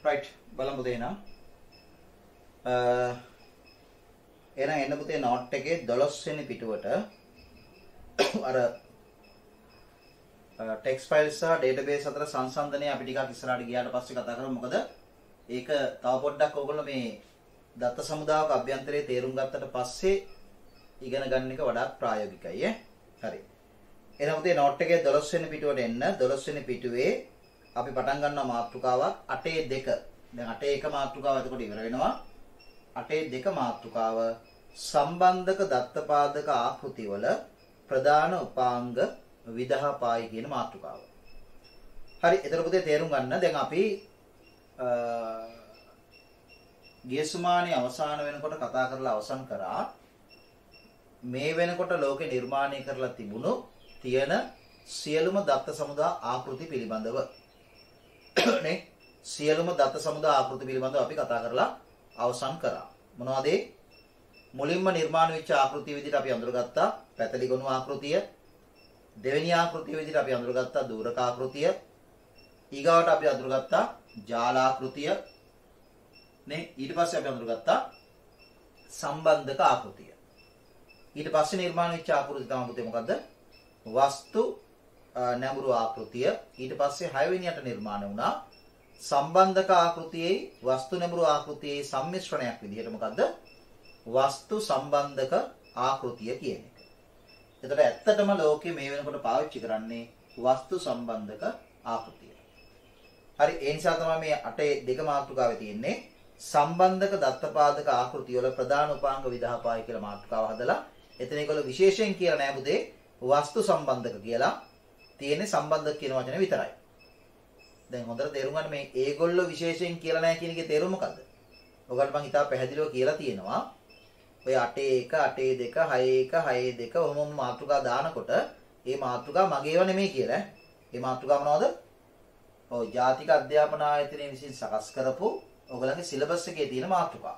right බලමු පුතේ එහෙනම් එහෙනම් එන්න පුතේ note එකේ 12 වෙනි පිටුවට අර text files සහ database අතර සංසන්දනය අපි ටිකක් ඉස්සරහට ගියාට පස්සේ කතා කරමු. මොකද ඒක තව පොඩ්ඩක් ඕගොල්ලෝ මේ දත්ත සමුදායක අභ්‍යන්තරයේ තේරුම් ගත්තට පස්සේ ඉගෙන ගන්න එක වඩා ප්‍රායෝගිකයි ඈ. හරි. එහෙනම් පුතේ note එකේ 12 වෙනි පිටුවට එන්න 12 වෙනි පිටුවේ අපි පටන් ගන්නවා මාතෘකාවක් 8.2. දැන් 8.1 මාතෘකාව එතකොට ඉවර වෙනවා. 8.2 මාතෘකාව සම්බන්ධක දත්තපාදක ආකෘතිවල ප්‍රධාන උපාංග විදහාපායි කියන මාතෘකාව. හරි. එතකොට පුතේ තේරුම් ගන්න. දැන් අපි ගිය සුමානේ අවසාන වෙනකොට කතා කරලා අවසන් කරා මේ වෙනකොට ලෝකේ නිර්මාණය කරලා තිබුණු තියෙන සියලුම දත්ත සමුදා ආකෘති පිළිබඳව නේ සියලුම දත්ත සමුදා ආකෘති පිළිබඳව අපි කතා කරලා අවසන් කරා. මොනවද ඒ? මුලින්ම නිර්මාණය වෙච්ච ආකෘතිය විදිහට අපි අඳුරගත්තා පැතලි ගොනු ආකෘතිය. දෙවෙනි ආකෘතිය විදිහට අපි අඳුරගත්තා දූරක ආකෘතිය. ඊගාවට අපි අඳුරගත්තා ජාල ආකෘතිය. නේ ඊට පස්සේ අපි අඳුරගත්තා සම්බන්ධක ආකෘතිය. ඊට පස්සේ නිර්මාණය වෙච්ච ආකෘතිය තමයි පුතේ මොකද්ද? වස්තු නැඹුරු ආකෘතිය. ඊට පස්සේ 6 වෙනියට නිර්මාණය වුණා සම්බන්ධක ආකෘතියේ වස්තු නැඹුරු ආකෘතියේ සම්මිශ්‍රණයක් විදිහට මොකද්ද? වස්තු සම්බන්ධක ආකෘතිය කියන එක. එතකොට ඇත්තටම ලෝකේ මේ වෙනකොට පාවිච්චි කරන්නේ වස්තු සම්බන්ධක ආකෘතිය. හරි. ඒ නිසා තමයි මේ 8.2 මාතෘකාවේ තියෙන්නේ සම්බන්ධක දත්තපාදක ආකෘතිය වල ප්‍රධාන උපාංග විදහාපායි කියලා මාතෘකාව හදලා එතන ඒගොල්ලෝ විශේෂයෙන් කියලා නෑ පුතේ වස්තු සම්බන්ධක කියලා තියෙන්නේ සම්බන්ධක කියන වචනේ විතරයි. දැන් හොඳට තේරුම් ගන්න මේ ඒගොල්ලෝ විශේෂයෙන් කියලා නෑ කියන එකේ තේරුම මොකද්ද? ඔයගොල්ලෝ මං ඉතාල පැහැදිලිව කියලා තියෙනවා. ඔය 8.1 8.2 6.1 6.2 ඔහොම මාතෘකා දානකොට මේ මාතෘකා මගේව නෙමෙයි කියලා. මේ මාතෘකා මොනවද? ඔව් ජාතික අධ්‍යාපන ආයතනය විසින් සකස් කරපු ඔයගොල්ලන්ගේ සිලබස් එකේ තියෙන මාතෘකා.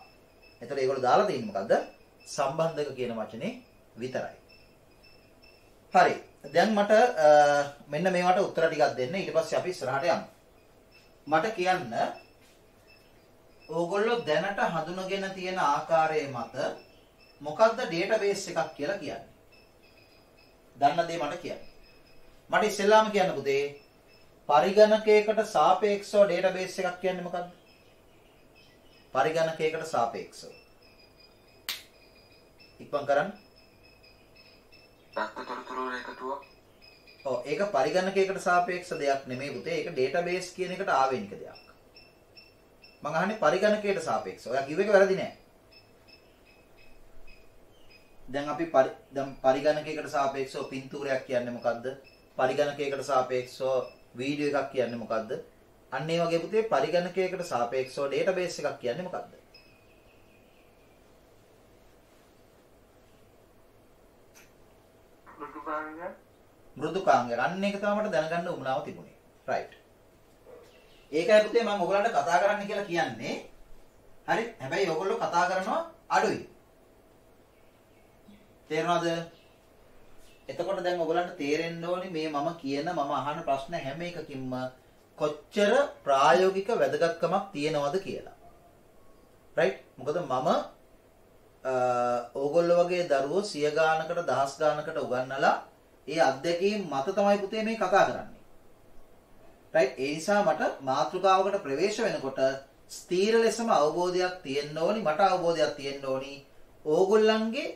එතකොට ඒගොල්ලෝ දාලා තියෙන්නේ මොකද්ද? සම්බන්ධක කියන වචනේ විතරයි. හරි. දැන් මට මෙන්න මේවට උත්තර ටිකක් දෙන්න. ඊට පස්සේ අපි ඉස්සරහට යමු. මට කියන්න ඕගොල්ලෝ දැනට හඳුනගෙන තියෙන ආකාරයේ මත මොකක්ද ඩේටාබේස් එකක් කියලා කියන්නේ? දන්න දේ මට කියන්න. මට ඉස්සෙල්ලාම කියන්න පුතේ පරිගණකයකට සාපේක්ෂව ඩේටාබේස් එකක් කියන්නේ මොකක්ද? පරිගණකයකට සාපේක්ෂව. ඉක්මන් කරන්න. දත්තතොරතුරු එකතුවක්. ඔව් ඒක පරිගණකයකට සාපේක්ෂ දෙයක් නෙමෙයි පුතේ. ඒක ඩේටාබේස් කියන එකට ආවේනික දෙයක්. මම අහන්නේ පරිගණකයට සාපේක්ෂව. ඔයා කිව්ව එක වැරදි නෑ. දැන් අපි දැන් පරිගණකයකට සාපේක්ෂව පින්තූරයක් කියන්නේ මොකද්ද? පරිගණකයකට සාපේක්ෂව වීඩියෝ එකක් කියන්නේ මොකද්ද? අන්න ඒ වගේ පුතේ පරිගණකයකට සාපේක්ෂව ඩේටාබේස් එකක් කියන්නේ මොකද්ද? මෘදුකාංගය. අන්න ඒක තමයි මට දැනගන්න උවමනාව තිබුණේ. රයිට්. ඒකයි පුතේ මම ඔයගලන්ට කතා කරන්න කියලා කියන්නේ. හරි. හැබැයි ඔයගොල්ලෝ කතා කරනවා අඩුයි. තේරෙනවද? එතකොට දැන් ඔයගලන්ට තේරෙන්න ඕනේ මේ මම කියන මම අහන ප්‍රශ්න හැම එකකින්ම කොච්චර ප්‍රායෝගික වැදගත්කමක් තියෙනවද කියලා. රයිට්? මොකද මම ඕගොල්ලෝ වගේ දරුවෝ 100 ගානකට 1000 ගානකට උගන්වලා ඒ අත්දැකීම් මත තමයි පුතේ මේ කතා කරන්නේ. රයිට්? ඒ නිසා මට මාතෘකාවකට ප්‍රවේශ වෙනකොට ස්ථීර ලෙසම අවබෝධයක් තියෙන්න ඕනි, මට අවබෝධයක් තියෙන්න ඕනි. ඕගොල්ලන්ගේ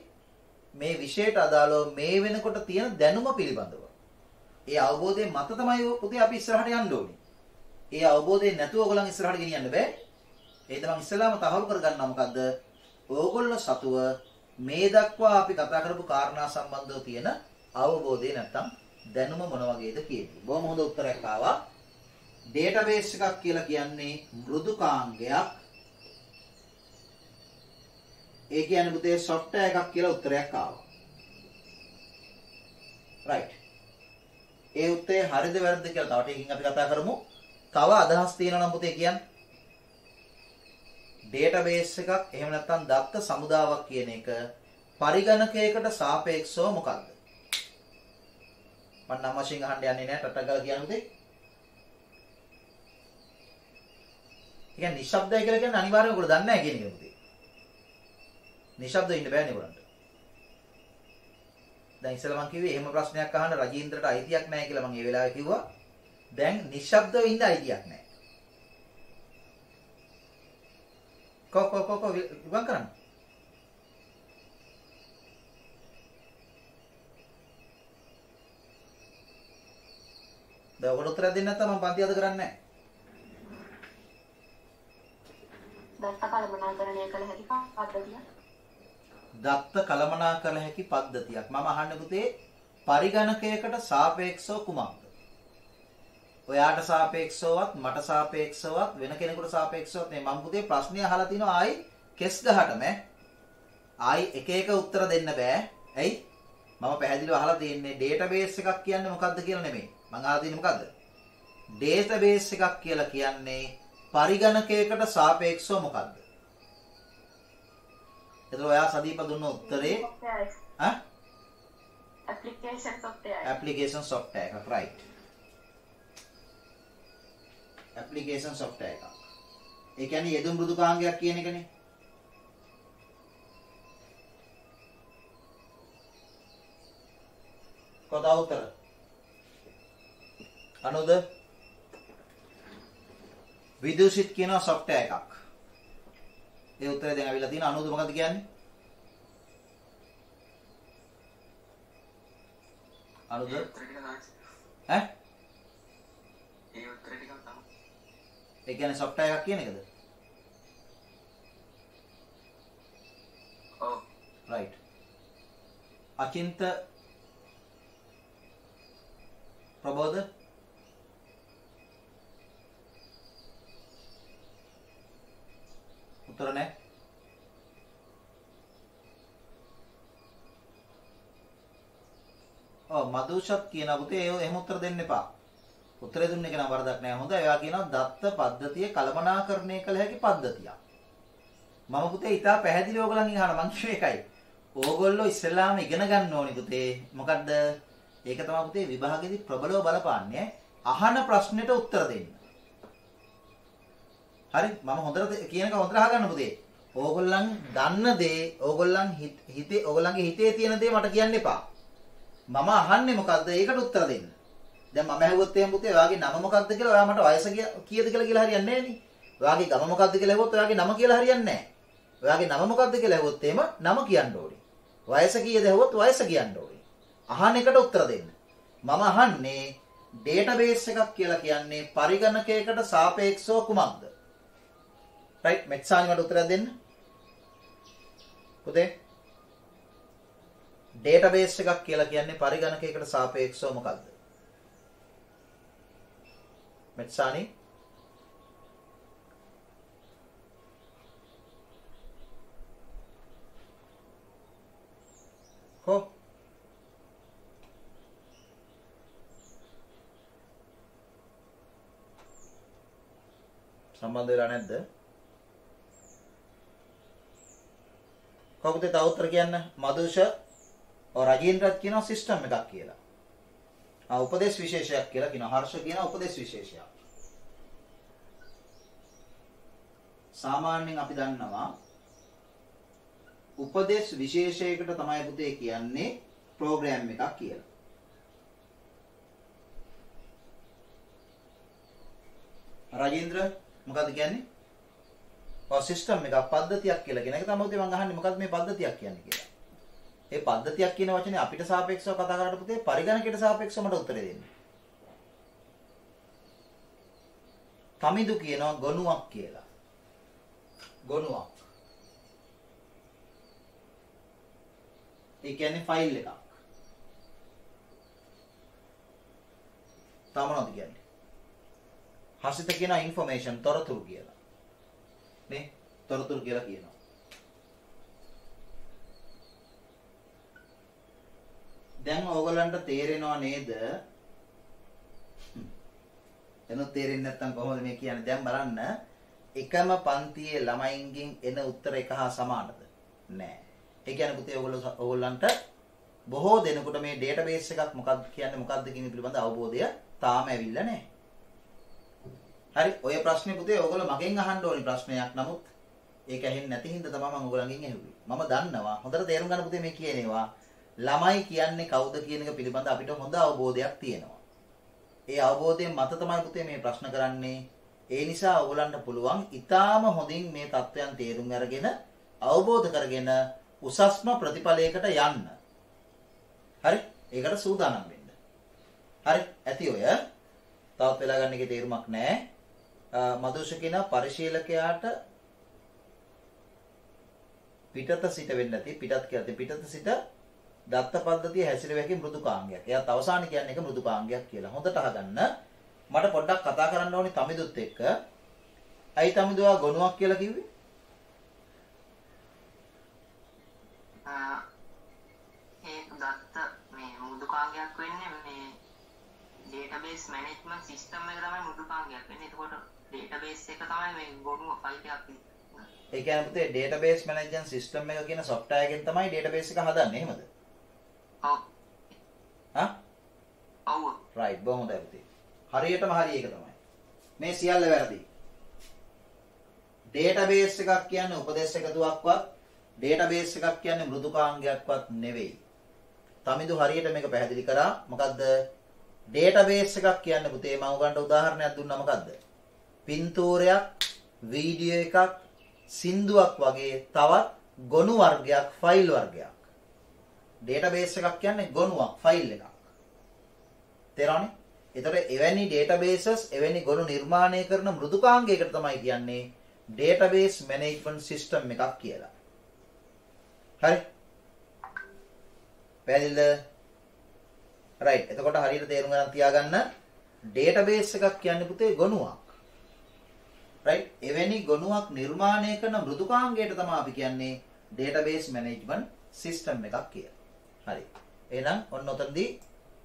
මේ විෂයට අදාළව මේ වෙනකොට තියෙන දැනුම පිළිබඳව. ඒ අවබෝධයෙන් මත තමයි පුතේ අපි ඉස්සරහට යන්න ඕනි. ඒ අවබෝධයෙන් නැතුව ඕගොල්ලන් ඉස්සරහට ගෙනියන්න බෑ. ඒද මම ඉස්සෙල්ලාම තහවුරු කරගන්නවා මොකද්ද? ඕගොල්ලෝ සතුව මේ දක්වා අපි කතා කරපු කාරණා සම්බන්ධව තියෙන අවබෝධය නැත්තම් දැනුම මොන වගේද කියන්නේ. බොහොම හොඳ උත්තරයක් ආවා. ඩේටාබේස් එකක් කියලා කියන්නේ මෘදුකාංගයක්. ඒ කියන්නේ පුතේ software එකක් කියලා උත්තරයක් ආවා. right. ඒ උත්තරේ හරිද වැරදිද කියලා තව ටිකකින් අපි කතා කරමු. තව අදහස් තියෙනවා නම් පුතේ කියන්න. ඩේටාබේස් එකක් එහෙම නැත්නම් දත්ත සමුදාවක් කියන එක පරිගණකයකට සාපේක්ෂව මොකක්ද? මම නම් වශයෙන් අහන්න යන්නේ නැහැ ටටක් ගාලා කියන්න පුතේ. ඒ කියන්නේ නිශ්ශබ්දයි කියලා කියන්නේ අනිවාර්යයෙන්ම ඔයගොල්ලෝ දන්නේ නැහැ කියන එක පුතේ. නිශ්ශබ්දව ඉන්න බෑනේ ඔයගොල්ලන්ට. දැන් ඉස්සෙල්ලා මම කිව්වේ එහෙම ප්‍රශ්නයක් අහන්න රජීන්ද්‍රට අයිතියක් නැහැ කියලා මම ඒ වෙලාවේ කිව්වා. දැන් නිශ්ශබ්දව ඉන්න අයිතියක් නැහැ. කො ඉවන් කරන්න. දැන් ඔකට උත්තර දෙන්න නැත්නම් මම පන්ති අද කරන්නේ නැහැ. දත්ත කළමනාකරණය කළ හැකි පද්ධතියක්. දත්ත කළමනා කළ හැකි පද්ධතියක්. මම අහන්නේ පුතේ පරිගණකයකට සාපේක්ෂව කුමක්ද? ඔයාට සාපේක්ෂවවත් මට සාපේක්ෂවවත් වෙන කෙනෙකුට සාපේක්ෂවවත් නේ. මම පුතේ ප්‍රශ්නේ අහලා තිනවා ආයි කෙස් ගහටම ආයි එක එක උත්තර දෙන්න බෑ. ඇයි? මම පැහැදිලිව අහලා තියෙන්නේ ඩේටාබේස් එකක් කියන්නේ මොකක්ද කියලා නෙමෙයි. මම අහලා තියෙන්නේ මොකද්ද? ඩේටාබේස් එකක් කියලා කියන්නේ පරිගණකයකට සාපේක්ෂව මොකද්ද? එතකොට ඔයා සදීප දුන්න උත්තරේ application software. application software එකක් right. application software එකක්. ඒ කියන්නේ යෙදුම් මෘදුකාංගයක් කියන එකනේ. කොහොමද උත්තර? අනුද විදුෂිත් කියන software එකක්. ඒ උත්තරේ දැන් අවිලා තියෙන අනුද මොකද්ද කියන්නේ? අනුද ඈ? ඒ උත්තරේ ටිකක් තමයි. ඒ කියන්නේ software එකක් කියන එකද? ඔව්. right. අචින්ත ප්‍රබෝධ උත්තර නැහැ. ඔව් මදුෂත් කියන පුතේ ඒ එහෙම උත්තර දෙන්න එපා. උත්තරේ දුන්න එක නම් වරදක් නෑ. හොඳයි. එයා කියනවා දත්ත පද්ධතිය කළමනාකරණය කළ හැකි පද්ධතියක්. මම පුතේ ඉතා පැහැදිලි ඕගොල්ලන්ගෙන් අහන මං කිව්වේ එකයි. ඕගොල්ලෝ ඉස්සෙල්ලාම ඉගෙන ගන්න ඕනි පුතේ. මොකද්ද? ඒක තමයි පුතේ විභාගෙදි ප්‍රබලව බලපාන්නේ. අහන ප්‍රශ්නෙට උත්තර දෙන්න. හරි මම හොඳට කියන එක හොඳට අහගන්න පුතේ. ඕගොල්ලන් දන්න දේ ඕගොල්ලන්ගේ හිතේ තියෙන දේ මට කියන්න එපා. මම අහන්නේ මොකද්ද? ඒකට උත්තර දෙන්න. දැන් මම ඇහුවොත් එහෙනම් පුතේ ඔයාගේ නම මොකක්ද කියලා ඔයා මට වයස කීයද කියලා හරියන්නේ නැහැ නේ. ඔයාගේ ගම මොකක්ද කියලා ඇහුවොත් ඔයාගේ නම කියලා හරියන්නේ නැහැ. ඔයාගේ නම මොකක්ද කියලා ඇහුවොත් එහෙම නම කියන්න ඕනේ. වයස කීයද ඇහුවොත් වයස කියන්න ඕනේ. අහන එකට උත්තර දෙන්න. මම අහන්නේ ඩේටාබේස් එකක් කියලා කියන්නේ පරිගණකයකට සාපේක්ෂව කුමක්ද? right මෙත්සානි මට උත්තරයක් දෙන්න. පුතේ ඩේටාබේස් එකක් කියලා කියන්නේ පරිගණකයකට සාපේක්ෂව මොකක්ද? මෙත්සානි කො සම්බන්ධ වෙලා නැද්ද? කොහොමද තව උත්තර කියන්න? මදුෂ රජීන්ද්‍රත් කියනවා සිස්ටම් එකක් කියලා. උපදේශ විශේෂයක් කියලා කියනවා. හර්ෂ කියනවා උපදේශ විශේෂයක්. සාමාන්‍යයෙන් අපි දන්නවා උපදේශ විශේෂයකට තමයි පුතේ කියන්නේ ප්‍රෝග්‍රෑම් එකක් කියලා. රජීන්ද්‍ර මොකද්ද කියන්නේ? සිස්ටම් එකක් පද්ධතියක් කියලා කියන එක තමයි පුතේ මම අහන්නේ මොකද්ද මේ පද්ධතියක් කියන්නේ කියලා. ඒ පද්ධතියක් කියන වචනේ අපිට සාපේක්ෂව කතා කරලා පුතේ පරිගණකයට සාපේක්ෂව මට උත්තරේ දෙන්න. තමිදු කියනවා ගොනුවක් කියලා. ගොනුවක්. ඒ කියන්නේ ෆයිල් එකක්. තව මොනවද කියන්නේ? හසිත කියන ইনফরমේෂන් තොරතුරු කියලා. නේ? තොරතුරු කියලා කියනවා. දැන් ඕගලන්ට තේරෙනව නේද? එනොත් තේරෙන්නේ නැත්නම් කොහොමද මේ කියන්නේ? දැන් බලන්න එකම පන්තියේ ළමයින්ගෙන් එන උත්තර එක හා සමානද? නෑ. ඒ කියන්නේ පුතේ ඕගොල්ලන්ට බොහෝ දෙනෙකුට මේ ඩේටාබේස් එකක් මොකක්ද කියන්නේ මොකක්ද කියන පිළිබඳ අවබෝධය තාම ඇවිල්ලා නැහැ. හරි ඔය ප්‍රශ්නේ පුතේ ඔයගොල්ලෝ මගෙන් අහන්න ඕනි ප්‍රශ්නයක්. නමුත් ඒක ඇහෙන්නේ නැති හින්දා තමයි මම ඔයගොල්ලන්ගෙන් ඇහුවේ. මම දන්නවා හොඳට තේරුම් ගන්න පුතේ මේ කියනේවා. ළමයි කියන්නේ කවුද කියන එක පිළිබඳ අපිට හොඳ අවබෝධයක් තියෙනවා. ඒ අවබෝධයෙන් මත තමයි පුතේ මේ ප්‍රශ්න කරන්නේ. ඒ නිසා ඔයගොල්ලන්ට පුළුවන් ඊටාම හොඳින් මේ தත්වයන් තේරුම් අරගෙන අවබෝධ කරගෙන උසස්ම ප්‍රතිඵලයකට යන්න. හරි? ඒකට සූදානම් වෙන්න. හරි? ඇති ඔය. තවත් වෙලා ගන්න එකේ තේරුමක් නැහැ. මදුෂ කියන පරිශීලකයාට පිටත සිට වෙන්න ඇති. පිටත් කියලා පිටත සිට දත්ත පද්ධතිය හැසිරෙව හැකි මෘදුකාංගයක්. එයාත් අවසාන කියන්නේ එක මෘදුකාංගයක් කියලා. හොඳට අහගන්න. මට පොඩ්ඩක් කතා කරන්න ඕනි තමිදුත් එක්ක. අයි තමිදුවා ගොනුවක් කියලා කිව්වේ? ඒක දත්ත මේ මෘදුකාංගයක් වෙන්නේ මේ database management system එක තමයි මෘදුකාංගයක් වෙන්නේ. එතකොට database එක තමයි මේ ගොනුව ෆයිල් එකක් තියෙන්නේ. ඒ කියන්නේ පුතේ database management system එක කියන software එකෙන් තමයි database එක හදන්නේ එහෙමද? ඔව්. හා? ඔව්. right බොහොම හොඳයි පුතේ. හරියටම හරි ඒක තමයි. මේ සියල්ල වැරදි. database එකක් කියන්නේ උපදේශ එකතුවක්වත් database එකක් කියන්නේ මෘදුකාංගයක්වත් නෙවෙයි. තමිදු හරියට මේක පැහැදිලි කරා. මොකද්ද? database එකක් කියන්නේ පුතේ මම උගන්ට උදාහරණයක් දුන්නා මොකද්ද? පින්තූරයක්, වීඩියෝ එකක්, සින්දුවක් වගේ තවත් ගොනු වර්ගයක්, ෆයිල් වර්ගයක්. database එකක් කියන්නේ ගොනුවක්, ෆයිල් එකක්. තේරෙනවනේ? ඒතර එවැනි databases, එවැනි ගොනු නිර්මාණය කරන මෘදුකාංගයකට තමයි කියන්නේ database management system එකක් කියලා. හරි? පැහැදිලිද? right. එතකොට හරියට තේරුම් ගන්න තියාගන්න database එකක් කියන්නේ පුතේ ගොනුවක්. right? එවැනි ගොනුවක් නිර්මාණය කරන මෘදුකාංගයට තමයි අපි කියන්නේ database management system එකක් කියලා. හරි. එහෙනම් ඔන්න ඔතනදී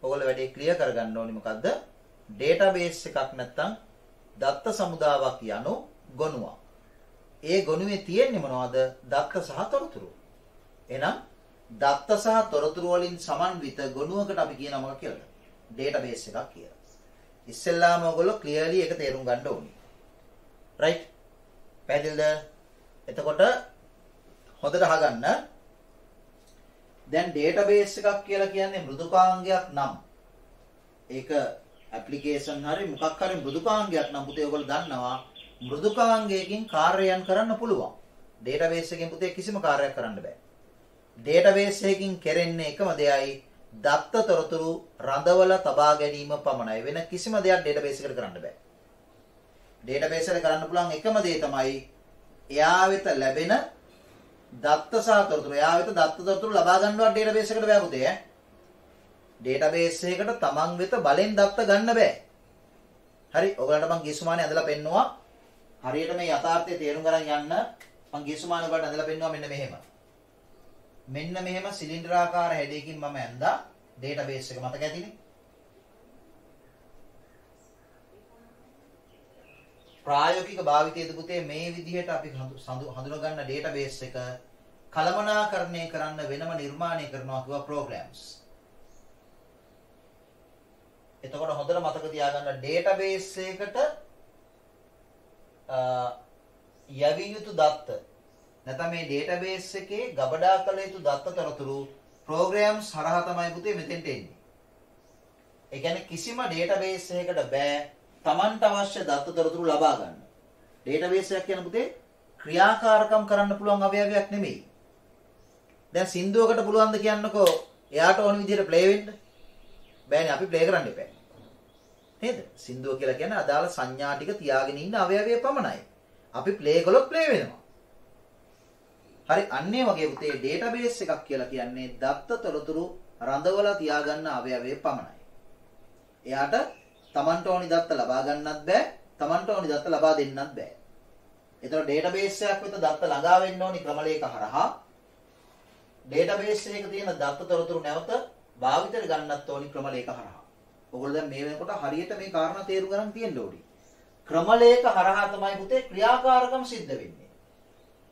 ඔයගොල්ලෝ වැඩේ ක්ලියර් කරගන්න ඕනි මොකද්ද? database එකක් නැත්තම් දත්ත සමුදාවක් යනු ගොනුවක්. ඒ ගොනුවේ තියෙන්නේ මොනවද? දත්ත සහ තොරතුරු. එහෙනම් දත්ත සහ තොරතුරු වලින් සමන්විත ගොනුවකට අපි කියනවා මොකක් කියලාද? database එකක් කියලා. ඉස්සෙල්ලාම ඔයගොල්ලෝ ක්ලියර්ලි ඒක තේරුම් ගන්න ඕනි. right? පැහැදිලිද? එතකොට හොඳට අහගන්න. දැන් database එකක් කියලා කියන්නේ මෘදුකාංගයක් නම් ඒක application හරි මොකක් හරි මෘදුකාංගයක් නම් පුතේ ඔයගොල්ලෝ දන්නවා මෘදුකාංගයකින් කාර්යයන් කරන්න පුළුවන්. database එකකින් පුතේ කිසිම කාර්යයක් කරන්න බෑ. database එකකින් කරන්නේ එකම දෙයයි දත්ත තොරතුරු රඳවලා තබා ගැනීම පමණයි. වෙන කිසිම දෙයක් database එකට කරන්න බෑ. database එකට කරන්න පුළුවන් එකම දේ තමයි එයා වෙත ලැබෙන දත්ත සහ තොරතුරු. එයා වෙත දත්ත තොරතුරු ලබා ගන්නවත් database එකට බෑ පුතේ. database එකට තමන් වෙත බලෙන් දත්ත ගන්න බෑ. හරි. ඔයගලන්ට මම ගිසුමානේ ඇදලා පෙන්නවා. හරියට මේ යථාර්ථය තේරුම් ගන්න යන්න මම ගිසුමානේ ඔයගලන්ට ඇදලා පෙන්නවා මෙන්න මෙහෙම. මෙන්න මෙහෙම සිලින්ඩරාකාර හැඩයකින් මම ඇඳා database එක මතක ඇතිනේ. ප්‍රායෝගික භාවිතයේදී පුතේ මේ විදිහට අපි හඳුනා ගන්න database එක කළමනාකරණය කරන්න වෙනම නිර්මාණය කරනවා කියවා programs. එතකොට හොඳට මතක තියාගන්න database එකට යවිය යුතු දත්ත නැත්නම් මේ database එකේ ගබඩා කළ යුතු දත්ත තොරතුරු programs හරහා තමයි පුතේ මෙතෙන්ට එන්නේ. ඒ කියන්නේ කිසිම database එකකට බෑ තමන්ට අවශ්‍ය දත්ත තොරතුරු ලබා ගන්න. database එකක් කියන පුතේ ක්‍රියාකාරකම් කරන්න පුළුවන් අවයවයක් නෙමෙයි. දැන් සින්දුවකට පුළුවන් ද කියන්නකෝ එයාට ඕන විදිහට ප්ලේ වෙන්න? බෑනේ අපි ප්ලේ කරන්න එපා. නේද? සින්දුව කියලා කියන්නේ අදාළ සංඥා ටික තියාගෙන ඉන්න අවයවය පමණයි. අපි ප්ලේ කළොත් ප්ලේ වෙනවා. හරි අන්නේ වගේ පුතේ database එකක් කියලා කියන්නේ දත්ත තොරතුරු රඳවලා තියාගන්න අවයවය පමණයි. එයාට තමන්ට ඕනි දත්ත ලබා ගන්නත් බෑ, තමන්ට ඕනි දත්ත ලබා දෙන්නත් බෑ. ඒතර database එකක් වෙත දත්ත ළඟා වෙන්න ඕනි ක්‍රමලේඛ හරහා. database එකක තියෙන දත්ත තොරතුරු නැවත භාවිතයට ගන්නත් ඕනි ක්‍රමලේඛ හරහා. ඔයගොල්ලෝ දැන් මේ වෙනකොට හරියට මේ කාරණා තේරුම් ගන්න තියෙන්න ඕනි. ක්‍රමලේඛ හරහා තමයි පුතේ ක්‍රියාකාරකම් සිද්ධ වෙන්නේ.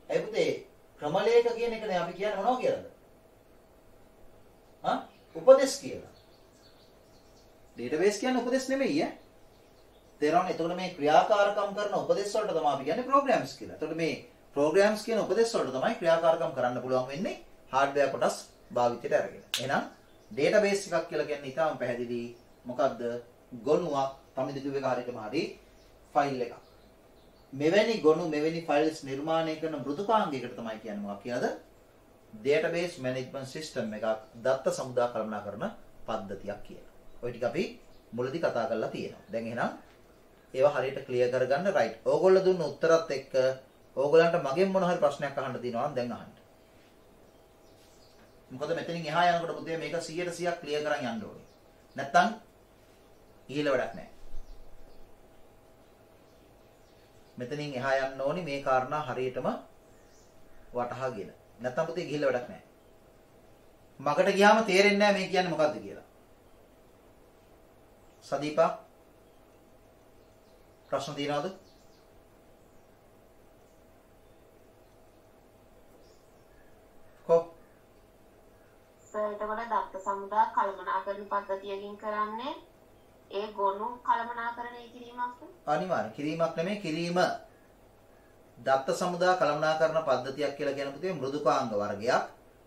ඒ පුතේ ක්‍රමලේඛ කියන එකනේ අපි කියන්නේ මොනවද කියලාද? උපදේශ කියලා. database කියන්නේ උපදේශ නෙමෙයි ඈ. තේරෙනවනේ? එතකොට මේ ක්‍රියාකාරකම් කරන උපදේශ වලට තමයි අපි කියන්නේ ප්‍රෝග්‍රෑම්ස් කියලා. එතකොට මේ ප්‍රෝග්‍රෑම්ස් කියන උපදේශ වලට තමයි ක්‍රියාකාරකම් කරන්න පුළුවන් වෙන්නේ හાર્ඩ්වෙයාර් කොටස් භාවිතයට අරගෙන. එහෙනම් ඩේටාබේස් එකක් කියලා කියන්නේ ඊටම පැහැදිලි. මොකද්ද? ගොනුවක් තමයි කිව්ව එක හරියටම හරි ෆයිල් එකක්. මෙවැනි ගොනු මෙවැනි ෆයිල්ස් නිර්මාණය කරන මෘදුකාංගයකට තමයි කියන්නේ මොකක් කියලාද? ඩේටාබේස් මැනේජ්මන්ට් සිස්ටම් එකක්, දත්ත සමුදා කළමනා කරන පද්ධතියක් කියලා. ඔය ටික අපි මුලදී කතා කරලා තියෙනවා. දැන් එහෙනම් ඒවා හරියට ක්ලියර් කරගන්න රයිට්. ඕගොල්ලෝ දුන්න උත්තරත් එක්ක ඕගොල්ලන්ට මගෙන් මොන හරි ප්‍රශ්නයක් අහන්න තියෙනවා නම් දැන් අහන්න. මොකද මෙතනින් එහා යනකොට පුතේ මේක 100% ක්ලියර් කරන් යන්න ඕනේ. නැත්තම් ඊළ වැඩක් නැහැ. මෙතනින් එහා යන්න ඕනි මේ කාරණා හරියටම වටහාගෙන. නැත්තම් පුතේ ගිහිල්ලා වැඩක් නැහැ. මගට ගියාම තේරෙන්නේ නැහැ මේ කියන්නේ මොකද්ද කියලා. සදීපා ප්‍රශ්න තියෙනවද? කො එතකොට දත්ත සමුදා කළමනාකරණ පද්ධතියකින් කරන්නේ ඒ ගොනු කළමනාකරණය කිරීමක්. අනිවාර්ය කිරීමක් නෙමෙයි කිරීම. දත්ත සමුදා කළමනාකරණ පද්ධතියක් කියලා කියන පුතේ මෘදුකාංග වර්ගයක්.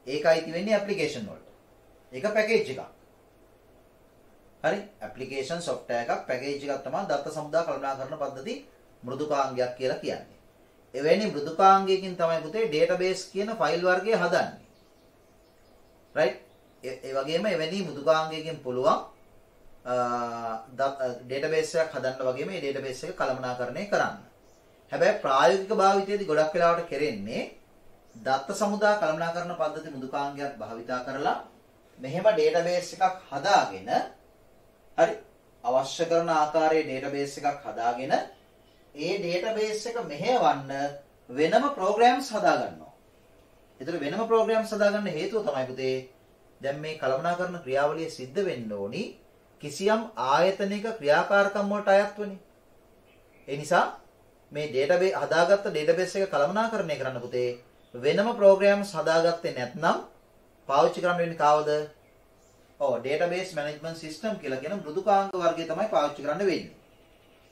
ඒකයි තියෙන්නේ ඇප්ලිකේෂන් වලට. ඒක පැකේජ් එකක්. හරි ඇප්ලිකේෂන් software එකක් පැකේජ් එකක් තමයි දත්ත සමුදා කළමනාකරණ පද්ධති මෘදුකාංගයක් කියලා කියන්නේ. එවැනි මෘදුකාංගයකින් තමයි පුතේ database කියන ෆයිල් වර්ගය හදන්නේ. right ඒ වගේම එවැනි මෘදුකාංගයකින් පුළුවන් database එකක් හදන්න වගේම මේ database එක කළමනාකරණය කරන්න. හැබැයි ප්‍රායෝගික භාවිතයේදී ගොඩක් වෙලාවට කරන්නේ දත්ත සමුදා කළමනාකරණ පද්ධති මෘදුකාංගයක් භාවිතා කරලා මෙහෙම database එකක් හදාගෙන හරි අවශ්‍ය කරන ආකාරයේ database එකක් හදාගෙන ඒ database එක මෙහෙවන්න වෙනම programs හදා ගන්නවා. ඒතර වෙනම programs හදාගන්න හේතුව තමයි පුතේ දැන් මේ කළමනාකරණ ක්‍රියාවලිය සිද්ධ වෙන්න ඕනි කිසියම් ආයතනික ක්‍රියාකාරකම් වලට අයත් වෙන්නේ. ඒ නිසා මේ database හදාගත්ත database එක කළමනාකරණය කරන්න පුතේ වෙනම programs හදාගත්තේ නැත්නම් පාවිච්චි කරන්න වෙන්නේ කාවද? database management system කියලා කියන මෘදුකාංග වර්ගය තමයි පාවිච්චි කරන්න වෙන්නේ.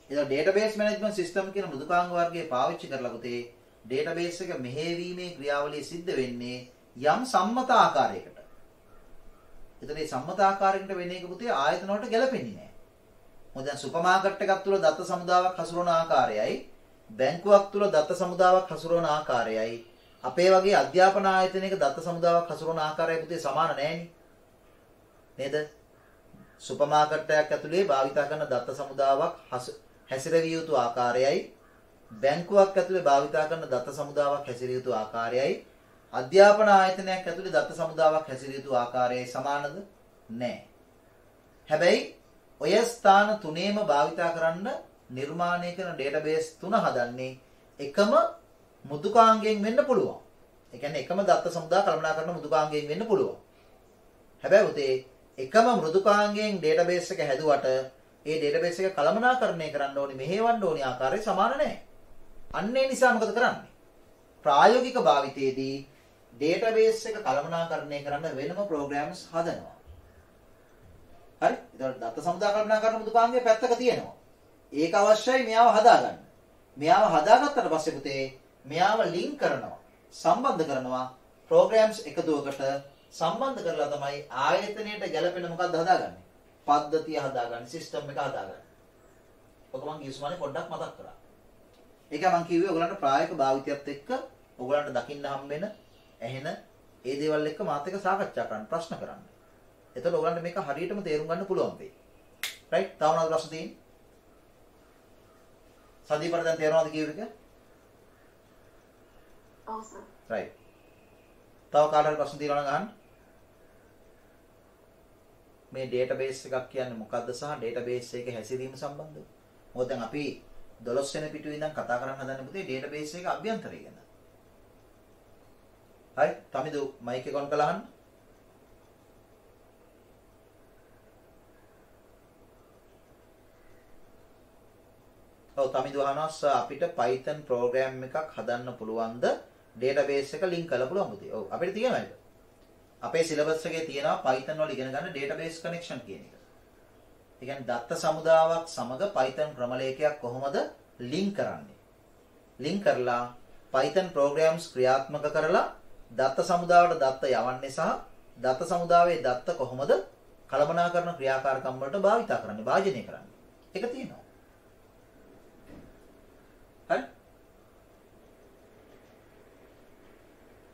ඒක database management system කියන මෘදුකාංග වර්ගය පාවිච්චි කරලා පුතේ database එක මෙහෙවීමේ ක්‍රියාවලිය සිද්ධ වෙන්නේ යම් සම්මත ආකාරයකට. ඒතර මේ සම්මත ආකාරයකට වෙන එක පුතේ ආයතන වලට ගැලපෙන්නේ නැහැ. මොකද දැන් සුපර් මාකට් එකක් තුල දත්ත සමුදාවක් හසුරවන ආකාරයයි බැංකුවක් තුල දත්ත සමුදාවක් හසුරවන ආකාරයයි අපේ වගේ අධ්‍යාපන ආයතනයක දත්ත සමුදාවක් හසුරවන ආකාරයයි පුතේ සමාන නැහෙනි. නේද? සුපර් මාකට් එකක් ඇතුලේ භාවිතා කරන දත්ත සමුදාවක් හැසිරවිය යුතු ආකාරයයි බැංකුවක් ඇතුලේ භාවිතා කරන දත්ත සමුදාවක් හැසිරිය යුතු ආකාරයයි අධ්‍යාපන ආයතනයක් ඇතුලේ දත්ත සමුදාවක් හැසිරිය යුතු ආකාරයයි සමානද? නැහැ. හැබැයි ඔය ස්ථාන තුනේම භාවිතා කරන්න නිර්මාණය කරන database තුන හදන්නේ එකම මෘදුකාංගයෙන් වෙන්න පුළුවන්. ඒ කියන්නේ එකම දත්ත සමුදා කළමනා කරන මෘදුකාංගයෙන් වෙන්න පුළුවන්. හැබැයි උතේ එකම මෘදුකාංගයෙන් database එක හැදුවට ඒ database එක කළමනාකරණය කරන්න ඕනි මෙහෙවන්න ඕනි ආකාරය සමාන නැහැ. අන්න ඒ නිසා මොකද කරන්නේ? ප්‍රායෝගික භාවිතයේදී database එක කළමනාකරණය කරන්න වෙනම programs හදනවා. හරි? ඒතකොට දත්ත සමුදා කළමනා කරන මෘදුකාංගයේ පැත්තක තියෙනවා. ඒක අවශ්‍යයි මෙයාව හදාගන්න. මෙයාව හදාගත්තට පස්සේ පුතේ මෙයාව ලින්ක් කරනවා, සම්බන්ධ කරනවා programs එකතුවකට සම්බන්ධ කරලා තමයි ආයතනයට ගැලපෙන මොකක්ද හදාගන්නේ? පද්ධතිය හදාගන්නේ, සිස්ටම් එක හදාගන්නේ. ඔක මම ගියසුමානේ පොඩ්ඩක් මතක් කරා. ඒක මම කිව්වේ ඔයගලන්ට ප්‍රායෝගික භාවිතයත් එක්ක ඔයගලන්ට දකින්න හම්බෙන, ඇහෙන ඒ දේවල් එක්ක මාත් එක්ක සාකච්ඡා කරන්න, ප්‍රශ්න කරන්න. එතකොට ඔයගලන්ට මේක හරියටම තේරුම් ගන්න පුළුවන් වෙයි. රයිට්? තව මොනවද ප්‍රශ්න තියෙන්නේ? සදීපට දැන් තේරෙනවද කියව එක? ඔව් සර්. රයිට්. තව කාටවත් ප්‍රශ්න තියෙනවා නම් අහන්න. මේ database එකක් කියන්නේ මොකක්ද සහ database එකේ හැසිරීම සම්බන්ධව. මොකද දැන් අපි 12 වෙනි පිටුවේ ඉඳන් කතා කරන්න හදන්නේ පුතේ database එක අභ්‍යන්තරය ගැන. හරි? තමිදු මයික් එක ඔන් කරලා අහන්න. ඔව් තමිදු අහනවා අපිට Python program එකක් හදන්න පුළුවන්ද database එක link කරලා පුළුවන් පුතේ. ඔව් අපිට තියෙනවා ඒක. අපේ සිලබස් එකේ තියෙනවා Python වල ඉගෙන ගන්න database connection කියන එක. ඒ කියන්නේ දත්ත සමුදාවක් සමග Python ක්‍රමලේඛයක් කොහොමද ලින්ක් කරන්නේ? ලින්ක් කරලා Python programs ක්‍රියාත්මක කරලා දත්ත සමුදාවට දත්ත යවන්නේ සහ දත්ත සමුදාවේ දත්ත කොහොමද කළමනාකරන ක්‍රියාකාරකම් වලට භාවිත කරන්නේ, භාජනය කරන්නේ. ඒක තියෙනවා. හරි?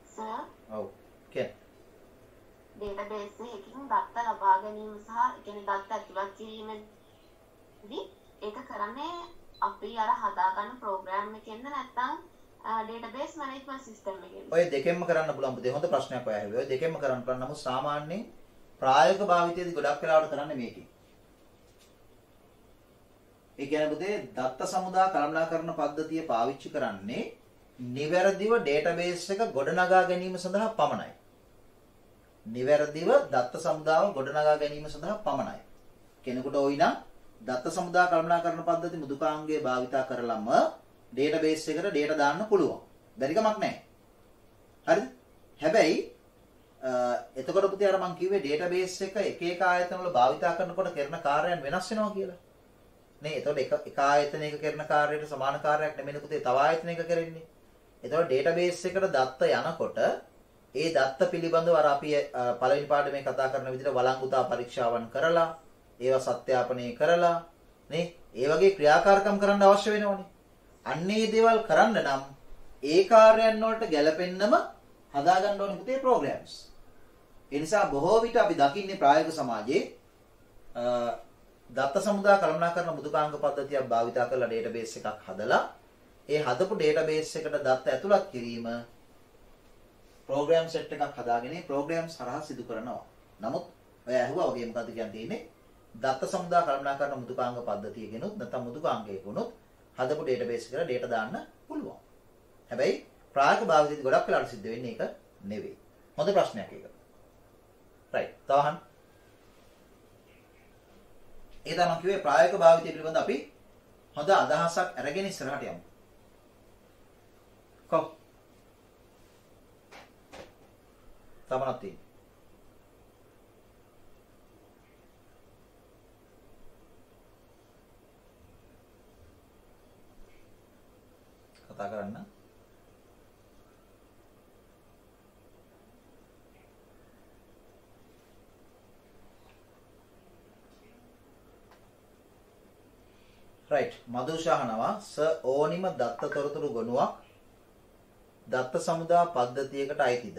සර් ඔව්. කියන්නේ database එකකින් දත්ත ලබා ගැනීම සහ ඒ කියන්නේ දත්ත ඇතුළත් කිරීමේදී ඒක කරන්නේ අපි අර හදාගන්න ප්‍රෝග්‍රෑම් එකෙන්ද නැත්නම් database management system එකෙන්ද? ඔය දෙකෙන්ම කරන්න පුළුවන් පුතේ. හොඳ ප්‍රශ්නයක් ඔය ඇහුවේ. ඔය දෙකෙන්ම කරන්න පුළුවන්. නමුත් සාමාන්‍යයෙන් ප්‍රායෝගික භාවිතයේදී ගොඩක් වෙලාවට කරන්නේ මේකේ. ඒ කියන්නේ පුතේ දත්ත සමුදා කළමනාකරන පද්ධතිය පාවිච්චි කරන්නේ නිවැරදිව database එක ගොඩනගා ගැනීම සඳහා පමණයි. නිවැරදිව දත්ත සමුදාව ගොඩනගා ගැනීම සඳහා පමණයි. කෙනෙකුට ඕයි නම් දත්ත සමුදා කළමනාකරන පද්ධති මෘදුකාංගයේ භාවිතා කරලම database එකට data දාන්න පුළුවන්. බැරි කමක් නැහැ. හරිද? හැබැයි එතකොට පුතේ අර මම කිව්වේ database එක එක ආයතන වල භාවිතා කරනකොට කරන කාර්යයන් වෙනස් වෙනවා කියලා. නේ? එතකොට එක ආයතනයක කරන කාර්යයට සමාන කාර්යයක් නෙමෙයි පුතේ තව ආයතනයක කරන්නේ. එතකොට database එකට දත්ත යනකොට ඒ දත්ත පිළිබඳව අර අපි පළවෙනි පාඩමේ කතා කරන විදිහට වළංගුතා පරීක්ෂාවන් කරලා ඒවා සත්‍යාපනය කරලා නේ ඒ වගේ ක්‍රියාකාරකම් කරන්න අවශ්‍ය වෙනවනේ. අන්නේ දේවල් කරන්න නම් ඒ කාර්යයන් වලට ගැලපෙන්නම හදාගන්න ඕනේ පුතේ programs. ඒ නිසා බොහෝ විට අපි දකින්නේ ප්‍රායෝගික සමාජයේ දත්ත සමුදා කළමනාකරන මෘදුකාංග පද්ධතියක් භාවිතා කරලා database එකක් හදලා ඒ හදපු database එකට දත්ත ඇතුළත් කිරීම program set එකක් හදාගෙන ඒ programs හරහා සිදු කරනවා. නමුත් ඔය ඇහුවා වගේ මොකද්ද කියන්නේ දත්ත සමුදා කළමනාකරන මෘදුකාංග පද්ධතියකිනුත් නැත්නම් මෘදුකාංගයකිනුත් හදපු database එකට data දාන්න පුළුවන්. හැබැයි ප්‍රායෝගික භාවිතයේදී ගොඩක් වෙලාවට සිද්ධ වෙන්නේ ඒක නෙවෙයි. හොඳ ප්‍රශ්නයක් ඒක. right. තවහන්. ඒ තමයි කිව්වේ ප්‍රායෝගික භාවිතය පිළිබඳ අපි හොඳ අදහසක් අරගෙන ඉස්සරහට යමු. කොහොම? තමනක් තියෙන්නේ. කතා කරන්න. right. මදුෂහනවා ඕනිම දත්ත තොරතුරු ගොනුවක් දත්ත සමුදා පද්ධතියකට අයිතිද?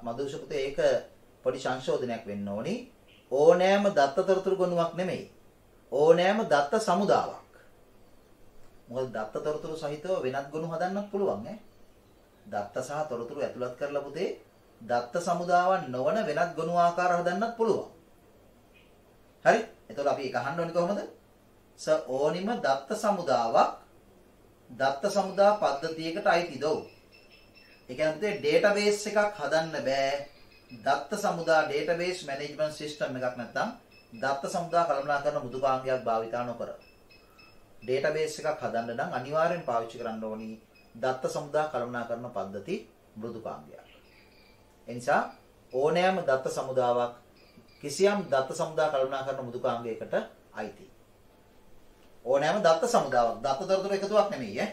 මදුෂ පුතේ ඒක පොඩි සංශෝධනයක් වෙන්න ඕනි. ඕනෑම දත්ත තොරතුරු ගොනුවක් නෙමෙයි. ඕනෑම දත්ත සමුදාවක්. මොකද දත්ත තොරතුරු සහිතව වෙනත් ගොනු හදන්නත් පුළුවන් ඈ. දත්ත සහ තොරතුරු ඇතුළත් කරලා පුතේ දත්ත සමුදාවන් නොවන වෙනත් ගොනු ආකාර හදන්නත් පුළුවන්. හරි? එතකොට අපි ඒක අහන්න ඕනේ කොහොමද? ඕනිම දත්ත සමුදාවක් දත්ත සමුදා පද්ධතියකට අයිතිද? ඒ කියන්නේ database එකක් හදන්න බෑ දත්ත සමුදා database management system එකක් නැත්නම් දත්ත සමුදා කළමනාකරන මෘදුකාංගයක් භාවිතා නොකර. database එකක් හදන්න නම් අනිවාර්යෙන් පාවිච්චි කරන්න ඕනි දත්ත සමුදා කළමනාකරන පද්ධති මෘදුකාංගයක්. ඒ නිසා ඕනෑම දත්ත සමුදාවක් කිසියම් දත්ත සමුදා කළමනාකරන මෘදුකාංගයකට අයිතියි. ඕනෑම දත්ත සමුදාවක් දත්ත තොරතුරු එකතුවක් නෙමෙයි ඈ.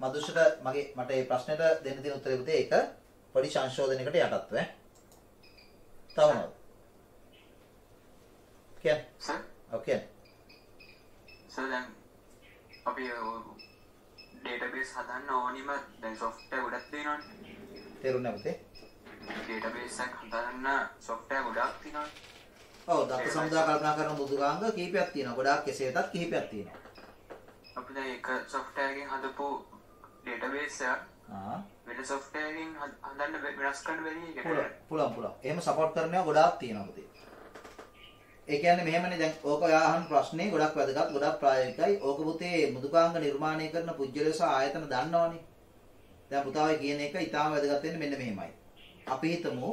මදුෂට මට මේ ප්‍රශ්නෙට දෙන්න තියෙන උත්තරේ පුතේ ඒක පොඩි සංශෝධනයකට යටත්ව ඈ. තව මොනවද? කියන්නේ? සර්. ඔකේ. සර් දැන් අපි database හදන්න ඕනිම දැන් software ගොඩක් තියෙනවනේ. තේරුණා පුතේ? database එකක් හදන්න software ගොඩක් තියෙනවනේ. ඔව් දත්ත සමුදා කල්පනා කරන මෘදුකාංග කීපයක් තියෙනවා. ගොඩාක් කෙසේ වෙතත් කිහිපයක් තියෙනවා. අපි දැන් එක software එකකින් හදපු database එක වෙන software එකකින් හදන්න වෙනස් කරන්න බැරි එකකට. පුළුවන්. එහෙම සපෝට් කරන ඒවා ගොඩාක් තියෙනවා පුතේ. ඒ කියන්නේ මෙහෙමනේ දැන් ඕක ඔයා අහන ප්‍රශ්නේ ගොඩක් වැදගත් ගොඩක් ප්‍රායෝගිකයි. ඕක පුතේ මෘදුකාංග නිර්මාණය කරන පුජ්‍යලස ආයතන දන්නවනේ. දැන් පුතා ඔය කියන එක ඊටාම වැදගත් වෙන්නේ මෙන්න මෙහෙමයි. අපි හිතමු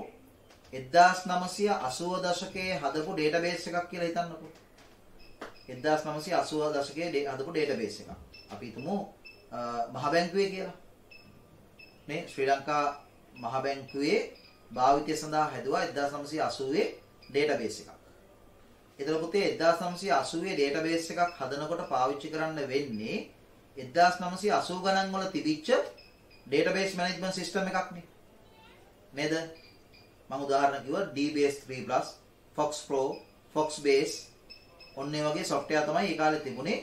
1980 දශකයේ හදපු database එකක් කියලා හිතන්නකෝ. 1980 දශකයේ හදපු database එකක්. අපි හිතමු මහ බැංකුවේ කියලා. මේ ශ්‍රී ලංකා මහ බැංකුවේ භාවිතය සඳහා හැදුවා 1980 database එකක්. ඒතර පුතේ 1980 ඩේටාබේස් එකක් හදනකොට පාවිච්චි කරන්න වෙන්නේ 1980 ගණන් වල තිබිච්ච ඩේටාබේස් මැනේජ්මන්ට් සිස්ටම් එකක් නේ. නේද? මම උදාහරණ කිව්වා DBase 3+, Fox Pro, Fox Base ඔන්න ඒ වගේ software තමයි ඒ කාලේ තිබුණේ.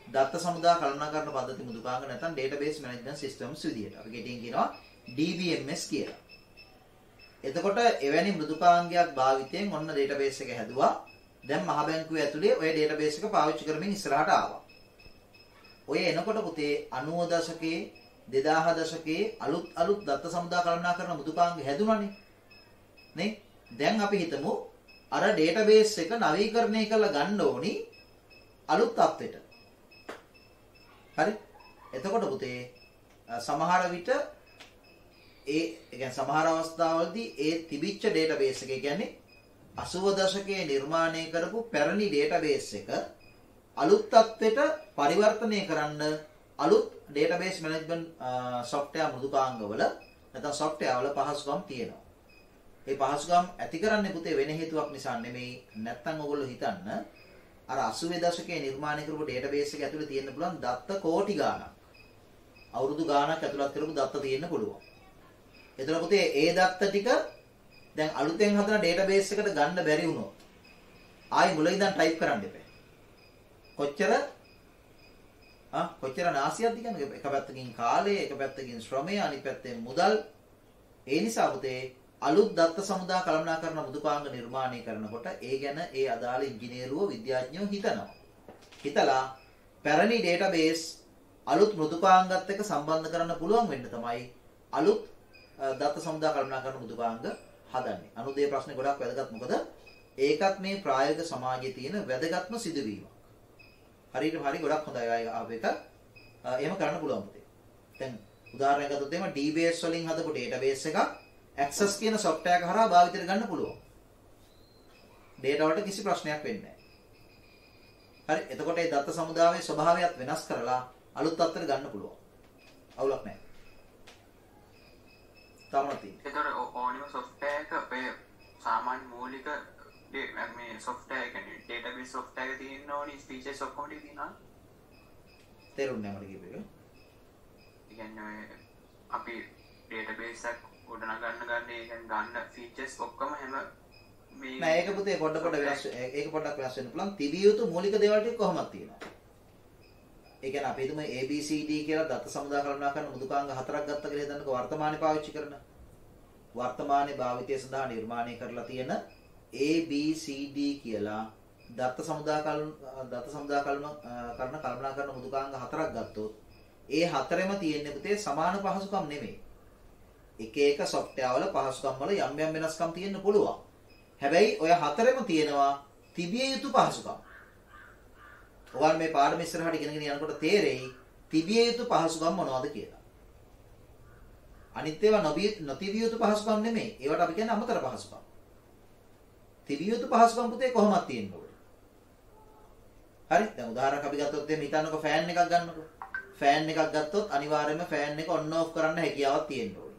දත්ත සමුදා කළමනාකරණ පද්ධති මෘදුකාංග නැත්නම් database management systems විදියට. අපි කෙටියෙන් කියනවා DBMS කියලා. එතකොට එවැනි මෘදුකාංගයක් භාවිතයෙන් ඔන්න database එක හැදුවා. දැන් මහ බැංකුවේ ඇතුලේ ඔය database එක පාවිච්චි කරමින් ඉස්සරහට ආවා. ඔය එනකොට පුතේ 90 දශකයේ 2000 දශකයේ අලුත් දත්ත සමුදා කළමනාකරණ මෘදුකාංග හැදුණානේ. නේ? දැන් අපි හිතමු අර database එක නවීකරණය කරලා ගන්න ඕනි අලුත් තත්ත්වෙට. හරි? එතකොට පුතේ සමහර විට සමහර අවස්ථාවලදී ඒ තිබිච්ච database එක කියන්නේ 80 දශකයේ නිර්මාණය කරපු පැරණි database එක අලුත් තත්ත්වෙට පරිවර්තනය කරන්න අලුත් database management software මෘදුකාංගවල නැත්නම් software වල පහසුකම් තියෙනවා. ඒ පහසුකම් ඇති කරන්නේ පුතේ වෙන හේතුවක් නිසා නෙමෙයි. නැත්තම් ඔයගොල්ලෝ හිතන්න අර 80 දශකයේ නිර්මාණය කරපු database එක ඇතුලේ තියෙන්න පුළුවන් දත්ත කෝටි ගාණක්. අවුරුදු ගාණක් ඇතුළත් කරපු දත්ත තියෙන්න පුළුවන්. එතන පුතේ ඒ දත්ත ටික දැන් අලුතෙන් හදන database එකට ගන්න බැරි වුණොත් ආයි මුල ඉඳන් ටයිප් කරන්න එපා. කොච්චර නාසියක්ද කියන්නේ එක පැත්තකින් කාලය, එක පැත්තකින් ශ්‍රමය, අනිත් පැත්තෙන් මුදල්. ඒ නිසා පුතේ අලුත් දත්ත සමුදා කළමනාකරණ මෘදුකාංග නිර්මාණය කරනකොට ඒ ගැන ඒ අදාළ ඉංජිනේරුවෝ විද්‍යාඥයෝ හිතනවා. හිතලා පැරණි database අලුත් මෘදුකාංගات එක්ක සම්බන්ධ කරන්න පුළුවන් වෙන්න තමයි අලුත් දත්ත සමුදා කළමනාකරණ මෘදුකාංග හදන්නේ. අනුදේ ප්‍රශ්නේ ගොඩක් වැදගත්. මොකද ඒකත් මේ ප්‍රායෝගික සමාජයේ තියෙන වැදගත්ම සිදුවීමක්. හරියට හරි ගොඩක් හොඳයි අය ආව එක. එහෙම කරන්න පුළුවන් පුතේ. දැන් උදාහරණයක් ගත්තොත් එහෙම DBS වලින් හදපු database එකක් Access කියන software එක හරහා භාවිතයට ගන්න පුළුවන්. data වලට කිසි ප්‍රශ්නයක් වෙන්නේ නැහැ. හරි. එතකොට මේ දත්ත සමුදායේ ස්වභාවයත් වෙනස් කරලා අලුත් තත්ත්වයට ගන්න පුළුවන්. අවුලක් නැහැ. තමත් තියෙන්නේ. ඒතර ඕනිම software එක අපේ සාමාන්‍ය මූලික මේ software කියන්නේ database software එක තියෙන ඕනි features ඔක්කොම ටික තියෙනවා. තේරුන්නේ නැහැ මට කියපේක. ඒ කියන්නේ අපි database එක ගන්න features ඔක්කොම හැම මේ නෑ ඒක පුතේ පොඩ්ඩක් වෙනස් වෙන්න පුළුවන්. තිබිය යුතු මූලික දේවල් ටික කොහොමද තියෙනවා. ඒ කියන්නේ අපි හිතමු ABCD කියලා දත්ත සමුදා කළමනාකරණ මෘදුකාංග 4ක් ගත්ත කියලා හිතන්නකෝ වර්තමානයේ පාවිච්චි කරන. වර්තමානයේ භාවිතය සඳහා නිර්මාණය කරලා තියෙන ABCD කියලා දත්ත සමුදා කළමනාකරණ මෘදුකාංග 4ක් ගත්තොත් ඒ හතරෙම තියෙන්නේ පුතේ සමාන පහසුකම් නෙමෙයි. එක එක software වල පහසුකම් වල යම් යම් වෙනස්කම් තියෙන්න පුළුවන්. හැබැයි ඔය හතරෙම තියෙනවා තිබිය යුතු පහසුකම්. ඔයාලා මේ පාඩම ඉස්සරහට ගෙනගෙන යනකොට තේරෙයි තිබිය යුතු පහසුකම් මොනවද කියලා. අනිත් ඒවා නොතිබිය යුතු පහසුකම් නෙමෙයි. ඒවට අපි කියන්නේ අමතර පහසුකම්. තිබිය යුතු පහසුකම් පුතේ කොහොමද තියෙන්න ඕනේ. හරි. දැන් උදාහරණයක් අපි ගත්තොත් එහෙනම් හිතන්නකෝ ෆෑන් එකක් ගන්නකෝ. ෆෑන් එකක් ගත්තොත් අනිවාර්යයෙන්ම ෆෑන් එක on off කරන්න හැකියාවක් තියෙන්න ඕනේ.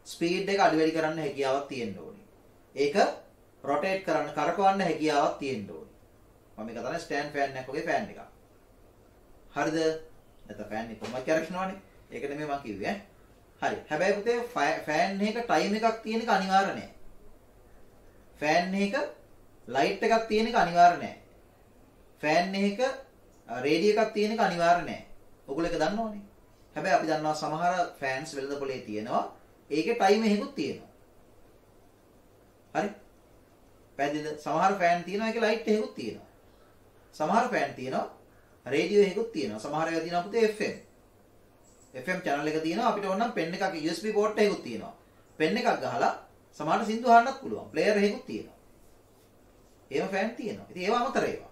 ස්පීඩ් එක අඩු වැඩි කරන්න හැකියාවක් තියෙන්න ඕනේ. ඒක රොටේට් කරන්න කරකවන්න හැකියාවක් තියෙන්න ඕනේ. මම මේක තමයි ස්ටෑන්ඩ් ෆෑන් එකක් වගේ ෆෑන් එකක්. හරිද? නැත්නම් ෆෑන් එක කොහොමද කරකිනවනේ? ඒක නෙමෙයි මම කිව්වේ ඈ. හරි. හැබැයි පුතේ ෆෑන් එකක ටයිම් එකක් තියෙන එක අනිවාර්ය නෑ. ෆෑන් එකක ලයිට් එකක් තියෙන එක අනිවාර්ය නෑ. ෆෑන් එකක රේඩියෝ එකක් තියෙන එක අනිවාර්ය නෑ. ඔයගොල්ලෝ ඒක දන්නවනේ. හැබැයි අපි දන්නවා සමහර ෆෑන්ස් වෙළඳපොලේ තියෙනවා. ඒකේ ටයිම් එකකුත් තියෙනවා. හරි? පැහැදිලිද? සමහර ෆෑන් තියෙනවා ඒකේ ලයිට් එකකුත් තියෙනවා. සමහර ෆෑන් තියෙනවා රේඩියෝ එකකුත් තියෙනවා. සමහර ඒවා තියෙනවා පුතේ FM channel එක තියෙනවා. අපිට ඕන නම් පෙන් එකක් USB port එකකුත් තියෙනවා. පෙන් එකක් ගහලා සමහරට සින්දු අහන්නත් පුළුවන්. ප්ලේයර් එකකුත් තියෙනවා. ඒව ෆෑන් තියෙනවා. ඉතින් ඒව අමතර ඒවා.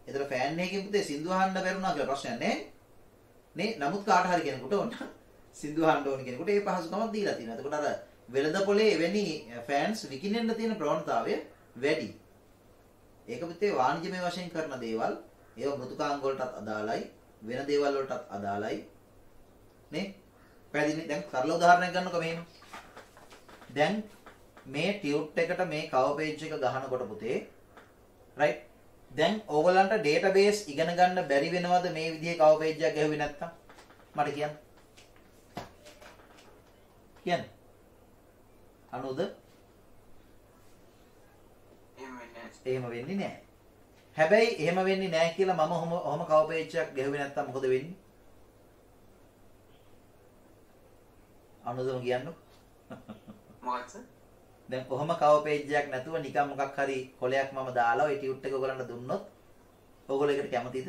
ඒතර ෆෑන් එකකින් පුතේ සින්දු අහන්න බැරුණා කියලා ප්‍රශ්නයක් නැහැ. නේ? නමුත් කාට හරි කෙනෙකුට ඕන සින්දු අහන්න ඕන කෙනෙකුට ඒ පහසුකමක් දීලා තියෙනවා. එතකොට අර වෙළඳපොලේ එවැනි ෆෑන්ස් විකිනෙන්න තියෙන ප්‍රවණතාවය වැඩි. ඒක පුතේ වාණිජමය වශයෙන් කරන දේවල් ඒව මෘදුකාංග වලටත් අදාළයි, වෙන දේවල් වලටත් අදාළයි. නේ? පැහැදිලි? දැන් සරල උදාහරණයක් ගන්නකො මෙහෙම. දැන් මේ ටියුට් එකට මේ කවර් පේජ් එක ගහනකොට පුතේ right දැන් ඕගලන්ට database ඉගෙන ගන්න බැරි වෙනවද මේ විදිහේ cover page එකක් ගැහුවේ නැත්තම් මට කියන්න අනුද එහෙම වෙන්නේ නැහැ හැබැයි එහෙම වෙන්නේ නැහැ කියලා මම ඔහම cover page එකක් ගැහුවේ නැත්තම් මොකද වෙන්නේ අනුදම කියන්නකො මොකක්ද දැන් කොහොම cover page එකක් නැතුව නිකන් මොකක් හරි කොලයක් මම දාලා ඔය ටියුට් එක ඔයගලන්ට දුන්නොත් ඔයගොල්ලෝ ඒකට කැමතිද?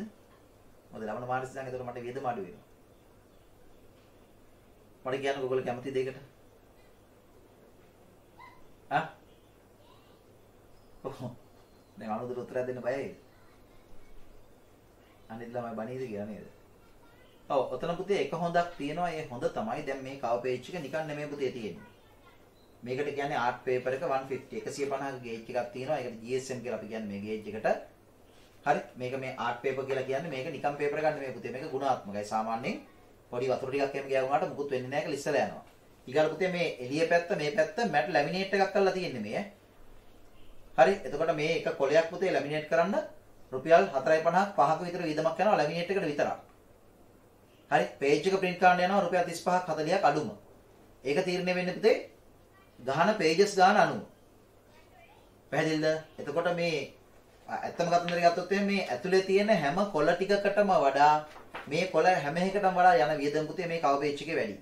මොකද ළමන මානසික සංගතේට මට වියදම අඩු වෙනවා. මට කියන්න ඔයගොල්ලෝ කැමතිද ඒකට? දැන් අනුදුර උත්තරයක් දෙන්න බයයි. අනිත් ළමයි බණීද කියලා නේද? ඔව් ඔතන පුතේ එක හොඳක් තියෙනවා. ඒ හොඳ තමයි දැන් මේ cover page එක නිකන් නෙමෙයි පුතේ තියෙන්නේ. මේකට කියන්නේ ආර්ට් පේපර් එක 150 150ක ගේජ් එකක් තියෙනවා. ඒකට GSM කියලා අපි කියන්නේ මේ ගේජ් එකට. හරි මේක මේ ආර්ට් පේපර් කියලා කියන්නේ මේක නිකන් පේපර් එකක් නෙමෙයි පුතේ. මේක ගුණාත්මකයි. සාමාන්‍යයෙන් පොඩි වතුර ටිකක් එහෙම ගෑවුනාට මුකුත් වෙන්නේ නැහැ කියලා ඉස්සලා යනවා. ඊගාට පුතේ මේ එළිය පැත්ත මේ පැත්ත මැට් ලැමිනේට් එකක් කරලා තියෙන්නේ මේ. හරි එතකොට මේ එක කොලයක් පුතේ ලැමිනේට් කරන්න රුපියල් 4.50ක් 5ක විතර වියදමක් යනවා ලැමිනේට් එකට විතරක්. හරි පේජ් එක print කරන්න යනවා රුපියල් 35ක් 40ක් අඩුම. ඒක තීරණය වෙන්නේ පුතේ ගහන pages ගාන අනුව. පැහැදිලිද? එතකොට මේ ඇත්තම කතන්දරය ගත්තොත් මේ ඇතුලේ තියෙන හැම කොළ ටිකකටම වඩා මේ කොළ හැම එකකටම වඩා යන වියදම පුතේ මේ cover page එකේ වැඩි.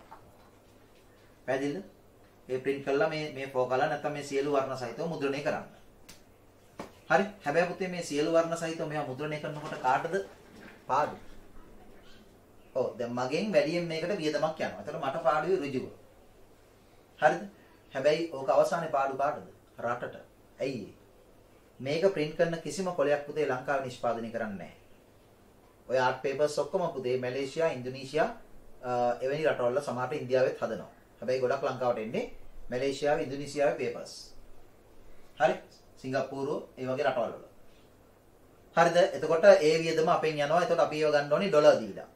පැහැදිලිද? ඒ print කළා මේ ෆෝකලා නැත්නම් මේ සියලු වර්ණ සහිතව මුද්‍රණය කරන්න. හරි. හැබැයි පුතේ මේ සියලු වර්ණ සහිතව මේවා මුද්‍රණය කරනකොට කාටද පාඩු? ඔව් දැන් මගෙන් වැඩියෙන් මේකට වියදමක් යනවා. එතකොට මට පාඩුවේ ඍජුව. හරිද? හැබැයි ඕක අවසානයේ පාඩු කාටද? රටට. ඇයි මේක print කරන කිසිම කොලයක් පුතේ ලංකාවේ නිෂ්පාදනය කරන්නේ නැහැ. ඔය ආර්ට් පේපර්ස් ඔක්කොම පුතේ මැලේසියා, ඉන්දුනීසියා එවැනි රටවල සමහරට ඉන්දියාවෙත් හදනවා. හැබැයි ගොඩක් ලංකාවට එන්නේ මැලේසියාවේ, ඉන්දුනීසියාවේ පේපර්ස්. හරි? සිංගප්පූරුව ඒ වගේ රටවල් වල. හරිද? එතකොට ඒ වියදම අපෙන් යනවා. එතකොට අපි ඒව ගන්න ඕනේ ඩොලර් දීලා.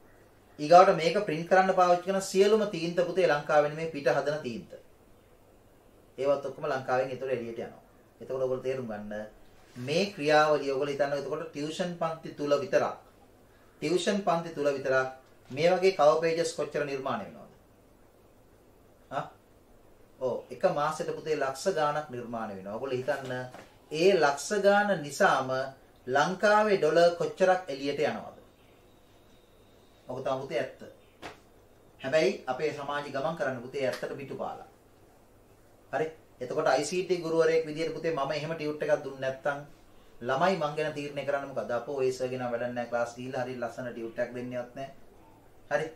ඊගාවට මේක print කරන්න පාවිච්චි කරන සියලුම තීන්ත පුතේ ලංකාවේ නෙමෙයි පිට හදන තීන්ත. ඒවත් ඔක්කොම ලංකාවෙන් ඒතර එළියට යනවා. එතකොට ඔයගොල්ලෝ තේරුම් ගන්න මේ ක්‍රියාවලිය ඔයගොල්ලෝ හිතන්නේ එතකොට ටියුෂන් පන්ති තුල විතරක්. ටියුෂන් පන්ති තුල විතරක් මේ වගේ cover pages කොච්චර නිර්මාණය වෙනවද? ඔව් එක මාසෙට පුතේ ලක්ෂ ගාණක් නිර්මාණය වෙනවා. ඔයගොල්ලෝ හිතන්න ඒ ලක්ෂ ගාණ නිසාම ලංකාවේ ඩොලර් කොච්චරක් එළියට යනවද? ඔක තමයි පුතේ ඇත්ත. හැබැයි අපේ සමාජي ගමන් කරන්න පුතේ ඇත්තට පිටුපාලා. හරි එතකොට ICT ගුරුවරයෙක් විදියට පුතේ මම එහෙම ටියුට් එකක් දුන්නේ නැත්නම් ළමයි මං ගැන තීරණය කරන්න මොකද අපෝ ඔය සර් ගෙන වැඩක් නැහැ ක්ලාස් ගිහිල්ලා හරි ලස්සන ටියුට් එකක් දෙන්නේවත් නැහැ හරි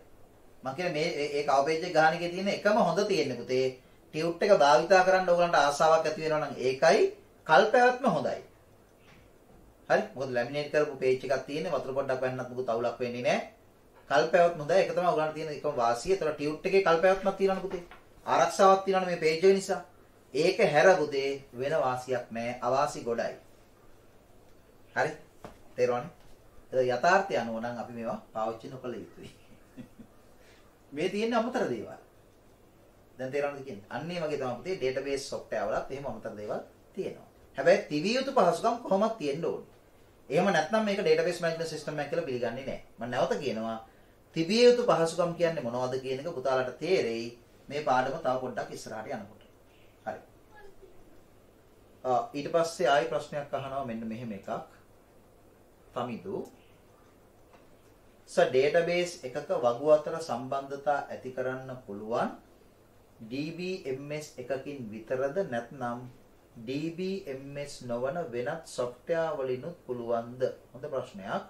මං කියන්නේ මේ ඒ කවර් පේජ් එක ගහන එකේ තියෙන එකම හොඳ තියෙන්නේ පුතේ ටියුට් එක භාවිතා කරන්න ඕගලන්ට ආසාවක් ඇති වෙනවා නම් ඒකයි කල්පැවැත්ම හොඳයි හරි මොකද ලැමිනේට් කරපු පේජ් එකක් තියෙන්නේ වතුර පොඩ්ඩක් වැන්නත් මොකද අවුලක් වෙන්නේ නැහැ කල්පැවැත්ම හොඳයි ඒක තමයි ඔයගලන්ට තියෙන එකම වාසිය ඒතර ටියුට් එකේ කල්පැවැත්මක් තියෙනවනේ පුතේ ආරක්ෂාවක් තියෙනවනේ මේ පේජ් එක නිසා ඒක හැර පුතේ වෙන වාසියක් නැහැ අවාසි ගොඩයි හරි තේරුණානේ ඒක යථාර්ථය අනුව නම් අපි මේවා පාවිච්චි නොකළ යුතුයි මේ තියෙන අමතර දේවල් දැන් තේරෙනවද කියන්නේ අන්න ඒ වගේ තමයි පුතේ database software වලත් එහෙම අමතර දේවල් තියෙනවා හැබැයි තිබිය යුතු පහසුකම් කොහොමද තියෙන්න ඕනේ එහෙම නැත්නම් මේක database management system එකක් කියලා පිළිගන්නේ නැහැ මම නැවත කියනවා තිබිය යුතු පහසුකම් කියන්නේ මොනවද කියන එක පුතාලට තේරෙයි මේ පාඩම තව පොඩ්ඩක් ඉස්සරහට යනකොට හරි ඊට පස්සේ ආයි ප්‍රශ්නයක් අහනවා මෙන්න මෙහෙම එකක් තමිදු database එකක වගු අතර සම්බන්ධතා ඇති කරන්න පුළුවන් DBMS එකකින් විතරද නැත්නම් DBMS නොවන වෙනත් software වලිනුත් පුළුවන්ද හොඳ ප්‍රශ්නයක්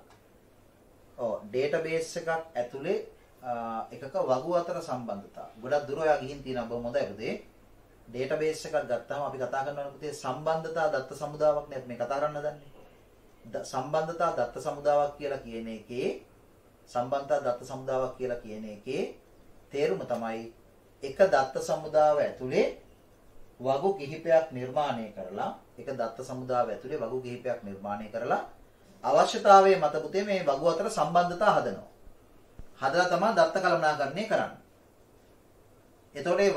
database එකක් ඇතුලේ එකක වගු අතර සම්බන්ධතා ගොඩක් දුර ඔයා ගිහින් තියෙනවා බොහොම හොඳයි පුතේ database එකක් ගත්තාම අපි කතා කරනවා පුතේ සම්බන්ධතා දත්ත සමුදාවක් නේ මේ කතා කරන්න දන්නේ සම්බන්ධතා දත්ත සමුදාවක් කියලා කියන එකේ සම්බන්ධතා දත්ත සමුදාවක් කියලා කියන එකේ තේරුම තමයි එක දත්ත සමුදාව ඇතුලේ වගු කිහිපයක් නිර්මාණය කරලා එක දත්ත සමුදාව ඇතුලේ වගු කිහිපයක් නිර්මාණය කරලා අවශ්‍යතාවයේ මත පුතේ මේ වගු අතර සම්බන්ධතා හදනවා හදලා තමයි දත්ත කළමනාකරණය කරන්නේ. එතකොට මේ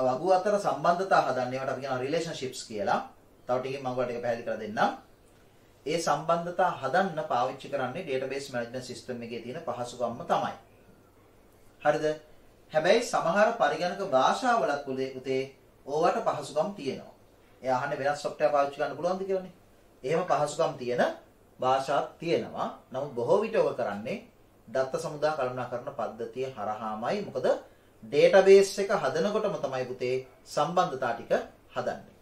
වගු අතර සම්බන්ධතා හදන්නේ ඒවට අපි කියනවා රිලේෂන්ෂිප්ස් කියලා. තව ටිකකින් මම ඔයාලට ඒක පැහැදිලි කරලා දෙන්නම්. ඒ සම්බන්ධතා හදන්න පාවිච්චි කරන්නේ database management system එකේ තියෙන පහසුකම්ම තමයි. හරිද? හැබැයි සමහර පරිගණක භාෂාවලත් උතේ ඕවට පහසුකම් තියෙනවා. ඒ අහන්නේ වෙනස් software පාවිච්චි කරන්න පුළුවන්ද කියලානේ. එහෙම පහසුකම් තියෙන භාෂාවක් තියෙනවා. නමුත් බොහෝ විට ඔබ කරන්නේ දත්ත සමුදා කළමනාකරන පද්ධතිය හරහාමයි. මොකද database එක හදනකොටම තමයි පුතේ සම්බන්ධතා ටික හදන්නේ.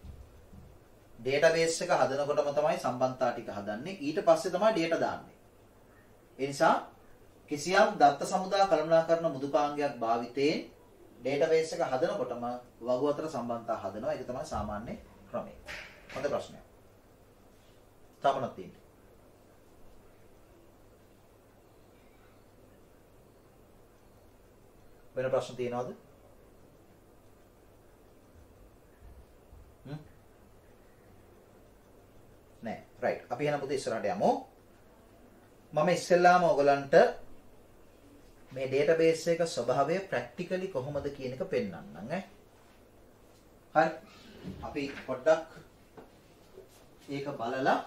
database එක හදනකොටම තමයි සම්බන්ධතා ටික හදන්නේ. ඊට පස්සේ තමයි data දාන්නේ. ඒ නිසා කිසියම් දත්ත සමුදා කළමනාකරන මෘදුකාංගයක් භාවිතයෙන් database එක හදනකොටම වගු අතර සම්බන්ධතා හදනවා. ඒක තමයි සාමාන්‍ය ක්‍රමය. හොඳ ප්‍රශ්නයක්. තමනක් තියෙන්නේ. වෙන ප්‍රශ්න තියෙනවද? නෑ. රයිට්. අපි එහෙනම් පුතේ ඉස්සරහට යමු. මම ඉස්සෙල්ලාම ඔයගලන්ට මේ database එක ස්වභාවය ප්‍රැක්ටිකලි කොහොමද කියන එක පෙන්වන්නම් ඈ. හරි. අපි පොඩ්ඩක් ඒක බලලා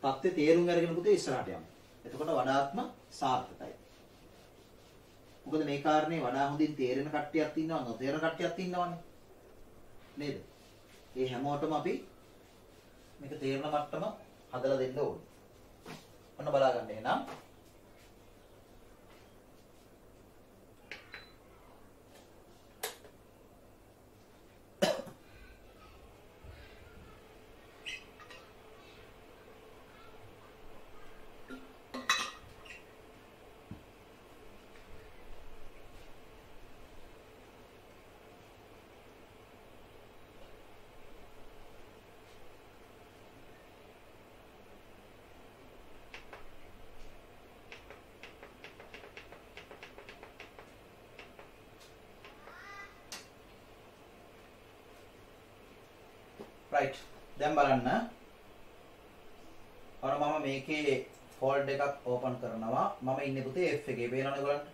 තත්ත්වය තේරුම් අරගෙන පුතේ ඉස්සරහට යමු. එතකොට වඩාත්ම සාර්ථකයි. මොකද මේ කාරණේ වඩා හොඳින් තේරෙන කට්ටියක් ඉන්නවා නොතේරෙන කට්ටියක් ඉන්නවනේ. නේද? ඒ හැමෝටම අපි මේක තේරෙන මට්ටම හදලා දෙන්න ඕනේ. ඔන්න බලා ගන්න එහෙනම්. right දැන් බලන්න අර මම මේකේ ෆෝල්ඩර් එකක් ඕපන් කරනවා මම ඉන්නේ පුතේ F එකේ පේනවනේ ඔයගලන්ට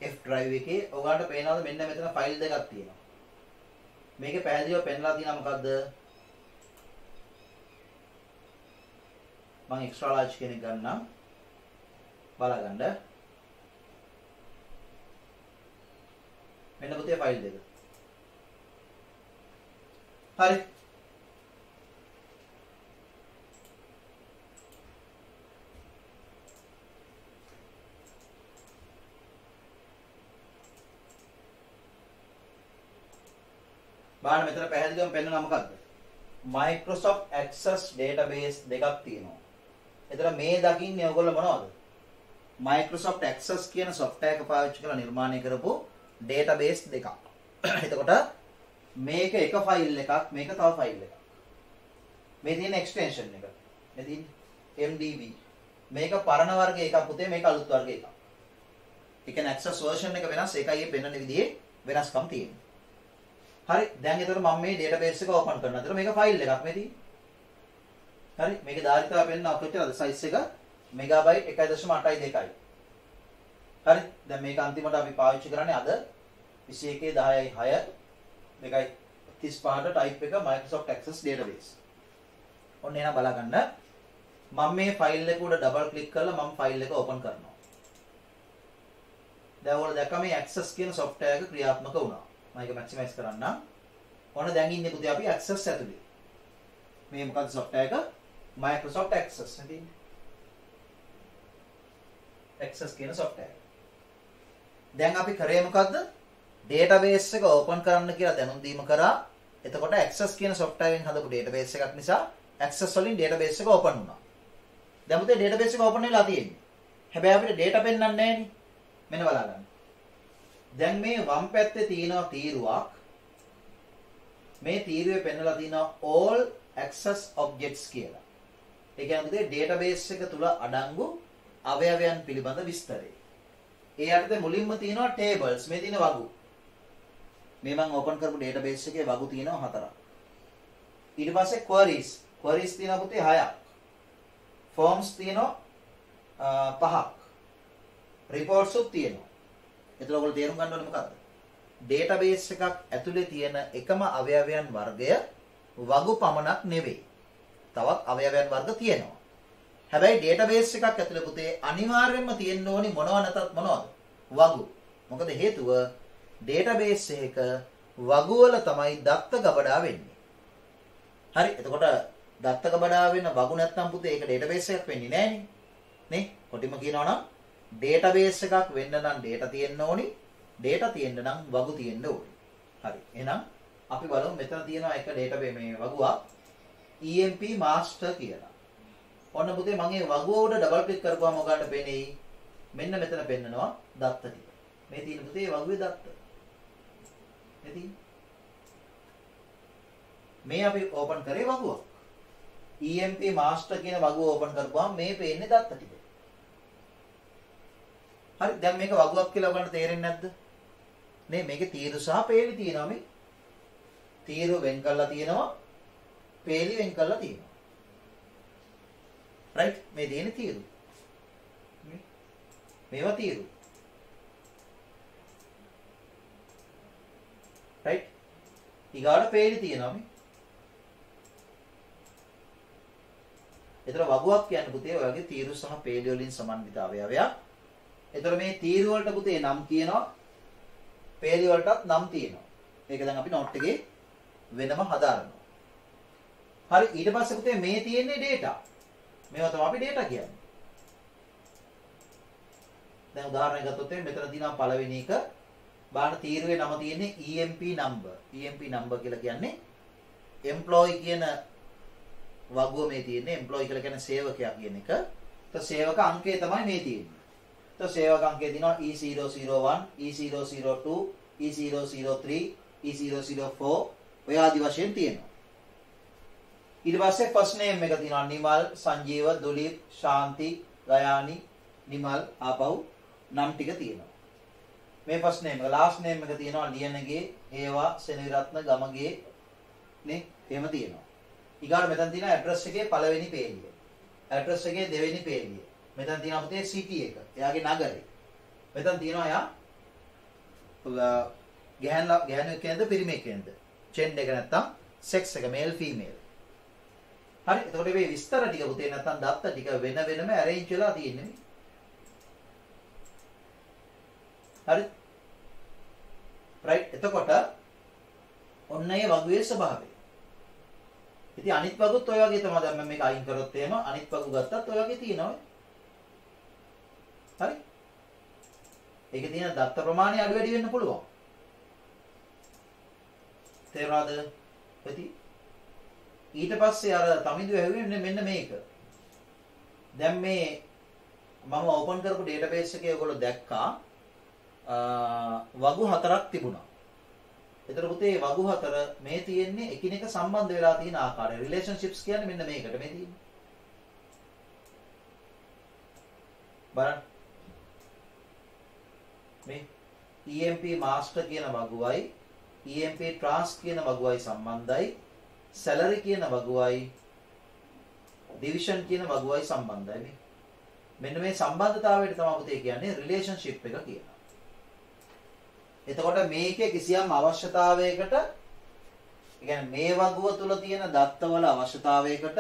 F drive එකේ ඔයගලන්ට පේනවද මෙන්න මෙතන ෆයිල් දෙකක් තියෙනවා මේකේ පැහැදිලිව පෙන්නලා තියෙනවා මොකද්ද මම extra large කෙනෙක් ගන්නම් බලගන්න මෙන්න පුතේ ෆයිල් දෙක හරි බලන්න මෙතන පැහැදිලිවම පෙන්නනවා මොකද්ද Microsoft Access database දෙකක් තියෙනවා. එතන මේ දකින්නේ ඔයගොල්ලෝ මොනවද? Microsoft Access කියන software එක පාවිච්චි කරලා නිර්මාණය කරපු database දෙකක්. එතකොට මේක එක ෆයිල් එකක් මේක තව ෆයිල් එකක්. මේ තියෙන extension එක. මේ තියෙන්නේ MDB. මේක පරණ වර්ග එකක් පුතේ මේක අලුත් වර්ග එකක්. ඒ කියන්නේ access version එක වෙනස් ඒකයි මේ පෙන්වන විදිහේ වෙනස්කම් තියෙනවා. හරි දැන් එතකොට මම මේ database එක ඕපන් කරනවා. එතකොට මේක ෆයිල් එකක් මේ තියෙන්නේ. හරි මේකේ ධාරිතාව පෙන්නන කොච්චරද size එක megabyte 1.82යි. හරි දැන් මේක අන්තිමට අපි පාවිච්චි කරන්නේ අද 21.10.6 මේකයි 35ට type එක Microsoft Access database. ඔන්න එහෙනම් බලගන්න. මම මේ ෆයිල් එක උඩ ඩබල් ක්ලික් කරලා මම ෆයිල් එක ඕපන් කරනවා. දැන් ඔයාලා දැක්කම මේ Access කියන software එක ක්‍රියාත්මක වුණා. මම ඒක මැක්සිමයිස් කරන්නම්. ඔන්න දැන් ඉන්නේ පුතේ අපි Access ඇතුලේ. මේ මොකද්ද software එක? Microsoft Access නේ. Access කියන software. දැන් අපි කරේ මොකද්ද? database එක open කරන්න කියලා දැනුම් දීම කරා. එතකොට Access කියන software එකෙන් හදපු database එකක් නිසා Access වලින් database එක open වුණා. දැන් පුතේ database එක open වෙලා තියෙන්නේ. හැබැයි අපිට data පෙන්වන්නේ නැහැ නේ. මෙන්න බලන්න. දැන් මේ වම් පැත්තේ තියෙන තීරුවක් මේ තීරුවේ පෙන්නලා තියෙනවා all access objects කියලා. ඒ කියන්නේ database එක තුල අඩංගු අවයවයන් පිළිබඳ විස්තරය. ඒ යටතේ මුලින්ම තියෙනවා tables මේ තියෙන වගු. මේ මම ඕපන් කරපු database එකේ වගු තියෙනවා 4ක්. ඊට පස්සේ queries තියෙනවා පුතේ 6ක්. forms තියෙනවා 5ක්. reports උත් තියෙනවා. එතකොට ඔයගොල්ලෝ තේරුම් ගන්න ඕනේ මොකක්ද? database එකක් ඇතුලේ තියෙන එකම අවයවයන් වර්ගය වගු පමණක් නෙවෙයි. තවත් අවයවයන් වර්ග තියෙනවා. හැබැයි ඩේටාබේස් එකක් ඇතුලේ පුතේ අනිවාර්යයෙන්ම තියෙන්න ඕනි මොනව නැතත් මොනවද? වගු. මොකද හේතුව ඩේටාබේස් එකක වගු වල තමයි දත්ත ගබඩා වෙන්නේ. හරි. එතකොට දත්ත ගබඩා වෙන වගු නැත්නම් පුතේ ඒක ඩේටාබේස් එකක් වෙන්නේ නෑනේ. නේ? කොටිම කියනවා නම් ඩේටාබේස් එකක් වෙන්න නම් ඩේටා තියෙන්න ඕනි. ඩේටා තියෙන්න නම් වගු තියෙන්න ඕනි. හරි. එහෙනම් අපි බලමු මෙතන තියෙනවා එක ඩේටාබේස් මේ වගුවක් EMP master කියලා. ඔන්න පුතේ මම මේ වගුව උඩ ඩබල් ක්ලික් කරපුවාම ඔයාලට පේන්නේ මෙන්න මෙතන පෙන්නනවා දත්ත ටික. මේ තියෙන පුතේ වගුවේ දත්ත. මේ තියෙන. මේ අපි ඕපන් කරේ වගුවක්. EMP master කියන වගුව ඕපන් කරපුවාම මේ පේන්නේ දත්ත ටික. හරි දැන් මේක වගුවක් කියලා ඔයාලට තේරෙන්නේ නැද්ද? නේ මේකේ තීරු සහ පේලි තියෙනවා මේ. තීරු වෙන් කරලා තියෙනවා. පේලි වෙන් කරලා තියෙනවා. රයිට් මේ දෙන්නේ තීරු. මේවා තීරු. රයිට් ඊගාට පේලි තියෙනවා මේ. ඒතර වගුවක් කියන්නේ පුතේ ඔයගේ තීරු සහ පේලි වලින් සමන්විත අවයවයක්. ඒතර මේ තීරු වලට පුතේ නම් කියනවා. පේලි වලටත් නම් තියෙනවා. ඒක දැන් අපි නෝට් එකේ වෙනම හදාරනවා. හරි ඊට පස්සේ පුතේ මේ තියෙන්නේ data. මේවා තමයි අපි data කියන්නේ. දැන් උදාහරණයක් ගත්තොත් මෙතන තියෙනවා පළවෙනි එක බාහන තීරුවේ නම තියෙන්නේ EMP number. EMP number කියලා කියන්නේ employee කියන වගුව මේ තියෙන්නේ. employee කියලා කියන්නේ සේවකයා කියන එක. તો සේවක අංකය තමයි මේ තියෙන්නේ. તો සේවක අංකය තියෙනවා E001, E002, E003, E004 ඔය ආදි වශයෙන් තියෙනවා. ඊට පස්සේ ෆස්ට් නේම් එක තියෙනවා නිමල්, සංජීව, දුලීප්, ශාන්ති, ගයානි, නිමල් ආපහු නම් ටික තියෙනවා. මේ ෆස්ට් නේම් එක ලාස්ට් නේම් එක තියෙනවා ලියනගේ, හේවා, සෙනවිරත්න, ගමගේ නේ එහෙම තියෙනවා. ඊගාට මෙතන තියෙනවා ඇඩ්‍රස් එකේ පළවෙනි පේලිය. ඇඩ්‍රස් එකේ දෙවෙනි පේලිය. මෙතන තියෙනවා පුතේ සිටි එක. එයාගේ නගරේ. මෙතන තියෙනවා එයා ගැහණු කෙනෙක්ද පිරිමි කෙනෙක්ද? ජෙන්ඩර් එක නැත්තම් සෙක්ස් එක මේල් ෆීමේල්. හරි එතකොට මේ විස්තර ටික පුතේ නැත්තම් දත්ත ටික වෙන වෙනම arrange වෙලා තියෙන්නේ. හරි right එතකොට ඔන්න ඒ වගුවේ ස්වභාවය. ඉතින් අනිත් වගුත් ඔය වගේ තමයි. දැන් මම මේක අයින් කරොත් එහෙම අනිත් වගු ගත්තත් ඔය වගේ තියෙනවා. හරි ඒකේ තියෙන දත්ත ප්‍රමාණය අඩු වැඩි වෙන්න පුළුවන්. තේරුණාද? ඊට පස්සේ අර තමිඳු ඇහුවේ මෙන්න මේක. දැන් මේ මම ඕපන් කරපු ඩේටාබේස් එකේ ඔයගොල්ලෝ දැක්කා වගු හතරක් තිබුණා. ඒතර පුතේ වගු හතර මේ තියෙන්නේ එකිනෙක සම්බන්ධ වෙලා තියෙන ආකාරය. රිලේෂන්ෂිප්ස් කියන්නේ මෙන්න මේකට මේ තියෙන්නේ. බලන්න. මේ EMP master කියන වගුවයි EMP trans කියන වගුවයි සම්බන්ධයි. salary කියන වගුවයි division කියන වගුවයි සම්බන්ධයි මේ. මෙන්න මේ සම්බන්ධතාවයට තමයි පුතේ කියන්නේ රිලේෂන්ෂිප් එක කියලා. එතකොට මේකේ කිසියම් අවශ්‍යතාවයකට කියන්නේ මේ වගුව තුල තියෙන දත්තවල අවශ්‍යතාවයකට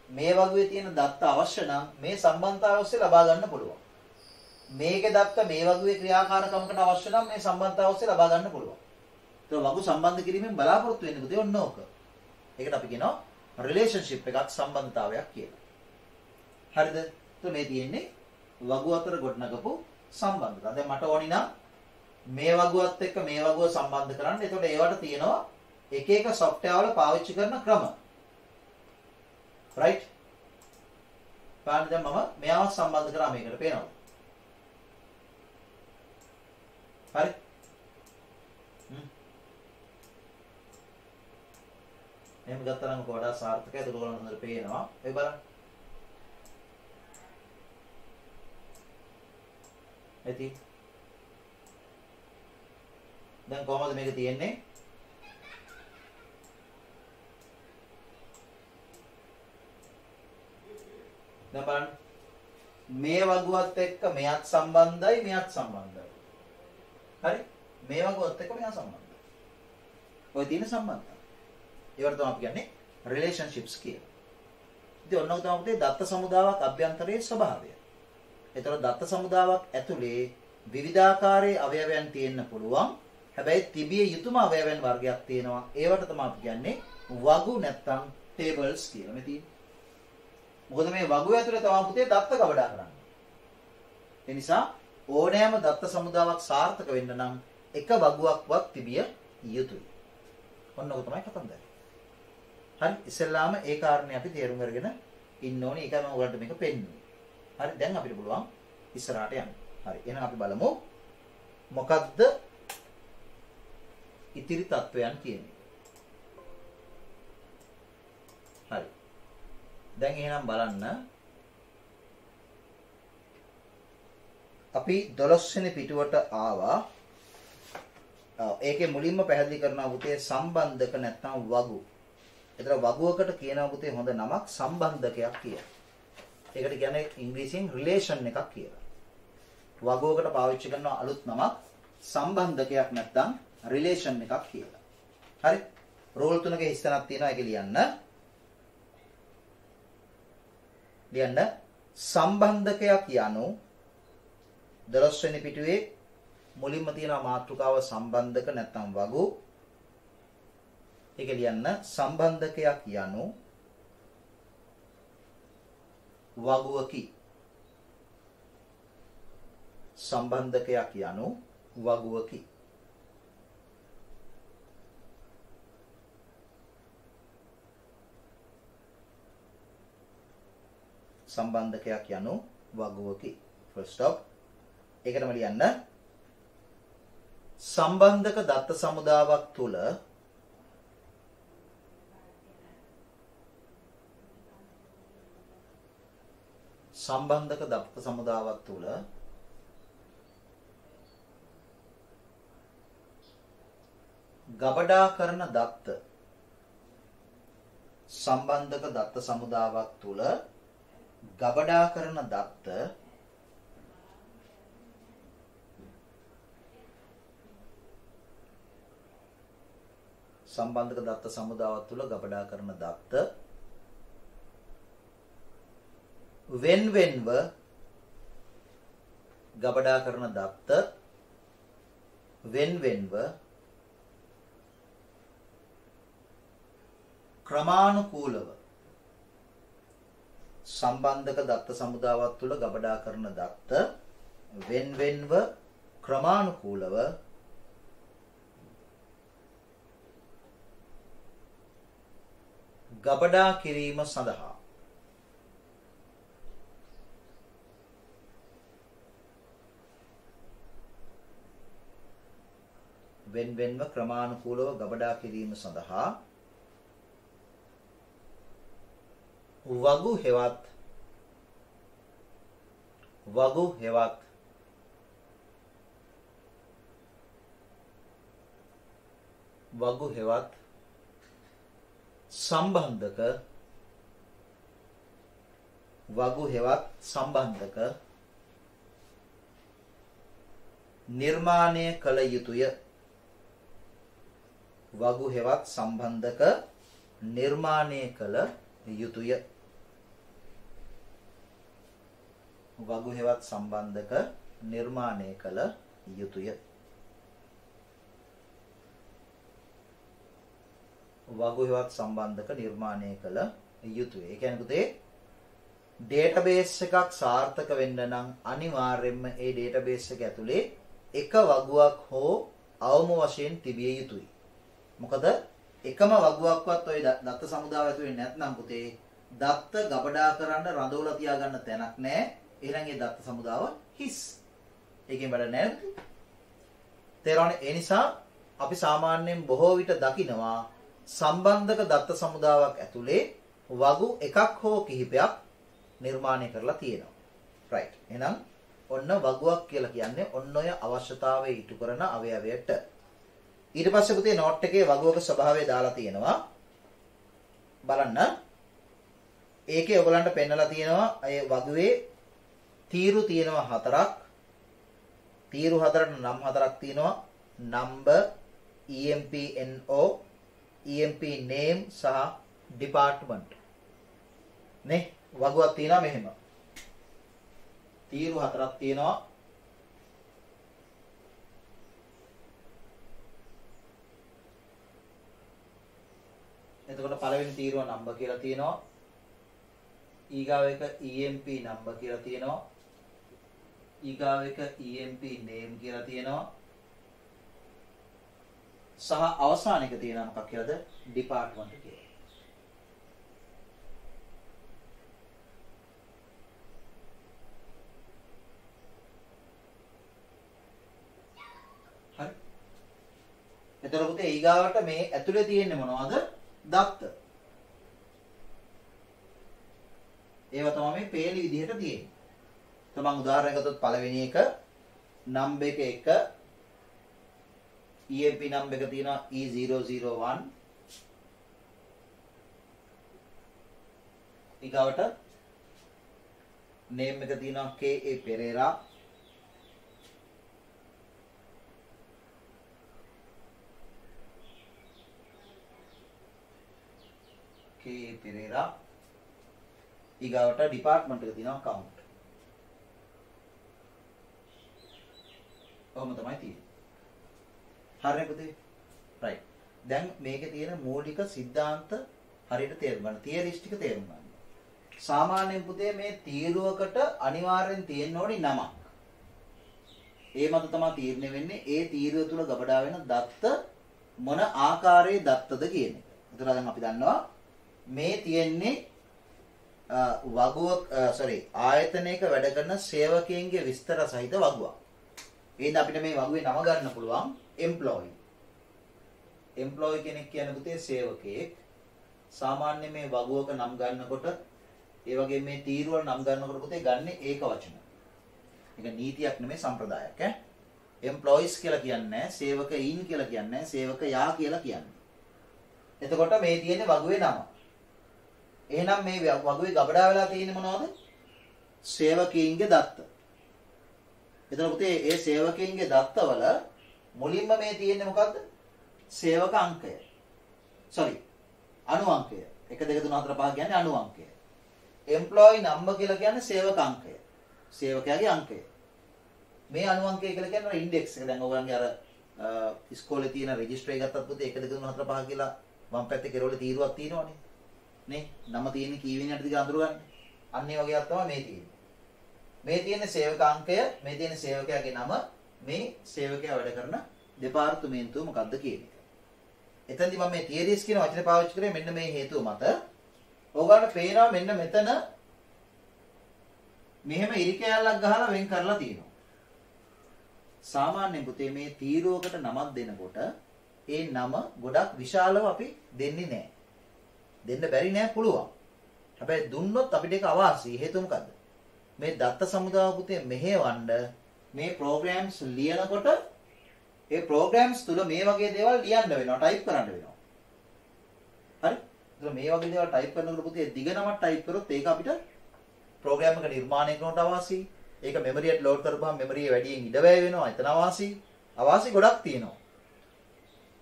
මේ වගුවේ තියෙන දත්ත අවශ්‍ය නම් මේ සම්බන්ධතාවය ඔස්සේ ලබා ගන්න පුළුවන්. මේකේ දත්ත මේ වගුවේ ක්‍රියාකාරකමකට අවශ්‍ය නම් මේ සම්බන්ධතාවය ඔස්සේ ලබා ගන්න පුළුවන්. ඒක වගු සම්බන්ධ කිරීමෙන් බලාපොරොත්තු වෙන්නේ පුතේ ඔන්න ඕක. ඒකට අපි කියනවා රිලේෂන්ෂිප් එකක් සම්බන්ධතාවයක් කියලා. හරිද? එතකොට මේ තියෙන්නේ වගු අතර ගොඩනගපු සම්බන්ධතාව. දැන් මට ඕනි නම් මේ වගුවත් එක්ක මේ වගුව සම්බන්ධ කරන්න. එතකොට ඒවට තියෙනවා එක එක software වල පාවිච්චි කරන ක්‍රම. right? බලන්න දැන් මම මෙයාව සම්බන්ධ කරා මේකට පේනවා. හරි? එහෙම ගත්තා නම් වඩා සාර්ථකයි. ඒක ඔයගොල්ලන්ට හොඳට පේනවා. ඒ බලන්න. ඇති. දැන් කොහොමද මේක තියෙන්නේ? දැන් බලන්න. මේ වගුවත් එක්ක මෙයත් සම්බන්ධයි මෙයත් සම්බන්ධයි. හරි? මේ වගුවත් එක්ක මෙයා සම්බන්ධයි. ඔය තියෙන සම්බන්ධය. ඒවට තමයි අපි කියන්නේ රිලේෂන්ෂිප්ස් කියලා. ඉතින් ඔන්න ඔය තමයි පුතේ දත්ත සමුදාවක් අභ්‍යන්තරයේ ස්වභාවය. ඒතර දත්ත සමුදාවක් ඇතුලේ විවිධාකාරයේ අවයවයන් තියෙන්න පුළුවන්. හැබැයි තිබිය යුතුම අවයවයන් වර්ගයක් තියෙනවා. ඒවට තමයි අපි කියන්නේ වගු නැත්තම් ටේබල්ස් කියලා. මේ තියෙන්නේ. මොකද මේ වගු ඇතුලේ තමයි පුතේ දත්ත ගබඩා කරන්නේ. ඒ නිසා ඕනෑම දත්ත සමුදාවක් සාර්ථක වෙන්න නම් එක වගුවක්වත් තිබිය යුතුයි. ඔන්න ඔක තමයි කතන්දරය. හරි ඉස්සෙල්ලාම ඒ කාරණේ අපි තේරුම් අරගෙන ඉන්න ඕනේ. ඒකයි මම ඔයගලන්ට මේක පෙන්නුවේ. හරි දැන් අපිට පුළුවන් ඉස්සරහට යන්න. හරි එහෙනම් අපි බලමු මොකක්ද ඉතිරි තත්වයන් කියන්නේ. හරි. දැන් එහෙනම් බලන්න අපි 12 වෙනි පිටුවට ආවා. ඒකේ මුලින්ම පැහැදිලි කරනවා පුතේ සම්බන්ධක නැත්නම් වගු. ඒතර වගුවකට කියනවා පුතේ හොඳ නමක් සම්බන්ධකයක් කියලා. ඒකට කියන්නේ ඉංග්‍රීසියෙන් රිලේෂන් එකක් කියලා. වගුවකට පාවිච්චි කරන අලුත් නමක් සම්බන්ධකයක් නැත්නම් රිලේෂන් එකක් කියලා. හරි. රෝල් තුනක හිස්තනක් තියෙනවා ඒක ලියන්න. ලියන්න සම්බන්ධකයක් යනු 12 වෙනි පිටුවේ මුලින්ම තියෙනවා මාතෘකාව සම්බන්ධක නැත්නම් වගු. ඒක ලියන්න සම්බන්ධකයක් යනු වගුවකි. සම්බන්ධකයක් යනු වගුවකි. සම්බන්ධකයක් යනු වගුවකි. full stop. ඒකටම ලියන්න සම්බන්ධක දත්ත සමුදාවක් තුල සම්බන්ධක දත්ත සමුදාවක් තුල ගබඩා කරන දත්ත සම්බන්ධක දත්ත සමුදාවක් තුල ගබඩා කරන දත්ත සම්බන්ධක දත්ත සමුදාවක් තුල ගබඩා කරන දත්ත වෙන්වෙන්ව ගබඩා කරන දත්ත වෙන්වෙන්ව ක්‍රමානුකූලව සම්බන්ධක දත්ත සමුදාවක් තුල ගබඩා කරන දත්ත වෙන්වෙන්ව ක්‍රමානුකූලව ගබඩා කිරීම සඳහා වෙන්වෙන්ව ක්‍රමානුකූලව ගබඩා කිරීම සඳහා වගු හෙවත් සම්බන්ධක නිර්මාණය කළ යුතුය. වගු හෙවත් සම්බන්ධක නිර්මාණය කළ යුතුය. වගු හෙවත් සම්බන්ධක නිර්මාණය කළ යුතුය. වගු හෙවත් සම්බන්ධක නිර්මාණය කළ යුතුය. ඒ කියන්නේ පුතේ ඩේටාබේස් එකක් සාර්ථක වෙන්න නම් අනිවාර්යයෙන්ම ඒ ඩේටාබේස් එක ඇතුලේ එක වගුවක් හෝ අවම වශයෙන් තිබිය යුතුයි. මොකද එකම වගුවක්වත් ওই දත්ත සමුදාය ඇතුලේ නැත්නම් පුතේ දත්ත ගබඩා කරන්න රඳවලා තියාගන්න තැනක් නැහැ. එහෙනම් ඒ දත්ත සමුදාව හිස්. ඒකෙන් වැඩ නැහැ. තේරෙනවනේ. ඒ නිසා අපි සාමාන්‍යයෙන් බොහෝ විට දකිනවා සම්බන්ධක දත්ත සමුදාවක් ඇතුලේ වගු එකක් හෝ කිහිපයක් නිර්මාණය කරලා තියෙනවා. right. එහෙනම් ඔන්න වගුවක් කියලා කියන්නේ ඔන්න ඔය අවශ්‍යතාවය ඉටු කරන අවයවයට. ඊට පස්සේ පුතේ නෝට් එකේ වගුවක ස්වභාවය දාලා තියෙනවා. බලන්න. ඒකේ ඔයගලන්ට පෙන්නලා තියෙනවා ඒ වගුවේ තීරු තියෙනවා 4ක්. තීරු 4ට නම් 4ක් තියෙනවා. number, EMP NO, EMP name සහ department. නේ වගුවක් තියෙනවා මෙහෙම. තීරු 4ක් තියෙනවා. එතකොට පළවෙනි තීරුව නම්බර් කියලා තියෙනවා. ඊගාව එක EMP නම්බර් කියලා තියෙනවා. ඊගාව එක EMP name කියලා තියෙනවා. සහ අවසාන එක තියෙනවා මොකක් කියලාද? department කියලා. හරි. එතකොට පුතේ ඊගාවට මේ ඇතුලේ තියෙන්නේ මොනවද? දත්ත. ඒවා තමයි මේ පේලි විදිහට තියෙන්නේ. මම උදාහරණයක් ගත්තොත් පළවෙනි එක නම්බර් එක 1 EMP නම්බර් එක තියෙනවා E001 ඊගාවට නේම් එක තියෙනවා KA පෙරේරා KA පෙරේරා ඊගාවට ඩිපාර්ට්මන්ට් එක තියෙනවා account. ඔහොම තමයි තියෙන්නේ. හරිනේ පුතේ? right. දැන් මේකේ තියෙන මූලික સિદ્ધාන්ත හරියට තේරුම් ගන්න. තියරිස් ටික තේරුම් ගන්න. සාමාන්‍යයෙන් පුතේ මේ තීරුවකට අනිවාර්යෙන් තියෙන්න ඕනි නමක්. ඒ මත තමයි තීරණය වෙන්නේ ඒ තීරුව තුල ගබඩා වෙන දත්ත මොන ආකාරයේ දත්තද කියන එක. ඒතර දැන් අපි දන්නවා මේ තියෙන්නේ ආයතනයක වැඩ කරන සේවකයන්ගේ විස්තර සහිත වගුවක්. එහෙනම් අපිට මේ වගුවේ නම ගන්න පුළුවන් employee. employee කෙනෙක් කියන්නේ පුතේ සේවකයෙක්. සාමාන්‍ය මේ වගුවක නම් ගන්නකොට ඒ වගේ මේ තීරුවල නම් ගන්නකොට පුතේ ගන්නේ ඒක වචන. ඒක නීතියක් නෙමෙයි සම්ප්‍රදායක් ඈ. employees කියලා කියන්නේ සේවකයින් කියලා කියන්නේ සේවකයා කියලා කියන්නේ. එතකොට මේ තියෙන්නේ වගුවේ නම. එහෙනම් මේ වගුවේ ගබඩා වෙලා තියෙන්නේ මොනවද? සේවකයින්ගේ දත්ත. එතකොට පුතේ ඒ සේවකයින්ගේ දත්තවල මුලින්ම මේ තියෙන්නේ මොකද්ද? සේවක අංකය. අණු අංකය. 1 2 3 4 5 කියන්නේ අණු අංකය. employee number කියලා කියන්නේ සේවක අංකය. සේවකයාගේ අංකය. මේ අණු අංකය කියලා කියන්නේ ඉන්ඩෙක්ස් එක. දැන් ඔයගොල්ලන්ගේ අර ඉස්කෝලේ තියෙන රෙජිස්ටර් එක ගත්තත් පුතේ 1 2 3 4 5 කියලා වම් පැත්තේ කෙරවල තීරුවක් තියෙනවනේ. නේ? නම තියෙන්නේ කීවෙනියටද කියලා අඳුරගන්න. අන්න ඒ වගේක් තමයි මේ තියෙන්නේ. මේ තියෙන සේවක අංකය, මේ තියෙන සේවකයාගේ නම, මේ සේවකයා වැඩ කරන දෙපාර්තමේන්තුව මොකක්ද කියන එක. එතනදී මම මේ තියරිස් කියන වචනේ පාවිච්චි කරේ මෙන්න මේ හේතුව මත. ඕගොල්ලන්ට පේනවා මෙන්න මෙතන මෙහෙම ඉරි කෑල්ලක් ගහලා වෙන් කරලා තියෙනවා. සාමාන්‍යයෙන් පුතේ මේ තීරුවකට නමක් දෙනකොට ඒ නම ගොඩක් විශාලව අපි දෙන්නේ නැහැ. දෙන්න බැරි නෑ පුළුවන්. හැබැයි දුන්නොත් අපිට ඒක අවාසි. හේතුව මොකද්ද? මේ දත්ත සමුදාය පුතේ මෙහෙවන්න මේ ප්‍රෝග්‍රෑම්ස් ලියනකොට ඒ ප්‍රෝග්‍රෑම්ස් තුල මේ වගේ දේවල් ලියන්න වෙනවා, ටයිප් කරන්න වෙනවා. හරි? ඒතර මේ වගේ දේවල් ටයිප් කරනකොට පුතේ දිග නමක් ටයිප් කරොත් ඒක අපිට ප්‍රෝග්‍රෑම් එක නිර්මාණය කරනකොට අවාසි. ඒක මෙමරියට ලෝඩ් කරපුවාම මෙමරිය වැඩියෙන් ඉඩ වැය වෙනවා. එතන අවාසි. අවාසි ගොඩක් තියෙනවා.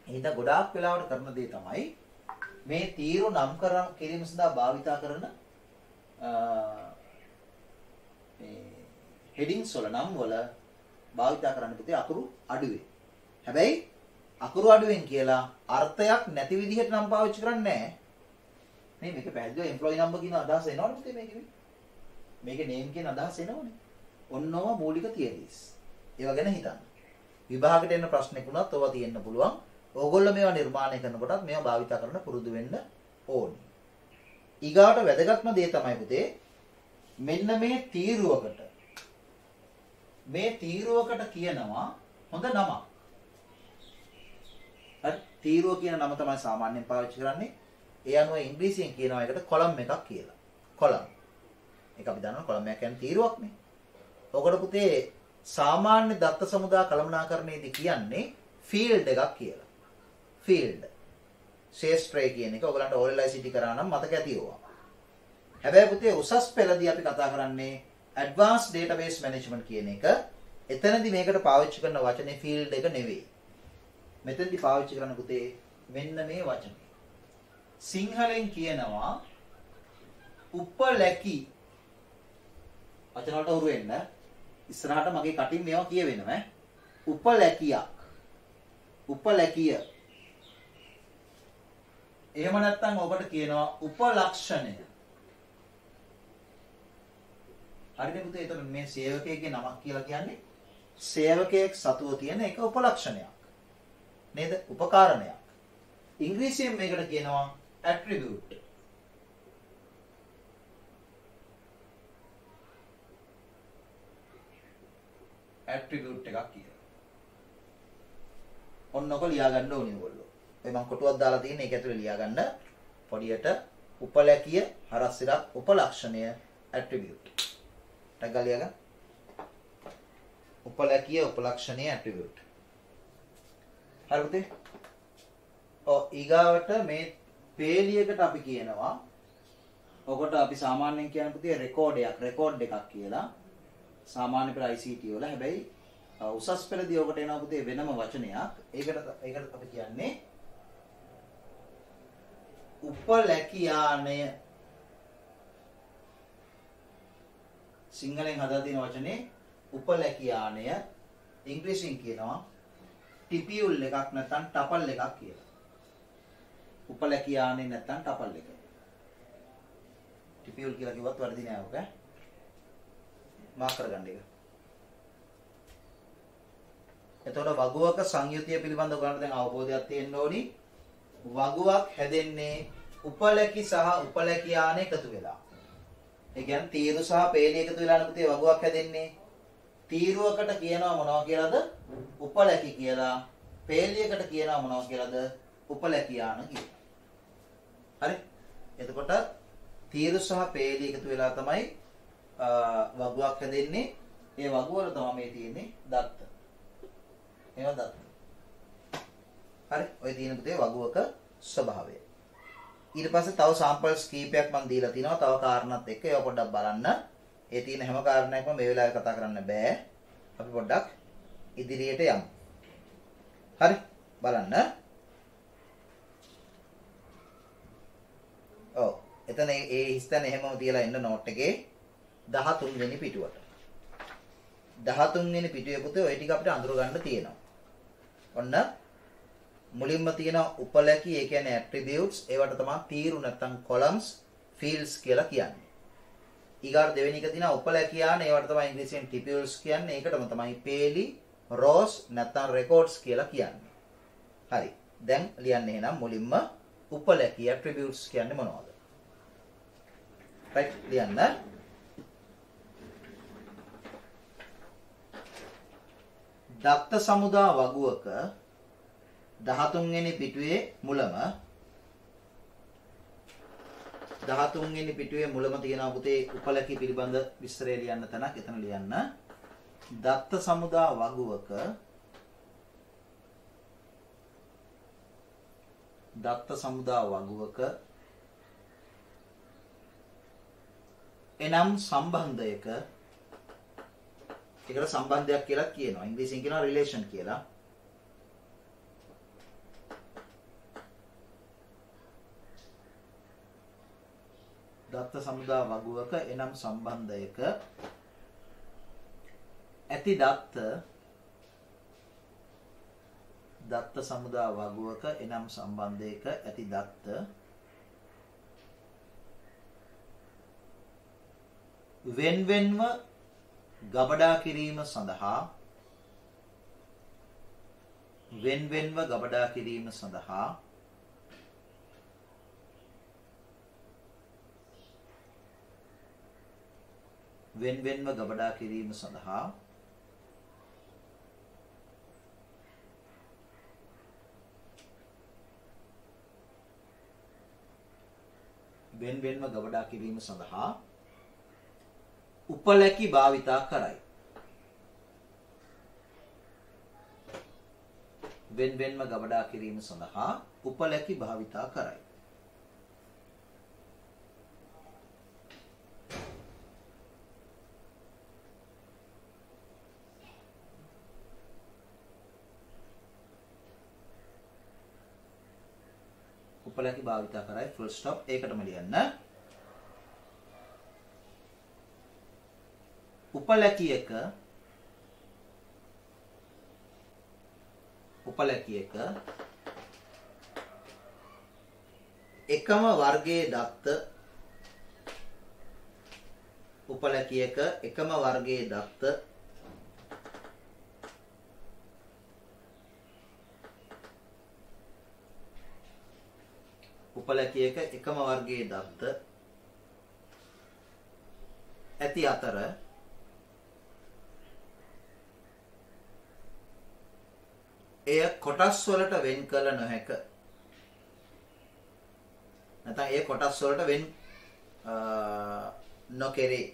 එහෙනම් ගොඩාක් වෙලාවට කරන දේ තමයි මේ තීරු නම් කිරීම සඳහා භාවිතා කරන මේ හෙඩින්ග්ස් වල නම් වල භාවිතා කරන්න පුතේ අකුරු අඩුවේ. හැබැයි අකුරු අඩුවෙන් කියලා අර්ථයක් නැති විදිහට නම් පාවිච්චි කරන්නේ නැහැ. මේ මේක පැහැදිලිව එම්ප්ලොයි නම්බර් කියන අදහස එනවනේ පුතේ මේකේ. මේකේ නේම් කියන අදහස එනවනේ. ඔන්නෝම මූලික තියරිස්. ඒවා ගැන හිතන්න. විභාගයට එන ප්‍රශ්නෙක උනත් ඔවා තියෙන්න පුළුවන්. ඕගොල්ලෝ මේවා නිර්මාණය කරනකොටත් මේවා භාවිත කරන්න පුරුදු වෙන්න ඕනේ. ඊගාට වැදගත්ම දේ තමයි පුතේ මෙන්න මේ තීරුවකට කියනවා හොඳ නමක්. හරි තීරුව කියන නම තමයි සාමාන්‍යයෙන් පාවිච්චි කරන්නේ. ඒ අනුව ඉංග්‍රීසියෙන් කියනවා එකට කොලම් එකක් කියලා. කොලම්. ඒක අපි දන්නවා කොලම් එක කියන්නේ තීරුවක්නේ. ඔකට පුතේ සාමාන්‍ය දත්ත සමුදා කළමනාකරණයේදී කියන්නේ ෆීල්ඩ් එකක් කියලා. ෆීල්ඩ් ශේෂ්ත්‍රය කියන එක ඔයගලන්ට OLICT කරා නම් මතක ඇති ඕවා. හැබැයි පුතේ උසස් පෙළදී අපි කතා කරන්නේ advanced database management කියන එක. එතනදී මේකට පාවිච්චි කරන වචනේ ෆීල්ඩ් එක නෙවෙයි. මෙතනදී පාවිච්චි කරන පුතේ මෙන්න මේ වචනේ. සිංහලෙන් කියනවා උපලැකි වචන වලට උරු වෙන්න ඉස්සරහට මගේ කටින් මේවා කියවෙනවා ඈ. උපලැකියක්. උපලැකිය. එහෙම නැත්නම් ඔබට කියනවා උපලක්ෂණය. හරිද පුතේ? එතකොට මේ සේවකයෙක්ගේ නමක් කියලා කියන්නේ සේවකයෙක් සතුව තියෙන එක උපලක්ෂණයක්. නේද? උපකාරණයක්. ඉංග්‍රීසියෙන් මේකට කියනවා attribute. attribute එකක් කියලා. ඔන්නක ලියා ගන්න ඕනේ ඔයගොල්ලෝ. ඒ මම කොටුවක් දාලා තියෙන ඒක ඇතුලේ ලියා ගන්න. පොඩියට උපලැකිය හරස් ඉරක් උපලක්ෂණය attribute. ටග් ගාලා ලියා ගන්න. උපලැකිය උපලක්ෂණය attribute. හරි පුතේ? ඊගාවට මේ පේලියකට අපි කියනවා ඔකට අපි සාමාන්‍යයෙන් කියන පුතේ රෙකෝඩ් එකක් කියලා. සාමාන්‍ය පෙළ ICT වල හැබැයි උසස් පෙළදී ඔකට එනවා පුතේ වෙනම වචනයක්. ඒකට අපි කියන්නේ උපලැකියානය. සිංහලෙන් හදලා තියෙන වචනේ උපලැකියානය. ඉංග්‍රීසියෙන් කියනවා ටිපියුල් එකක් නැත්නම් ටපල් එකක් කියලා. උපලැකියානේ නැත්නම් ටපල් එක. ටිපියුල් කියලා කිව්වත් වැරදි නෑ ඔක. මාක් කරගන්න එක. එතකොට වගුවක සංයුතිය පිළිබඳව ඔයගොල්ලන්ට දැන් අවබෝධයක් තියෙන්න ඕනි. වගුවක් හැදෙන්නේ උපලැකි සහ උපලැකියාන එකතු වෙලා. ඒ කියන්නේ තීරු සහ පේලි එකතු වෙලා නෙපුතේ වගුවක් හැදෙන්නේ. තීරුවකට කියනවා මොනවා කියලාද? උපලැකි කියලා. පේලියකට කියනවා මොනවා කියලාද? උපලැකියාන කියලා. හරි? එතකොට තීරු සහ පේලි එකතු වෙලා තමයි වගුවක් හැදෙන්නේ. ඒ වගුව වල තමයි මේ තියෙන්නේ දත්ත. ඒවා දත්ත. හරි? ඔය තියෙන පුතේ වගුවක ස්වභාවය. ඊට පස්සේ තව සාම්පල්ස් කීපයක් මම දීලා තිනවා. තව කාරණාත් එක්ක ඒවා පොඩ්ඩක් බලන්න. ඒ තියෙන හැම කාරණයක්ම මේ වෙලාවේ කතා කරන්න බෑ. අපි පොඩ්ඩක් ඉදිරියට යමු. හරි? බලන්න. ඔව්. එතන ඒ හිස්තන එහෙමම තියලා එන්න නෝට් එකේ 13 වෙනි පිටුවට. 13 වෙනි පිටුවේ පුතේ ওই ටික අපිට අඳුර ගන්න තියෙනවා. ඔන්න මුලින්ම තියෙන උපලැකි ඒ කියන්නේ attributes ඒවට තමයි තීරු නැත්නම් columns fields කියලා කියන්නේ. ඊගාට දෙවෙනි එක තියෙනවා උපලැකියාන ඒවට තමයි ඉංග්‍රීසියෙන් tupules කියන්නේ. ඒකටම තමයි පේලි rows නැත්නම් records කියලා කියන්නේ. හරි. දැන් ලියන්න එහෙනම් මුලින්ම උපලැකි attributes කියන්නේ මොනවද? right ලියන්න. දත්ත සමුදා වගුවක 13 වෙනි පිටුවේ මුලම 13 වෙනි පිටුවේ මුලම තියෙනවා පුතේ උපලැකි පිළිබඳ විස්තරය ලියන්න තැනක්. එතන ලියන්න. දත්ත සමුදා වගුවක එනම් සම්බන්ධයක ඒකට සම්බන්ධයක් කියලා කියනවා. ඉංග්‍රීසියෙන් කියනවා රිලේෂන් කියලා. දත්ත සමුදා වගුවක එනම් සම්බන්ධයක ඇති දත්ත සමුදා වගුවක එනම් සම්බන්ධයක ඇති දත්ත වෙන්වෙන්ව ගබඩා කිරීම සඳහා උපලැකි භාවිතා කරයි. වෙන්වෙන්ව ගබඩා කිරීම සඳහා උපලැකි භාවිතා කරයි. උපලැකි භාවිතා කරයි full stop ඒකටම ලියන්න. උපලැකියක එකම වර්ගයේ දත්ත උපලැකියක එකම වර්ගයේ දත්ත උපලැකියක එකම වර්ගයේ දත්ත ඇති අතර එය කොටස් වලට වෙන් කළ නොහැක. නැත්නම් ඒ කොටස් වලට වෙන් නොකෙරේ.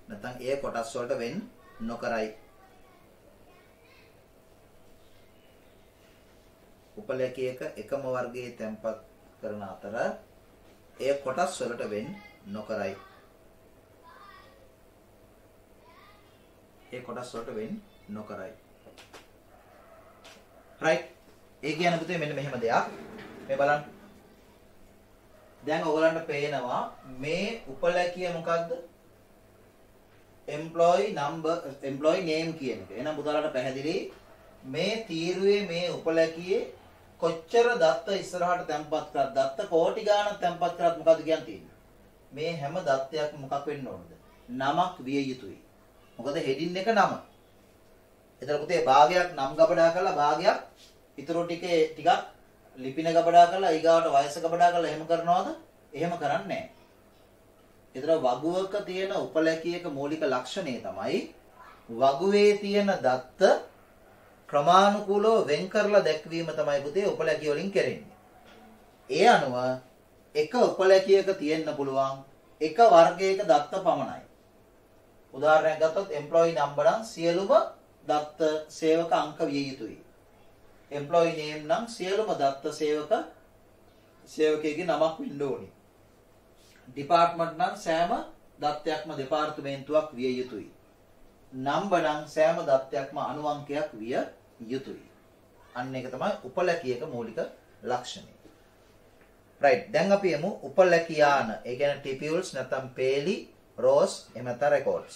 නැත්නම් ඒ කොටස් වලට වෙන් නොකරයි. උපලැකියක එකම වර්ගයේ තැන්පත් කරන අතර එය කොටස් වලට වෙන් නොකරයි. ඒ කොටස් වලට වෙන් නොකරයි. right ඒ කියන්නේ පුතේ මෙන්න මෙහෙම දෙයක් මේ බලන්න දැන් ඔයගලන්ට පේනවා මේ උපලැකිය මොකද්ද employee name කියන එක. එහෙනම් පුතාලට පැහැදිලි මේ තීරුවේ මේ උපලැකියේ කොච්චර දත්ත ඉස්සරහට තැම්පත් කරත් දත්ත කෝටි ගාණක් තැම්පත් කරත් මොකද කියන්නේ මේ හැම දත්තයක් මොකක් වෙන්න ඕනද නමක් විය යුතුයි. මොකද හෙඩින් එක නම. එතන පුතේ භාගයක් නම් ගබඩා කරලා භාගයක් ඊටු ටිකක් ලිපින ගබඩා කරලා ඊගාවට වයස ගබඩා කරලා එහෙම කරනවද? එහෙම කරන්නේ නැහැ. ඒතර වගුවක තියෙන උපලැකියක මූලික ලක්ෂණය තමයි වගුවේ තියෙන දත්ත ක්‍රමානුකූලව වෙන් කරලා දැක්වීම තමයි පුතේ උපලැකිය වලින් කරන්නේ. ඒ අනුව එක උපලැකියක තියෙන්න පුළුවන් එක වර්ගයක දත්ත පමණයි. උදාහරණයක් ගත්තොත් employee number නම් සියලුම දත්ත සේවක අංක විය යුතුයි. employee name නම් සියලුම දත්ත සේවකයෙකුගේ නමක් වෙන්න ඕනි. department නම් සෑම දත්තයක්ම දෙපාර්තමේන්තුවක් විය යුතුයි. number නම් සෑම දත්තයක්ම අණු අංකයක් විය යුතුයි. අන්න ඒක තමයි උපලැකියක මූලික ලක්ෂණය. right දැන් අපි යමු උපලැකියාන. ඒ කියන්නේ tupules නැත්නම් පේලි rows එහෙම නැත්නම් records.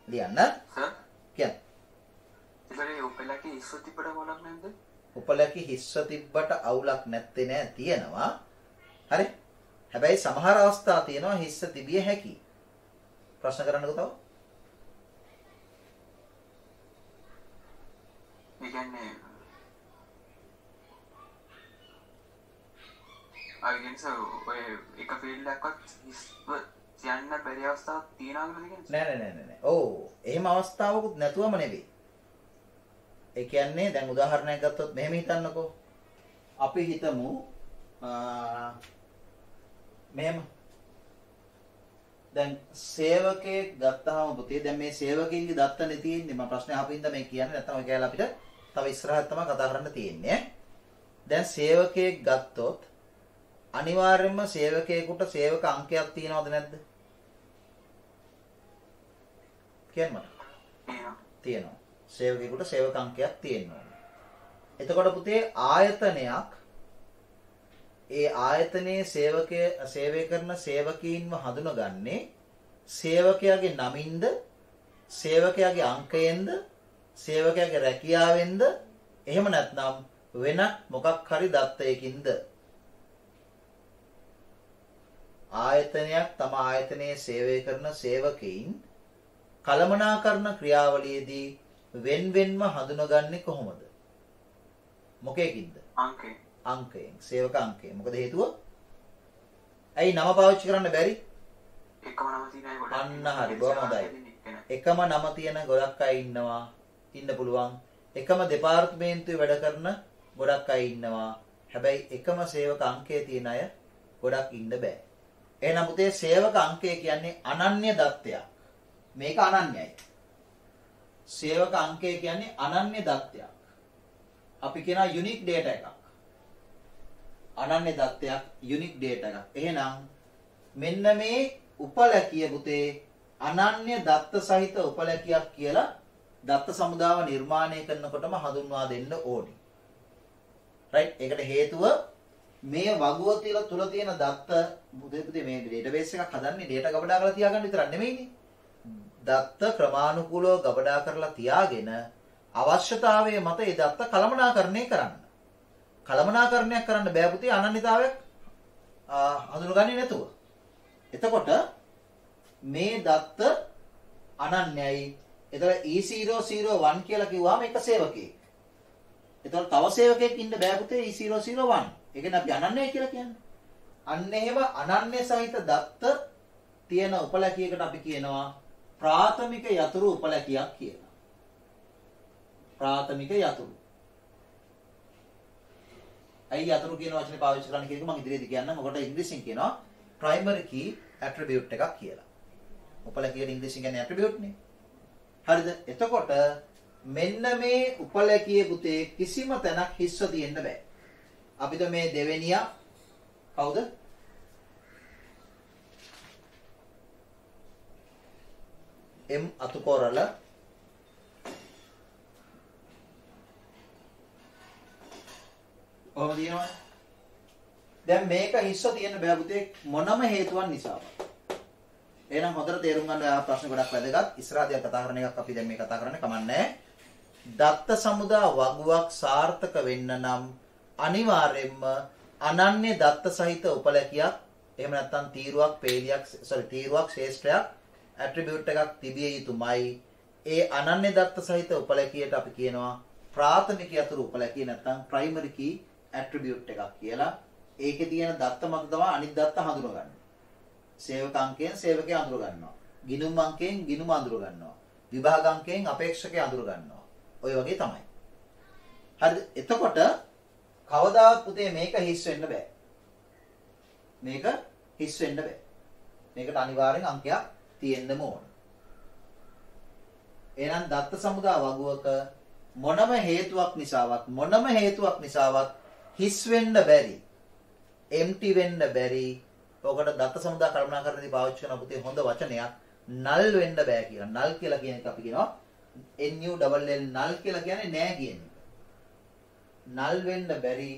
ලියන්න. කියන්න. ඉතින් උපලැකි ඉස්ස තිබ්බට මොනක් නැද්ද? උපලැකි හිස්ස තිබ්බට අවුලක් නැත්තේ නෑ තියෙනවා. හරි? හැබැයි සමහර අවස්ථා තියෙනවා හිස්ස තිබිය හැකි. ප්‍රශ්න කරන්නකෝ තව. ඒ කියන්නේ අයිගෙන්ස ඔය එක ෆීල්ඩ් එකක්වත් කියන්න බැරි අවස්ථාවක් තියෙනවද කියන්නේ? නෑ. ඔව්. එහෙම අවස්ථාවකුත් නැතුවම නෙවෙයි. ඒ කියන්නේ දැන් උදාහරණයක් ගත්තොත් මෙහෙම හිතන්නකෝ. අපි හිතමු මෙහෙම. දැන් සේවකයෙක් ගත්තාම පුතේ දැන් මේ සේවකයින්ගේ දත්තනේ තියෙන්නේ. මම ප්‍රශ්නේ අහපින්ද මේ කියන්නේ නැත්නම් ඔය කියලා අපිට තව ඉස්සරහට තමයි කතා කරන්න තියෙන්නේ. දැන් සේවකයෙක් ගත්තොත් අනිවාර්යයෙන්ම සේවකයෙකුට සේවක අංකයක් තියෙනවද නැද්ද? කියන්න මට. තියෙනවා. සේවකයෙකුට සේවක අංකයක් තියෙනවා. එතකොට පුතේ ආයතනයක් ඒ ආයතනයේ සේවය කරන සේවකීන්ව හඳුනගන්නේ සේවකයාගේ නමින්ද සේවකයාගේ අංකයෙන්ද සේවකයාගේ රැකියාවෙන්ද එහෙම නැත්නම් වෙන මොකක් හරි දත්තයකින්ද? ආයතනයක් තම ආයතනයේ සේවය කරන සේවකයින් කළමනාකරන ක්‍රියාවලියේදී වෙන්වෙන්ම හඳුනගන්නේ කොහොමද? මොකේකින්ද? අංකයෙන්. සේවක අංකයෙන්. මොකද හේතුව? ඇයි නම පාවිච්චි කරන්න බැරි? එකම නම තියෙන ගොඩක්. අන්න හරි. බොහොම හොඳයි. එකම නම තියෙන ගොඩක් අය ඉන්නවා. ඉන්න පුළුවන්. එකම දෙපාර්තමේන්තුවේ වැඩ කරන ගොඩක් අය ඉන්නවා. හැබැයි එකම සේවක අංකයේ තියෙන අය ගොඩක් ඉන්න බෑ. එහෙනම් පුතේ සේවක අංකය කියන්නේ අනන්‍ය දත්තයක්. මේක අනන්‍යයි. සේවක අංකය කියන්නේ අනන්‍ය දත්තයක්. අපි කියනවා යුනික් ඩේටා එකක්. අනන්‍ය දත්තයක් යුනික් ඩේටා එකක්. එහෙනම් මෙන්න මේ උපලැකිය පුතේ අනන්‍ය දත්ත සහිත උපලැකියක් කියලා දත්ත සමුදාව නිර්මාණය කරනකොටම හඳුන්වා දෙන්න ඕනි. right? ඒකට හේතුව මේ වගුව තුල තියෙන දත්ත පුතේ මේ ඩේටාබේස් එකක් හදන්නේ ඩේටා ගබඩා කරලා තියාගන්න විතරක් නෙමෙයිනේ. දත්ත ක්‍රමානුකූලව ගබඩා කරලා තියාගෙන අවශ්‍යතාවයේ මත ඒ දත්ත කළමනාකරණය කරන්න. කළමනාකරණයක් කරන්න බෑ පුතේ අනන්‍යතාවයක් හඳුනගන්නේ නැතුව. එතකොට මේ දත්ත අනන්‍යයි. එතකොට E001 කියලා කිව්වම එක සේවකයෙක්. එතකොට තව සේවකයෙක් ඉන්න බෑ පුතේ E001. ඒ කියන්නේ අපි අනන්‍යයි කියලා කියන්නේ. අන්න එහෙම අනන්‍ය සහිත දත්ත තියෙන උපලැකියකට අපි කියනවා ප්‍රාථමික යතුරු උපලැකියක් කියලා. ප්‍රාථමික යතුරු. අයි යතුරු කියන වචනේ පාවිච්චි කරන්න කියන එක මම ඉදිරියේදී කියන්නම්. ඔකට ඉංග්‍රීසියෙන් කියනවා primary key attribute එකක් කියලා. උපලැකියට ඉංග්‍රීසියෙන් කියන්නේ attribute නේ. හරිද? එතකොට මෙන්න මේ උපලැකියේ පුතේ කිසිම තැනක් හිස්ව තියෙන්න බෑ. අපිට මේ දෙවෙනියා කවුද? M අතුකොරල කොහොමද කියනවා? දැන් මේක හිස්ව තියෙන්න බෑ පුතේ මොනම හේතුවක් නිසාවත්. එහෙනම් හොඳට තේරුම් ගන්න ඔයා ප්‍රශ්න ගොඩක් වැදගත්. ඉස්සරහදී කතා කරන එකක් අපි දැන් මේ කතා කරන්නේ කමන්නේ. දත්ත සමුදා වගුවක් සාර්ථක වෙන්න නම් අනිවාර්යයෙන්ම අනන්‍ය දත්ත සහිත උපලැකියක් එහෙම නැත්නම් තීරුවක් පේලියක් තීරුවක් ශේෂ්ත්‍රයක් ඇට්‍රිබියුට් එකක් තිබිය යුතුමයි. ඒ අනන්‍ය දත්ත සහිත උපලැකියට අපි කියනවා ප්‍රාථමික යතුරු උපලැකිය නැත්නම් ප්‍රයිමරි කී ඇට්‍රිබියුට් එකක් කියලා. ඒකේ තියෙන දත්ත මත තමයි අනිත් දත්ත හඳුනගන්නේ. සේවක අංකයෙන් සේවකයා අඳුර ගන්නවා. ගිණුම් අංකයෙන් ගිණුම අඳුර ගන්නවා. විභාග අංකයෙන් අපේක්ෂකයා අඳුර ගන්නවා. ඔය වගේ තමයි. හරිද? එතකොට කවදාවත් පුතේ මේක හිස් වෙන්න බෑ. මේක හිස් වෙන්න බෑ. මේකට අනිවාර්යෙන් අංකයක් තියෙන්නම ඕන. එහෙනම් දත්ත සමුදා වගුවක මොනම හේතුවක් නිසාවත් හිස් වෙන්න බැරි. empty වෙන්න බැරි. ඔකට දත්ත සමුදා කල්පනාකරනදී පාවිච්චි කරන පුතේ හොඳ වචනයක් null වෙන්න බෑ කියලා. null කියලා කියන එක අපි කියනවා NULL null කියලා කියන්නේ නෑ කියන එක. null වෙන්න බැරි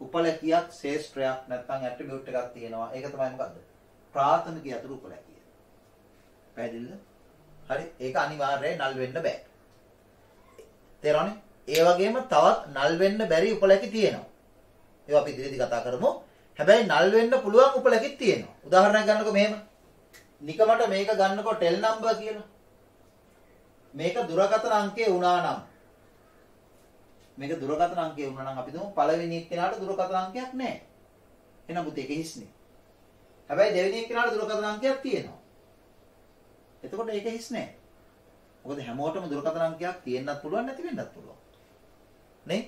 උපලැකියක් ශේෂ්ත්‍රයක් නැත්නම් ඇට්‍රිබියුට් එකක් තියෙනවා. ඒක තමයි මොකද්ද? ප්‍රාථමික යතුරු උපලැකිය. පැහැදිලිද? හරි. ඒක අනිවාර්යයෙන් null වෙන්න බෑ. තේරෙනවනේ? ඒ වගේම තවත් null වෙන්න බැරි උපලැකි තියෙනවා. ඒවා අපි ඉදිරියේදී කතා කරමු. හැබැයි null වෙන්න පුළුවන් උපලැකිත් තියෙනවා. උදාහරණයක් ගන්නකො මෙහෙම. නිකමට මේක ගන්නකො ටෙල් නම්බර් කියලා. මේක දුරකථන අංකය වුණා නම් අපි දුමු පළවෙනි එක්කෙනාට දුරකථන අංකයක් නැහැ. එහෙනම් පුතේ ඒක හිස්නේ. හැබැයි දෙවෙනි එක්කෙනාට දුරකථන අංකයක් තියෙනවා. එතකොට ඒක හිස් නැහැ. මොකද හැමෝටම දුරකථන අංකයක් තියෙන්නත් පුළුවන් නැති වෙන්නත් පුළුවන්. නේ?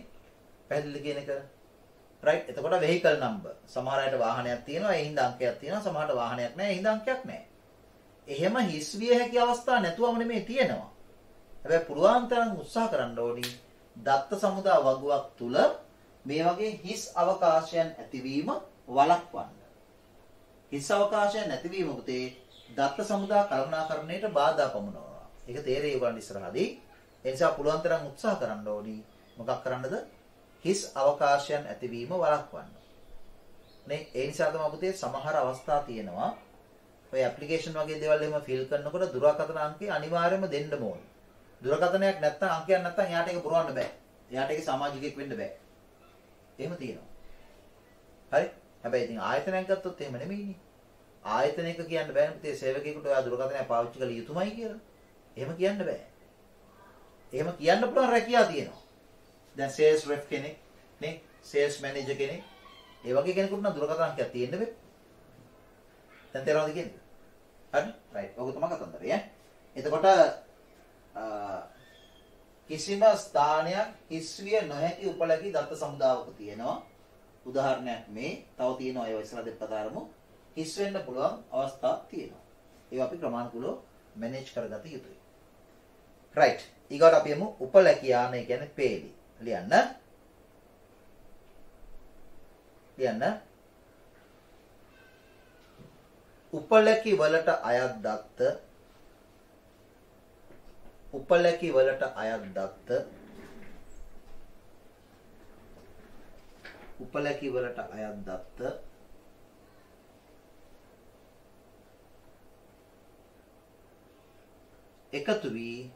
පැහැදිලිද කියන එක? right. එතකොට vehicle number. සමහර අයට වාහනයක් තියෙනවා ඒ හින්දා අංකයක් තියෙනවා. සමහරට වාහනයක් නැහැ ඒ හින්දා අංකයක් නැහැ. එහෙම හිස් විය හැකි අවස්ථා නැතුවම නෙමෙයි තියෙනවා. හැබැයි පුළුවන් තරම් උත්සාහ කරන්න ඕනි දත්ත සමුදා වගුවක් තුල මේ වගේ හිස් අවකාශයන් ඇතිවීම වළක්වන්න. හිස් අවකාශයන් නැතිවීම පුතේ දත්ත සමුදා කළමනාකරණයට බාධා පමුණවනවා. ඒක තේරෙයි ඔයගොල්ලන් ඉස්සරහදී. ඒ නිසා පුළුවන් තරම් උත්සාහ කරන්න ඕනි. මොකක් කරන්නද? හිස් අවකාශයන් ඇතිවීම වළක්වන්න. නේ? ඒ නිසා තමයි පුතේ සමහර අවස්ථා තියෙනවා. ඔය ඇප්ලිකේෂන් වගේ දේවල් එහෙම ෆිල් කරනකොට දුරකථන අංකය අනිවාර්යයෙන්ම දෙන්න ඕනේ. දුරකථනයක් නැත්නම් අංකයක් නැත්නම් එයාට ඒක පුරවන්න බෑ. එයාට ඒක සමාජිකයෙක් වෙන්න බෑ. එහෙම තියෙනවා. හරි? හැබැයි ඉතින් ආයතනයක් ගත්තොත් එහෙම නෙමෙයිනේ. ආයතනයක කියන්න බෑනේ පුතේ සේවකයෙකුට ඔයා දුරකථනය පාවිච්චි කළ යුතුමයි කියලා. එහෙම කියන්න බෑ. එහෙම කියන්න පුළුවන් රැකියාව තියෙනවා. දැන් සේල්ස් රෙප් කෙනෙක් නේ සේල්ස් මැනේජර් කෙනෙක් ඒ වගේ කෙනෙකුට නම් දුරකථන අංකයක් තියෙන්න බෑ. දැන් තේරෙනවද කියන්නේ? හරි? රයිට්. ඔක තමයි කතන්දරය ඈ. එතකොට කිසිම ස්ථානයක් හිස්විය නොහැකි උපලැකි දත්ත සමුදාවක තියෙනවා. උදාහරණයක් මේ තව තියෙනවා ඒවා ඉස්සරහ දෙක කතා කරමු. හිස් වෙන්න පුළුවන් අවස්ථා තියෙනවා. ඒවා අපි ක්‍රමානුකූලව මැනේජ් කරගත යුතුයි. රයිට්. ඊගොඩ අපි යමු උපලැකියාන කියන්නේ පේලි. ලියන්න. උපලැකි වලට අයත් දත්ත එකතු වී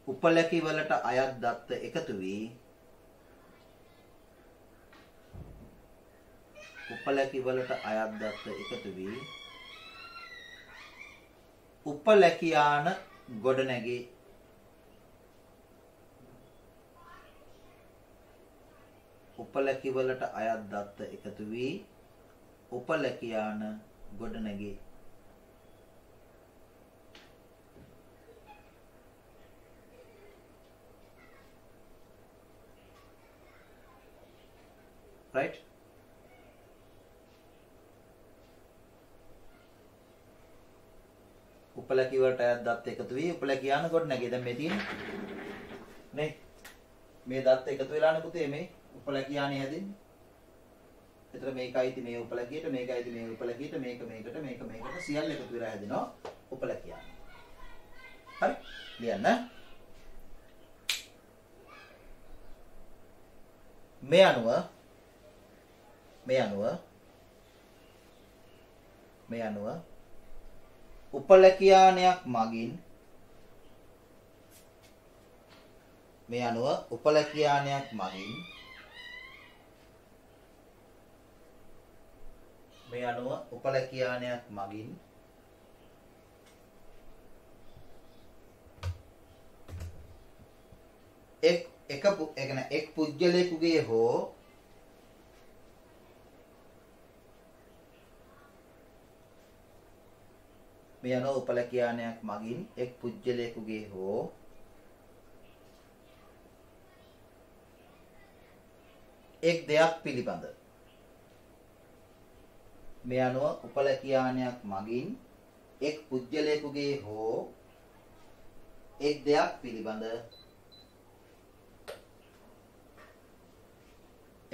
උපලැකි වලට අයත් දත්ත එකතු වී උපලැකි වලට අයත් දත්ත එකතු වී උපලැකියාන ගොඩනැගේ උපලැකි වලට අයත් දත්ත එකතු වී උපලැකියාන ගොඩනැගේ right උපලැකි වලට අයත් දත්ත එකතු වී උපලැකියාන ගොඩනැගේ දැන් මේ තියෙන්නේ නේ මේ දත්ත එකතු වෙලානේ පුතේ මේ උපලැකියානේ හැදෙන්නේ. එතන මේකයි ති මේ උපලැකියට මේකයි ති මේ උපලැකියට මේක මේකට මේක මේකට සියල්ල එකතු වෙලා හැදෙනවා උපලැකියානේ. හරි? ලියන්න. මේ අනුව උපලැකියානයක් මගින් එක් පුජ්‍යලයකුගේ හෝ මේ අනුව උපලැකියානයක් මගින් එක් පුජ්‍යලයකුගේ හෝ එක් දෙයක් පිළිබඳ මේ අනුව උපලැකියානයක් මගින් එක් පුජ්‍යලයකුගේ හෝ එක් දෙයක් පිළිබඳ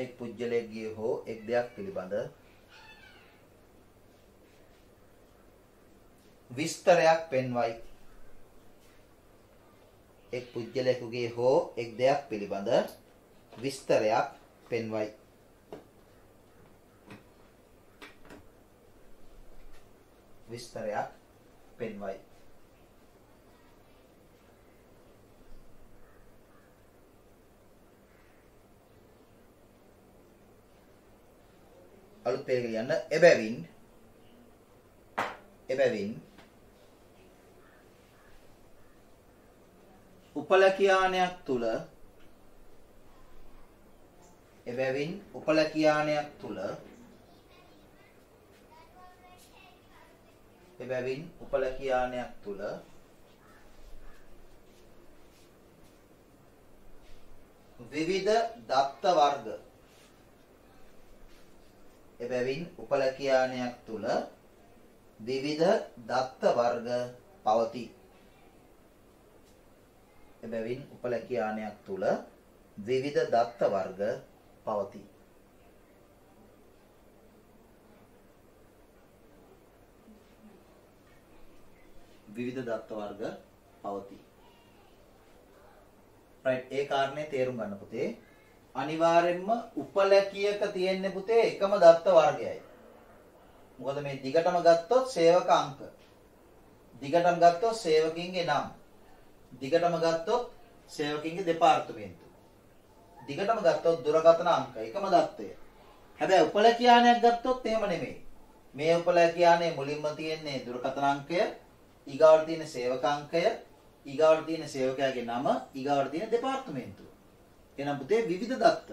එක් පුජ්‍යලයකුගේ හෝ එක් දෙයක් පිළිබඳ විස්තරයක් පෙන්වයි. එක් පුජ්‍යලයකුගේ හෝ එක් දෙයක් පිළිබඳ විස්තරයක් පෙන්වයි. අලුත් එක කියන්න එබැවින් උපලැකියානයක් තුල විවිධ දත්ත වර්ග පවතී. එබැවින් උපලැකියානයක් තුල විවිධ දත්ත වර්ග පවතී. right ඒ කාරණේ තේරුම් ගන්න පුතේ. අනිවාර්යෙන්ම උපලැකියක තියෙන්නේ පුතේ එකම දත්ත වර්ගයයි. මොකද මේ දිගටම ගත්තොත් සේවක අංක. දිගටම ගත්තොත් සේවකින්ගේ නම්. දිගටම ගත්තොත් සේවකින්ගේ දෙපාර්තමේන්තුව. දිගටම ගත්තොත් දුරකථන අංක එකම දත්තය. හැබැයි උපලැකියානයක් ගත්තොත් එහෙම නෙමෙයි. මේ උපලැකියානේ මුලින්ම තියෙන්නේ දුරකථන අංකය, ඊගාවට තියෙන සේවක අංකය, ඊගාවට තියෙන සේවකයාගේ නම, ඊගාවට තියෙන දෙපාර්තමේන්තුව. එහෙනම් පුතේ විවිධ දත්ත.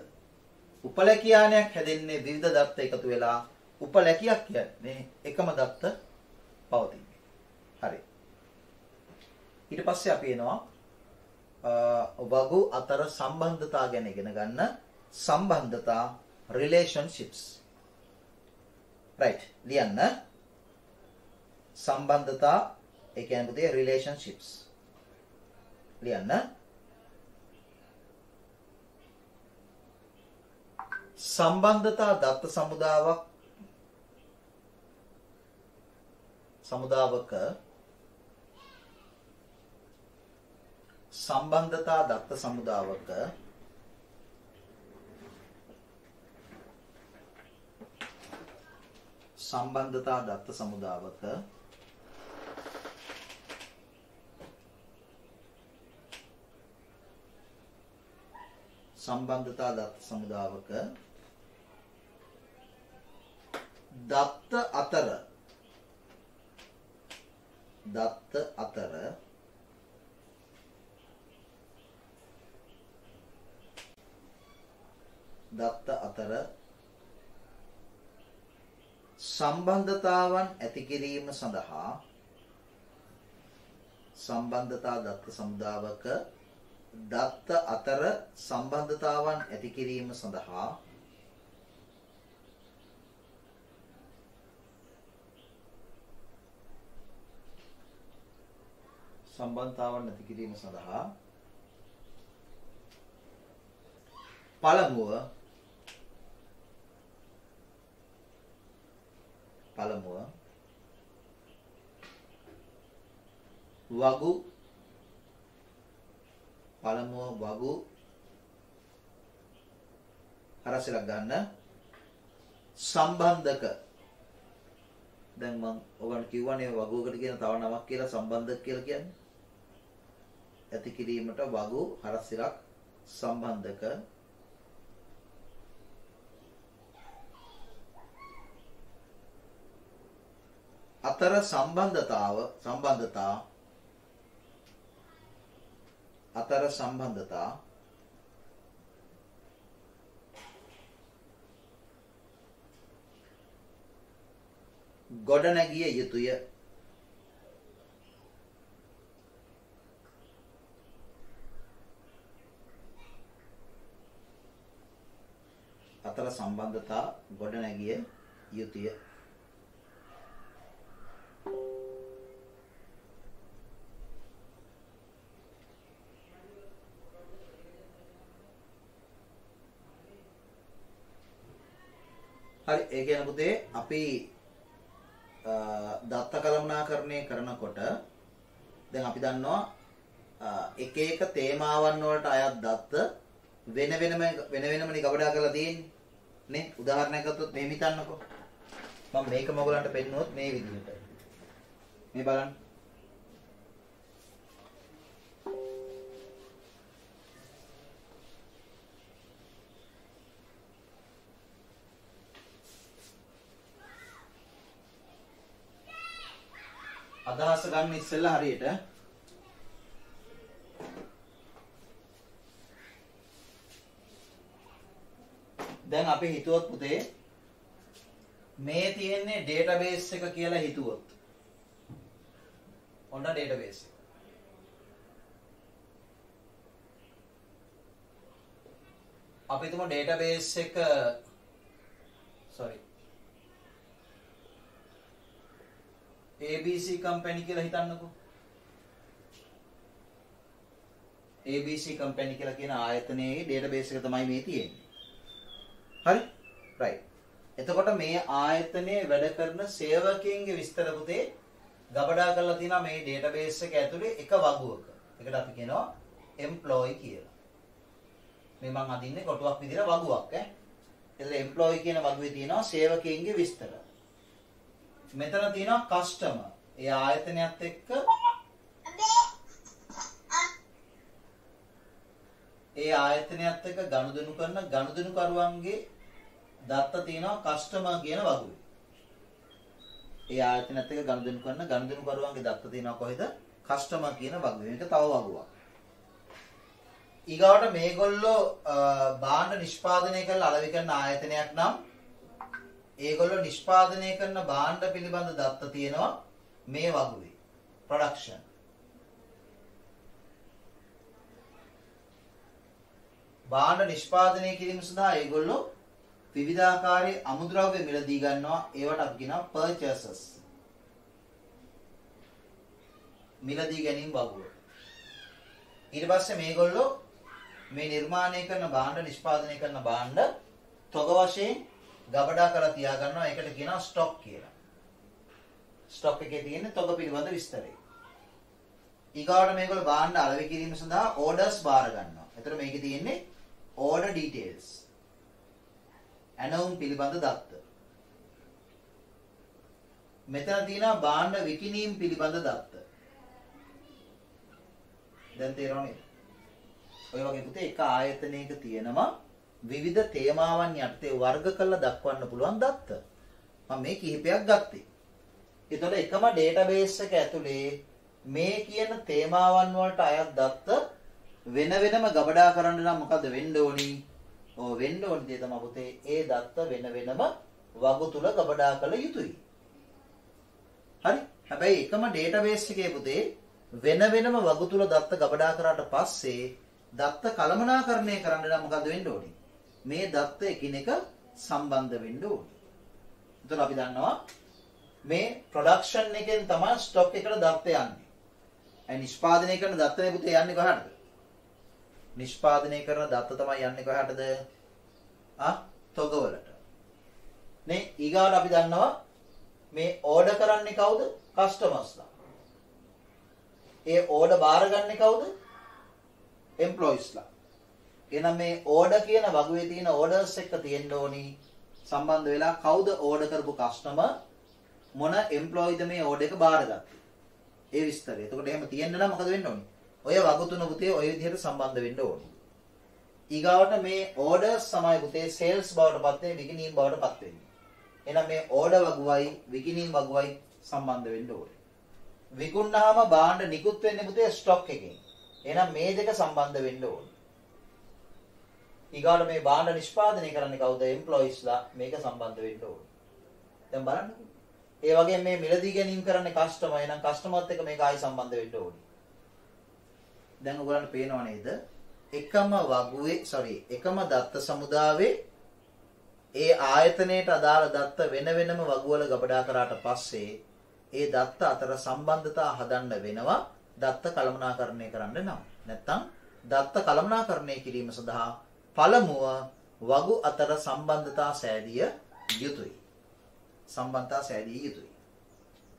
උපලැකියානයක් හැදෙන්නේ විවිධ දත්ත එකතු වෙලා උපලැකියක් කියන්නේ එකම දත්ත පවතින. හරි. ඊට පස්සේ අපි එනවා වගු අතර සම්බන්ධතා ගැන ඉගෙන ගන්න. සම්බන්ධතා relationships. right ලියන්න. සම්බන්ධතා ඒ කියන්නේ පුතේ relationships. ලියන්න. සම්බන්ධතා දත්ත සමුදාවක සම්බන්ධතා දත්ත සමුදාවක සම්බන්ධතා දත්ත සමුදාවක දත්ත අතර සම්බන්ධතාවන් ඇති කිරීම සඳහා සම්බන්ධතා දත්ත සමුදාවක දත්ත අතර සම්බන්ධතාවන් ඇති කිරීම සඳහා පළමුව වගු හරසලක් ගන්න සම්බන්ධක. දැන් මම ඔයගොල්ලන්ට කිව්වනේ වගුවකට කියන තව නමක් කියලා සම්බන්ධක කියලා කියන්නේ. ඇති කිරීමට වගු හරසලක් සම්බන්ධක අතර සම්බන්ධතා ගොඩනැගිය යුතුය. හරි, ඒ කියන පුතේ අපි දත්ත කළමනාකරණය කරනකොට දැන් අපි දන්නවා එක එක තේමාවන් වලට අයත් දත්ත වෙන වෙනමනේ ගබඩා කරලා තියෙන්නේ නේ. උදාහරණයක් ගත්තොත් මේ හිතන්නකෝ. මම මේක මොගලන්ට පෙන්නුවොත් මේ විදිහට. මේ බලන්න. අදහස ගන්න ඉස්සෙල්ලා හරියට දැන් අපි හිතුවොත් පුතේ මේ තියෙන්නේ ඩේටාබේස් එක කියලා හිතුවොත් ඔන්න ඩේටාබේස් එක. අපි තුමු ඩේටාබේස් එක ABC company කියලා හිතන්නකෝ. ABC company කියලා කියන ආයතනයේ database එක තමයි මේ තියෙන්නේ. හරි? right. එතකොට මේ ආයතනයේ වැඩ කරන සේවකයන්ගේ විස්තර පුතේ ගබඩා කරලා තියෙනවා මේ database එක ඇතුලේ එක වගුවක. ඒකට අපි කියනවා employee කියලා. මේ මං අදින්නේ කොටුවක් විදිහට වගුවක් ඈ. එතන employee කියන වගුවේ තියෙනවා සේවකයන්ගේ විස්තර. මෙතන තියෙනවා කස්ටමර්. ඒ ආයතනයත් එක්ක ගනුදෙනු කරන ගනුදෙනුකරුවන්ගේ දත්ත තියෙනවා කස්ටමර් කියන වගුවේ. ඒ ආයතනයත් එක්ක ගනුදෙනු කරන ගනුදෙනුකරුවන්ගේ දත්ත තියෙනවා කොහෙද? කස්ටමර් කියන වගුවේ. මේක තව වගුවක්. ඊගාවට මේගොල්ලෝ භාණ්ඩ නිෂ්පාදනය කරලා අලෙවි කරන ආයතනයක් නම් ඒගොල්ලෝ නිෂ්පාදනය කරන භාණ්ඩ පිළිබඳ දත්ත තියෙනවා මේ වගුවේ. ප්‍රොඩක්ෂන්. භාණ්ඩ නිෂ්පාදනය කිරීම සඳහා ඒගොල්ලෝ විවිධාකාරයේ අමුද්‍රව්‍ය මිලදී ගන්නවා. ඒවට අපි කියනවා purchases. මිලදී ගැනීම වගුව. ඊට පස්සේ මේගොල්ලෝ මේ නිර්මාණය කරන භාණ්ඩ නිෂ්පාදනය කරන භාණ්ඩ තොග වශයෙන් ගබඩා කරලා තියා ගන්නවා. ඒකට කියනවා ස්ටොක් කියලා. ස්ටොක් එකේ තියෙන තොග පිළිබඳ විස්තරය. ඊගාවට මේගොල්ලෝ භාණ්ඩ අලෙවි කිරීම සඳහා ඕඩර්ස් බාර ගන්නවා. එතකොට මේකේ තියෙන්නේ order details. ඇනවුම් පිළිබඳ දත්ත. මෙතන තියෙනවා භාණ්ඩ විකිණීම් පිළිබඳ දත්ත. දැන් තේරෙනව නේද? ඔය වගේ පුතේ එක ආයතනයක තියෙනවා විවිධ තේමාවන් යටතේ වර්ග කරලා දක්වන්න පුළුවන් දත්ත. මම මේ කිහිපයක් ගත්තේ. ඒතකොට එකම ඩේටාබේස් එක ඇතුලේ මේ කියන තේමාවන් වලට අයත් දත්ත වෙන වෙනම ගබඩා කරන්න නම් මොකද වෙන්න ඕනි? ඔව් වෙන්න ඕනි දේ තමයි පුතේ ඒ දත්ත වෙන වෙනම වගු තුල ගබඩා කළ යුතුයි. හරි? හැබැයි එකම ඩේටාබේස් එකේ පුතේ වෙන වෙනම වගු තුල දත්ත ගබඩා කරාට පස්සේ දත්ත කළමනාකරණය කරන්න නම් මොකද වෙන්න ඕනි? මේ දත්ත එකිනෙක සම්බන්ධ වෙන්න ඕනි. එතකොට අපි දන්නවා මේ ප්‍රොඩක්ෂන් එකෙන් තමයි ස්ටොක් එකට දත්ත යන්නේ. ඒ නිෂ්පාදනය කරන දත්තනේ පුතේ යන්නේ කොහටද? නිෂ්පාදනය කරන දත්ත තමයි යන්නේ කොහටද? තොගවලට. නේ ඊගාට අපි දන්නවා මේ ඕඩර් කරන්නේ කවුද? කස්ටමර්ස්ලා. ඒ ඕඩර් බාරගන්නේ කවුද? එම්ප්ලොයිස්ලා. එහෙනම් මේ ඕඩර් කියන වගුවේ තියෙන ඕඩර්ස් එක්ක තියෙන්න ඕනි සම්බන්ධ වෙලා කවුද ඕඩර් කරපු කස්ටමර් මොන එම්ප්ලොයිද මේ ඕඩර් එක බාරගත්තේ? ඒ විස්තරය. එතකොට එහෙම තියෙන්න නම් මොකද වෙන්න ඕනි? ඔය වගු තුන පුතේ ඔය විදිහට සම්බන්ධ වෙන්න ඕනි. ඊගාවට මේ ඕඩර්ස් තමයි පුතේ සේල්ස් බවට පත් වෙන්නේ විකිණීම් බවට පත් වෙන්නේ. එහෙනම් මේ ඕඩර් වගුවයි විකිණීම් වගුවයි සම්බන්ධ වෙන්න ඕනේ. විකුණාම භාණ්ඩ නිකුත් වෙන්නේ පුතේ ස්ටොක් එකෙන්. එහෙනම් මේ දෙක සම්බන්ධ වෙන්න ඕනේ. ඊගාට මේ භාණ්ඩ නිෂ්පාදනය කරන්නේ කවුද? එම්ප්ලොයිස්ලා. මේක සම්බන්ධ වෙන්න ඕනේ. දැන් බලන්නකෝ. ඒ වගේම මේ මිලදී ගැනීම කරන්නේ කස්ටමර්. එහෙනම් කස්ටමර්ත් එක්ක මේක ආයි සම්බන්ධ වෙන්න ඕනේ. දැන් ඔයගොල්ලන්ට පේනව නේද? එකම දත්ත සමුදාවේ ඒ ආයතනයට අදාළ දත්ත වෙන වෙනම වගුවල ගබඩා කරාට පස්සේ ඒ දත්ත අතර සම්බන්ධතා හදන්න වෙනවා දත්ත කළමනාකරණය කරන්න නම්. නැත්තම් දත්ත කළමනාකරණය කිරීම සඳහා පළමුව වගු අතර සම්බන්ධතා සෑදිය යුතුයි.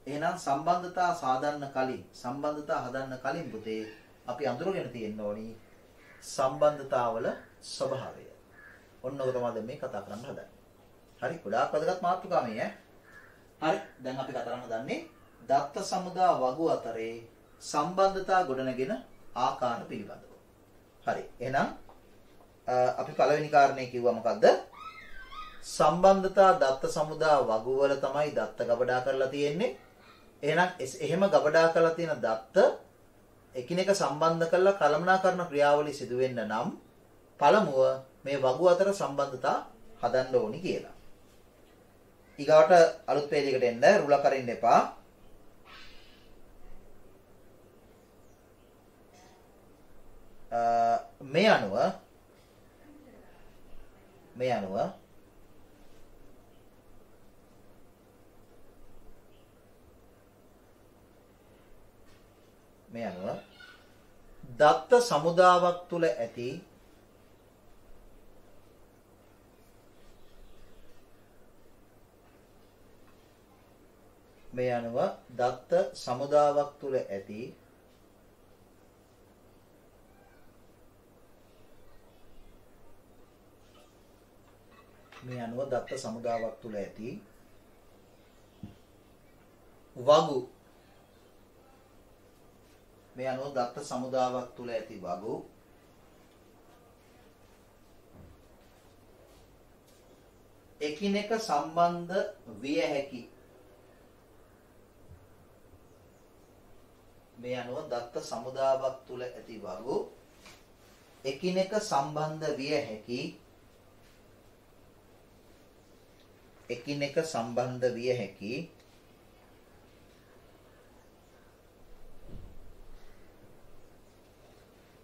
එහෙනම් සම්බන්ධතා හදන්න කලින් පුතේ අපි අඳුරගෙන තියෙන්න ඕනි සම්බන්ධතාවල ස්වභාවය. ඔන්න ඔක තමයි මේ කතා කරන්න හදන්නේ. හරි ගොඩාක් වැදගත් මාතෘකාවක් මේ හරි දැන් අපි කතා කරන්න හදන්නේ දත්ත සමුදා වගු අතරේ සම්බන්ධතා ගොඩනගෙන ආකාර පිළිබඳව. හරි එහෙනම් අපි පළවෙනි කාරණේ කිව්වා මොකද්ද? සම්බන්ධතා දත්ත සමුදා වගු වල තමයි දත්ත ගබඩා කරලා තියෙන්නේ. එහෙනම් එහෙම ගබඩා කරලා තියෙන දත්ත එකිනෙක සම්බන්ධ කරලා කළමනාකරණ ක්‍රියාවලිය සිදු වෙන්න නම් පළමුව මේ වගු අතර සම්බන්ධතා හදන්න ඕනි කියලා. ඊගාට අලුත් පේජයකට එන්න රුලක් අරින්න එපා. මේ අනුව දත්ත සමුදාවක් තුල ඇති වගු එකිනෙක සම්බන්ධ විය හැකි. මේ අනුව දත්ත සමුදාවක් තුල ඇති වගු එකිනෙක සම්බන්ධ විය හැකි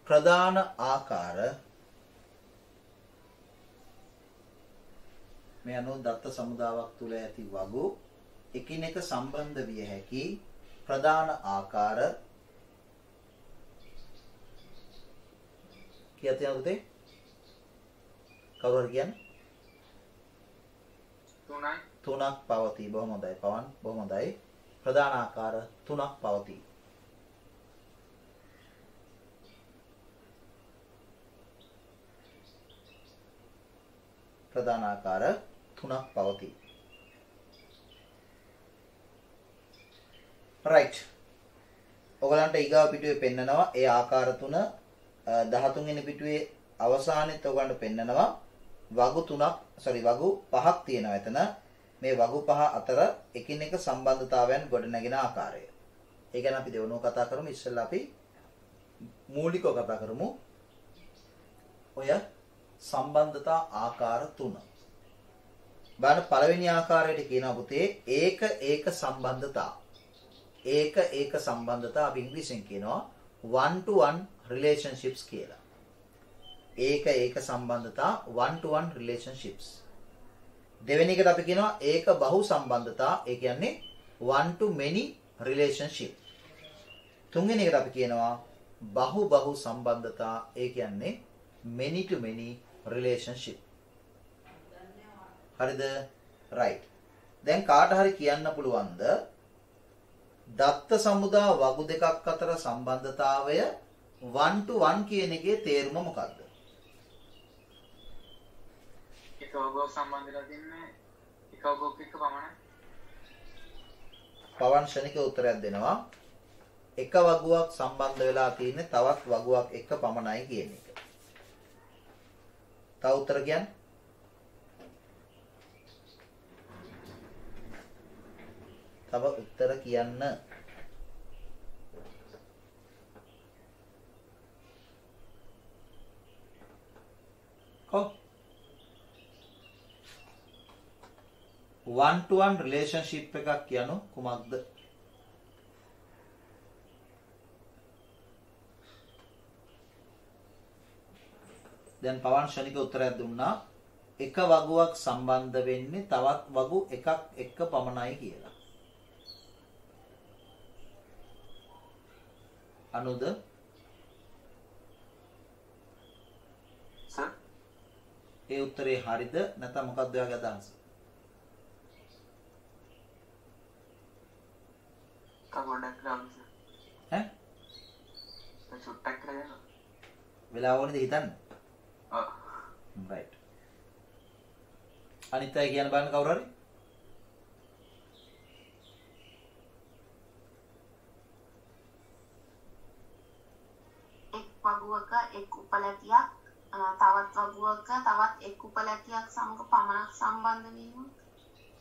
ප්‍රධාන ආකාර මේ අනුව දත්ත සමුදාවක් තුල ඇති වගු එකිනෙක සම්බන්ධ විය හැකි ප්‍රධාන ආකාර කීයක් තියෙනවද පුතේ? කවුරු හරි කියන්නේ? තුනක් පවතී. බොහොම හොඳයි. බොහොම හොඳයි. ප්‍රධාන ආකාර තුනක් පවතී. right. ඔයගලන්ට ඊගාව පිටුවේ පෙන්නනවා ඒ ආකාර තුන 13 වෙනි පිටුවේ අවසානයේත් ඔයගලන්ට පෙන්නනවා වගු වගු පහක් තියෙනවා එතන. මේ වගු පහ අතර එකිනෙක සම්බන්ධතාවයන් ගොඩනැගෙන ආකාරය. ඒ ගැන අපි දෙවනෝ කතා කරමු. ඉස්සෙල්ලා අපි මූලිකව කතා කරමු. ඔය සම්බන්ධතා ආකාර තුන. බලන්න පළවෙනි ආකාරයට කියනවා පුතේ ඒක සම්බන්ධතා. ඒක සම්බන්ධතා අපි ඉංග්‍රීසියෙන් කියනවා one to one relationships කියලා. ඒක සම්බන්ධතා one to one relationships. දෙවෙනි එකට අපි කියනවා ඒක බහු සම්බන්ධතා. ඒ කියන්නේ one to many relationship. තුන්වෙනි එකට අපි කියනවා බහු සම්බන්ධතා. ඒ කියන්නේ many to many relationship. හරිද? right. දැන් කාට හරි කියන්න පුළුවන්ද දත්ත සමුදා වගු දෙකක් අතර සම්බන්ධතාවය one to one කියන එකේ තේරුම මොකක්ද? එක වගුවක් සම්බන්ධලා තින්නේ එක වගුවක් එක්ක පමණයි. පවන් ශනික උත්තරයක් දෙනවා. එක වගුවක් සම්බන්ධ වෙලා තියෙන්නේ තවත් වගුවක් එක්ක පමණයි කියන එක. තව උත්තර කියන්නේ? තව උත්තර කියන්න. one to one relationship එකක් කියනු කුමක්ද? දැන් පවන් ශනික උත්තරයක් දුන්නා එක වගුවක් සම්බන්ධ වෙන්නේ තවත් වගු එකක් එක්ක පමණයි කියලා. අනුද සර් ඒ උත්තරේ හරිද නැත්නම් මොකක්ද ඔයාගේ අදහස? කවුඩක් ගාමස ඈ චුට්ටක් කරගෙන වෙලාව ඕනේද හිතන්න? ඔව් right. අනිත් අය කියන බලන්න කවුරු හරි? එක් වගුවක එක් උපලැකියක් තවත් වගුවක තවත් එක් උපලැකියක් සමග පමණක් සම්බන්ධ වීම.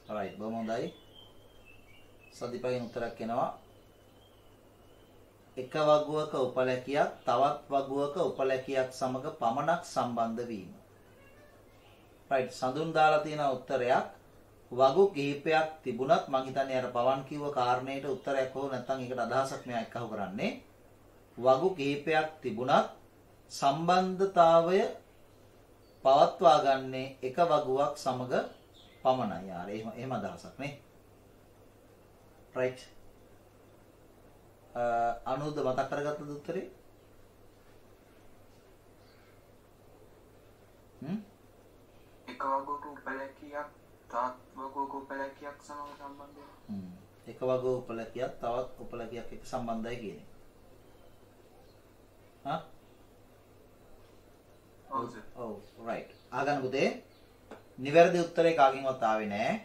right. බොහොම හොඳයි. සදිපයින් උත්තරයක් එනවා. එක වගුවක උපලැකියක් තවත් වගුවක උපලැකියක් සමග පමණක් සම්බන්ධ වීම. right. සඳුන් දාලා තියෙන උත්තරයක් වගු කිහිපයක් තිබුණත් මං හිතන්නේ අර පවන් කිව්ව කාරණේට උත්තරයක් හෝ නැත්නම් ඒකට අදහසක් මෙයා එක්කහුව කරන්නේ වගු කිහිපයක් තිබුණත් සම්බන්ධතාවය පවත්වා ගන්නේ එක වගුවක් සමග පමණයි. යාර එහෙම අදහසක් නේ. right. අනුද මතක් කරගත්තද උත්තරේ? එක වගුවක උපලැකියක් තවත් වගුවක උපලැකියක් සමග සම්බන්ධ වෙනවා. එක වගුවක උපලැකියක් තවත් උපලැකියක් එක්ක සම්බන්ධයි කියන්නේ. හා? ඔව් right. ආගන්න පුතේ. නිවැරදි උත්තරේ කාගෙන්වත් ආවේ නැහැ.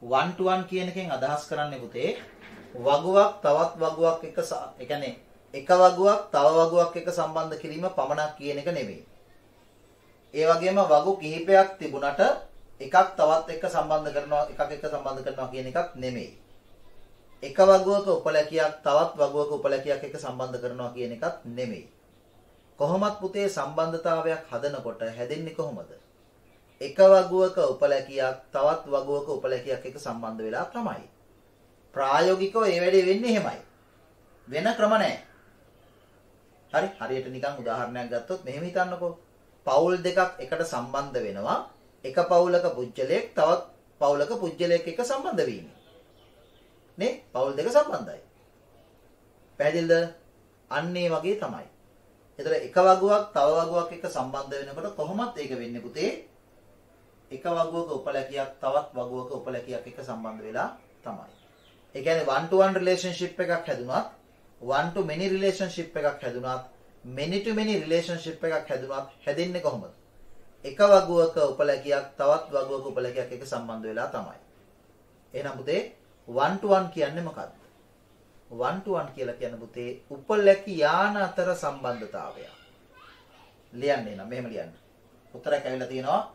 one to one කියන එකෙන් අදහස් කරන්නේ පුතේ වගුවක් තවත් වගුවක් එක්ක ඒ කියන්නේ එක වගුවක් තව වගුවක් එක්ක සම්බන්ධ කිරීම පමණක් කියන එක නෙමෙයි. ඒ වගේම වගු කිහිපයක් තිබුණට එකක් තවත් එක්ක සම්බන්ධ කරනවා එකක් එක්ක සම්බන්ධ කරනවා කියන එකක් නෙමෙයි. එක වගුවක උපලැකියක් තවත් වගුවක උපලැකියක් එක්ක සම්බන්ධ කරනවා කියන එකක් නෙමෙයි. කොහොමත් පුතේ සම්බන්ධතාවයක් හදනකොට හැදෙන්නේ කොහොමද? එක වගුවක උපලැකියක් තවත් වගුවක උපලැකියක් එක්ක සම්බන්ධ වෙලා තමයි. ප්‍රායෝගිකව ඒ වැඩේ වෙන්නේ එහෙමයි. වෙන ක්‍රම නැහැ. හරි හරියට නිකන් උදාහරණයක් ගත්තොත් මෙහෙම හිතන්නකෝ. පවුල් දෙකක් එකට සම්බන්ධ වෙනවා. එක පවුලක පුජ්‍යලයක් තවත් පවුලක පුජ්‍යලයක් එක්ක සම්බන්ධ වීම. නේ? පවුල් දෙක සම්බන්ධයි. පැහැදිලිද? අන්න ඒ වගේ තමයි. ඒතර එක වගුවක් තව වගුවක් එක්ක සම්බන්ධ වෙනකොට කොහොමත් ඒක වෙන්නේ පුතේ එක වගුවක උපලැකියක් තවත් වගුවක උපලැකියක් එක්ක සම්බන්ධ වෙලා තමයි. ඒ කියන්නේ one to one relationship එකක් හැදුනත් one to many relationship එකක් හැදුනත් many to many relationship එකක් හැදුනත් හැදෙන්නේ කොහොමද? එක වගුවක උපලැකියක් තවත් වගුවක උපලැකියක් එක්ක සම්බන්ධ වෙලා තමයි. එහෙනම් පුතේ one to one කියන්නේ මොකක්ද? one to one කියලා කියන පුතේ උපලැකි යාන අතර සම්බන්ධතාවය. ලියන්න එන මෙහෙම ලියන්න. උත්තරයක් ඇවිල්ලා තියෙනවා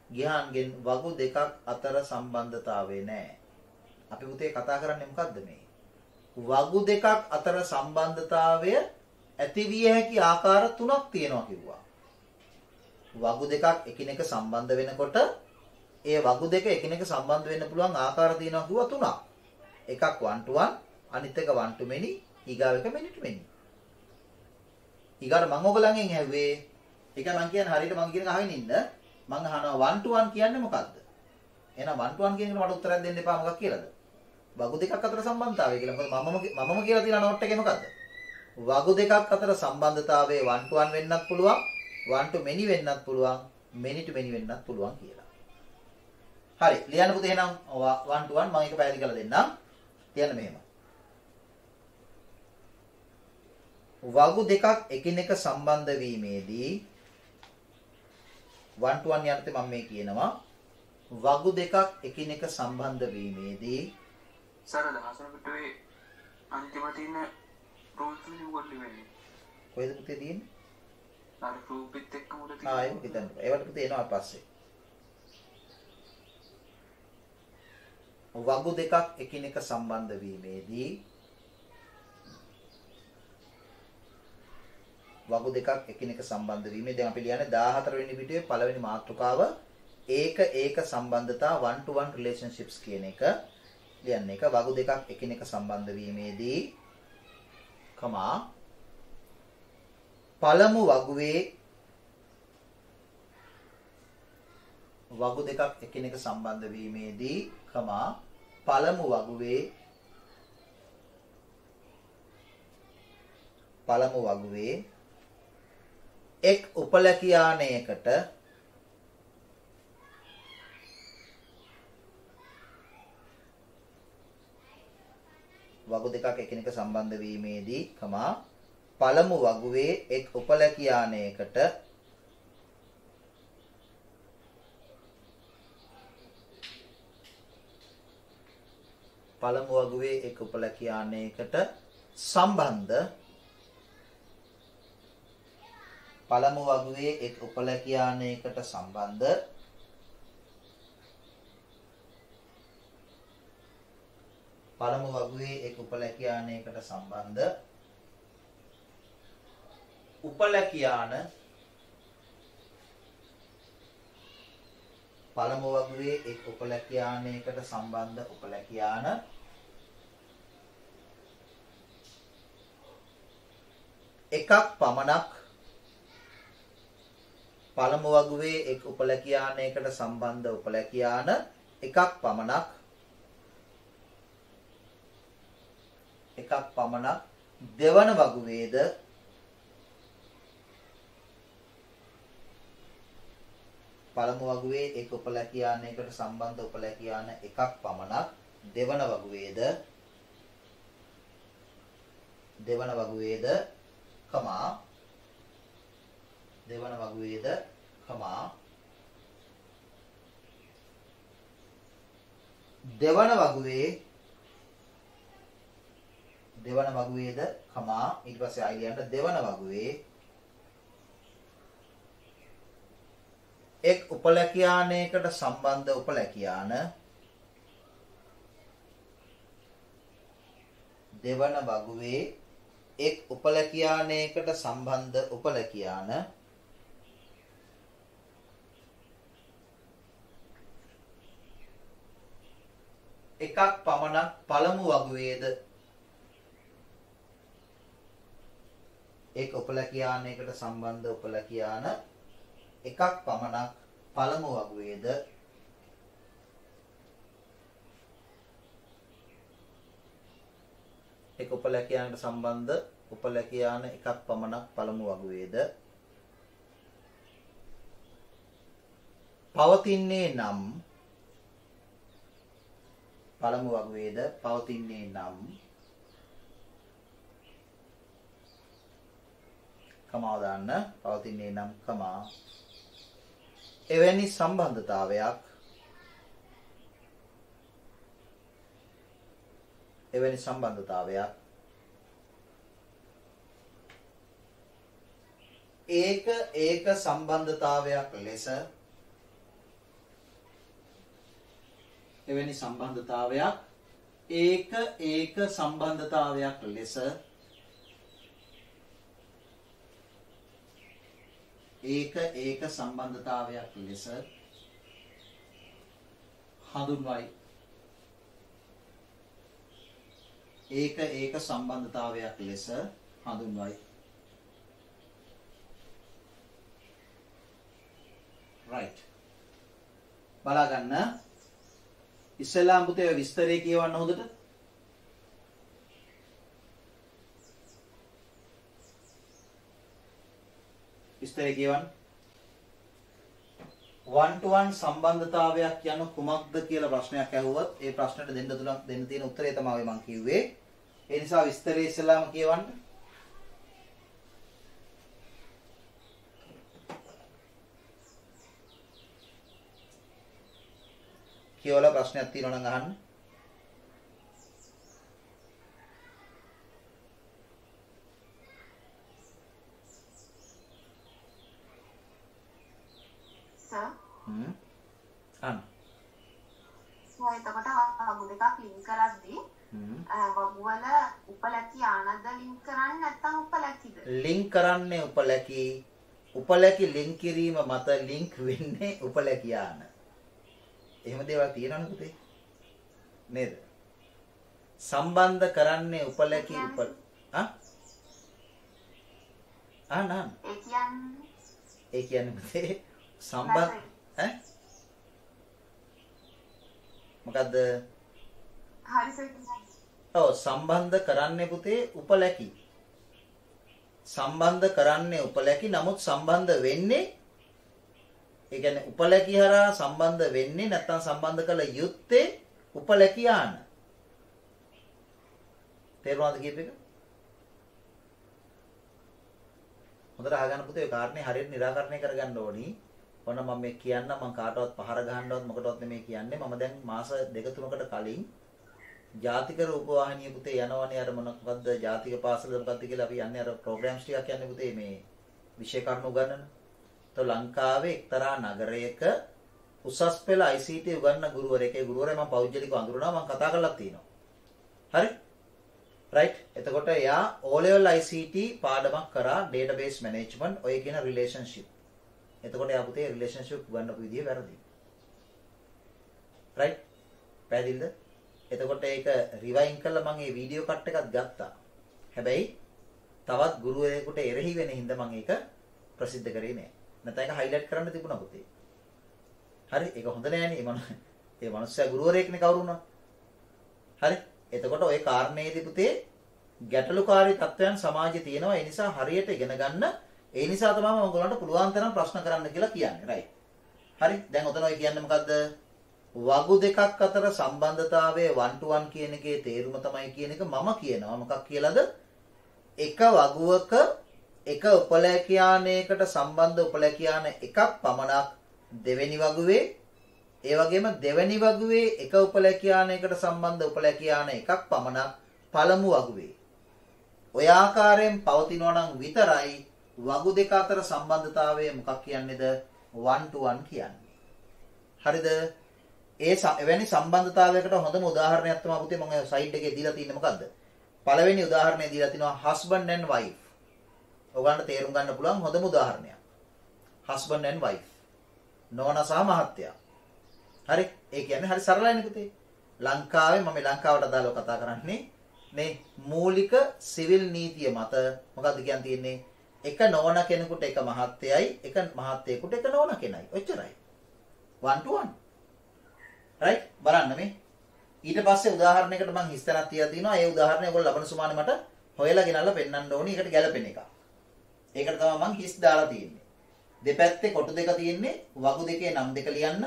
ගිහාන්ගෙන් වගු දෙකක් අතර සම්බන්ධතාවය නැහැ. අපි පුතේ කතා කරන්නේ මොකද්ද මේ? වගු දෙකක් අතර සම්බන්ධතාවය ඇතිවිය හැකි ආකාර තුනක් තියෙනවා කිව්වා. වගු දෙකක් එකිනෙක සම්බන්ධ වෙනකොට ඒ වගු දෙක එකිනෙක සම්බන්ධ වෙන්න පුළුවන් ආකාර තියෙනවා කිව්වා තුනක්. එකක් one to one, අනිත් එක one to many, ඊගාව එක many to many. ඊගාට මම ඔයගලගෙන් ඇහුවේ ඒක මම කියන්නේ හරියට මම කියන අහගෙන ඉන්න. මම අහනවා one to one කියන්නේ මොකද්ද? එහෙනම් one to one කියන එකට මට උත්තරයක් දෙන්න එපා මොකක් කියලාද? වගු දෙකක් අතර සම්බන්ධතාවය කියලා. මොකද මමම කියලා තියෙන නෝට් එකේ මොකද්ද? වගු දෙකක් අතර සම්බන්ධතාවයේ one to one වෙන්නත් පුළුවන්, one to many වෙන්නත් පුළුවන්, many to many වෙන්නත් පුළුවන් කියලා. හරි ලියන්න පුතේ එහෙනම් one to one මම එක පැහැදිලි කරලා දෙන්නම්. තියන්න මෙහෙම. වගු දෙකක් එකිනෙක සම්බන්ධ වීමේදී one to one යනතේ මම මේ කියනවා වගු දෙකක් එකිනෙක සම්බන්ධ වීමේදී සරල දහසන පිටුවේ අන්තිම තියෙන රූල්ස් වලින් මොකක්ද වෙන්නේ? කොහෙද පුතේ තියෙන්නේ? අර රූපෙත් එක්ක මුල තියෙන්නේ. ඒක හිතන්න. ඒවට පුතේ එනවා පස්සේ. වගු දෙකක් එකිනෙක සම්බන්ධ වීමේදී වගු දෙකක් එකිනෙක සම්බන්ධ වීමේ දැන් අපි ලියන්නේ 14 වෙනි පිටුවේ පළවෙනි මාතෘකාව ඒක සම්බන්ධතා one to one relationships කියන එක ලියන්නේ. එක වගු දෙකක් එකිනෙක සම්බන්ධ වීමේදී කමා පළමු වගුවේ වගු දෙකක් එකිනෙක සම්බන්ධ වීමේදී කමා පළමු වගුවේ එක් උපලැකියානයකට වගු දෙකක් එකිනෙක සම්බන්ධ වීමේදී කමා පළමු වගුවේ එක් උපලැකියානයකට පළමු වගුවේ එක් උපලැකියානයකට සම්බන්ධ පළමු වගුවේ එක් උපලැකියානයකට සම්බන්ධ පළමු වගුවේ එක් උපලැකියානයකට සම්බන්ධ උපලැකියාන පළමු වගුවේ එක් උපලැකියානයකට සම්බන්ධ උපලැකියාන එකක් පමණක් පළමු වගුවේ එක් උපලැකියානයකට සම්බන්ධ උපලැකියාන එකක් පමණක් දෙවන වගුවේද පළමු වගුවේ එක් උපලැකියානයකට සම්බන්ධ උපලැකියාන එකක් පමණක් දෙවන වගුවේද කමා දෙවන වගුවේද කමා දෙවන වගුවේද කමා ඊට පස්සේ ආයි ලියන්න දෙවන වගුවේ එක් උපලැකියානයකට සම්බන්ධ උපලැකියාන දෙවන වගුවේ එක් උපලැකියානයකට සම්බන්ධ උපලැකියාන එකක් පමණක් පළමු වගුවේද එක් උපලැකියානයකට සම්බන්ධ උපලැකියාන එකක් පමණක් පළමු වගුවේද එක් උපලැකියානකට සම්බන්ධ උපලැකියාන එකක් පමණක් පළමු වගුවේද පවතින්නේ නම් පළමු වගුවේද පවතින්නේ නම් කමාව දාන්න පවතින්නේ නම් කමා එවැනි සම්බන්ධතාවයක් ඒක සම්බන්ධතාවයක් ලෙස එවැනි සම්බන්ධතාවයක් ඒක සම්බන්ධතාවයක් ලෙස ඒක සම්බන්ධතාවයක් ලෙස හඳුන්වයි. ඒක සම්බන්ධතාවයක් ලෙස හඳුන්වයි. right. බලගන්න. ඉස්සෙල්ලාම පුතේ විස්තරය කියවන්න හොඳට. විස්තරය කියවන්න. one to one සම්බන්ධතාවයක් යන කුමක්ද කියලා ප්‍රශ්නයක් ඇහුවොත් ඒ ප්‍රශ්නට දෙන්න තියෙන උත්තරය තමයි මම කිව්වේ. ඒ නිසා විස්තරය ඉස්සෙල්ලාම කියවන්න. කියවලා ප්‍රශ්නයක් තියෙනවා නම් අහන්න. එතකොට වගු දෙකක් ලින්ක් කරද්දී වගු වල උපලැකි ආනද ලින්ක් කරන්නේ නැත්නම් උපලැකිද? ලින්ක් කරන්නේ උපලැකි. උපලැකි ලින්ක් කිරීම මත ලින්ක් වෙන්නේ උපලැකි ආන. එහෙම දේවල් තියෙනවනේ පුතේ. නේද? සම්බන්ධ කරන්නේ උපලැකි ඒ කියන්නේ පුතේ සම්බන්ධ මොකද්ද? හරි සර්. ඔව් සම්බන්ධ කරන්නේ පුතේ උපලැකි. සම්බන්ධ කරන්නේ උපලැකි. නමුත් සම්බන්ධ වෙන්නේ ඒ කියන්නේ උපලැකි හරහා සම්බන්ධ වෙන්නේ නැත්නම් සම්බන්ධ කළ යුත්තේ උපලැකි ආන. තේරුණාද කියප එක? හොඳට අහගන්න පුතේ. ඒ කාරණේ හරියට निराකරණය කරගන්න ඕනි. ඔන්න මම මේ කියන්න මම කාටවත් පහර ගහන්නවත් මොකටවත් නෙමෙයි කියන්නේ. මම දැන් මාස 2-3කට කලින් ජාතික රූපවාහිනිය පුතේ යනවනේ අර මොකක්ද ජාතික පාසල මොකක්ද කියලා අපි යන්නේ අර ප්‍රෝග්‍රෑම්ස් ටිකක් යන්නේ පුතේ මේ විෂය කරුණු උගන්වන. તો ලංකාවේ එක්තරා නගරයක උසස් පෙළ ICT උගන්වන ගුරුවරයෙක්. ඒ ගුරුවරයා මම පෞද්ගලිකව අඳුරනවා. මම කතා කරලා තියෙනවා. හරි? right. එතකොට එයා O level ICT පාඩමක් කරා database management ඔය කියන relationship. එතකොට එයා පුතේ relationship උගන්වපු විදිය වැරදි. right? පැහැදිලිද? එතකොට ඒක රිවයින් කරලා මම මේ වීඩියෝ කට් එකක් ගත්තා. හැබැයි තවත් ගුරුවරයෙකුට එරෙහි වෙන හින්දා මම ඒක ප්‍රසිද්ධ කරේ නෑ. නැත්නම් ඒක හයිලයිට් කරන්න තිබුණා පුතේ. හරි? ඒක හොඳ නෑනේ. ඒ මනුස්සයා ගුරුවරයෙක්නේ කවුරු වුණා. හරි? එතකොට ওই කාරණේදී පුතේ ගැටලුකාරී තත්වයන් සමාජයේ තියෙනවා. ඒ නිසා හරියට ඉගෙන ගන්න. ඒ නිසා තමයි මම ඔයගොල්ලන්ට පුළුවන් තරම් ප්‍රශ්න කරන්න කියලා කියන්නේ. right? හරි? දැන් ඔතන ඔය කියන්නේ මොකද්ද? වගු දෙකක් අතර සම්බන්ධතාවයේ 1 to 1 කියන එකේ තේරුම තමයි කියන එක මම කියනවා. මොකක් කියලාද? එක වගුවක එක උපලැකියානයකට සම්බන්ධ උපලැකියාන එකක් පමණක් දෙවෙනි වගුවේ, ඒ වගේම දෙවෙනි වගුවේ එක උපලැකියානයකට සම්බන්ධ උපලැකියාන එකක් පමණක් පළමු වගුවේ. ඔය ආකාරයෙන් පවතිනවා නම් විතරයි වගු දෙක අතර සම්බන්ධතාවය මොකක් කියන්නේද? 1 to 1 කියන්නේ. හරිද? එවැනි සම්බන්ධතාවයකට හොඳම උදාහරණයක් තමයි පුතේ මම සයිඩ් එකේ දීලා තියෙන්නේ මොකද්ද? පළවෙනි උදාහරණය දීලා තිනවා husband and wife. ඔයගොල්ලන්ට තේරුම් ගන්න පුළුවන් හොඳම උදාහරණයක්. husband and wife. නෝනා සහ මහත්තයා. හරි? ඒ කියන්නේ හරි සරලයිනේ පුතේ. ලංකාවේ මම ලංකාවට අදාළව කතා කරන්නේ මේ මූලික සිවිල් නීතිය මත මොකද්ද කියන්න තියෙන්නේ? එක නෝනා කෙනෙකුට එක මහත්තයයි, එක මහත්තයෙකුට එක නෝනා කෙනයි. ඔච්චරයි. 1 to 1. right? බලන්න මේ. ඊට පස්සේ උදාහරණයකට මම හිස්තැනක් තියලා තිනවා. ඒ උදාහරණය ඔයගොල්ලෝ ලබන සුමානේ මට හොයලා ගෙනල්ලා පෙන්නන්න ඕනි. ඒකට ගැලපෙන එක. ඒකට තමයි මම හිස් දාලා තියෙන්නේ. දෙපැත්තේ කොටු දෙක තියෙන්නේ. වගු දෙකේ නම් දෙක ලියන්න.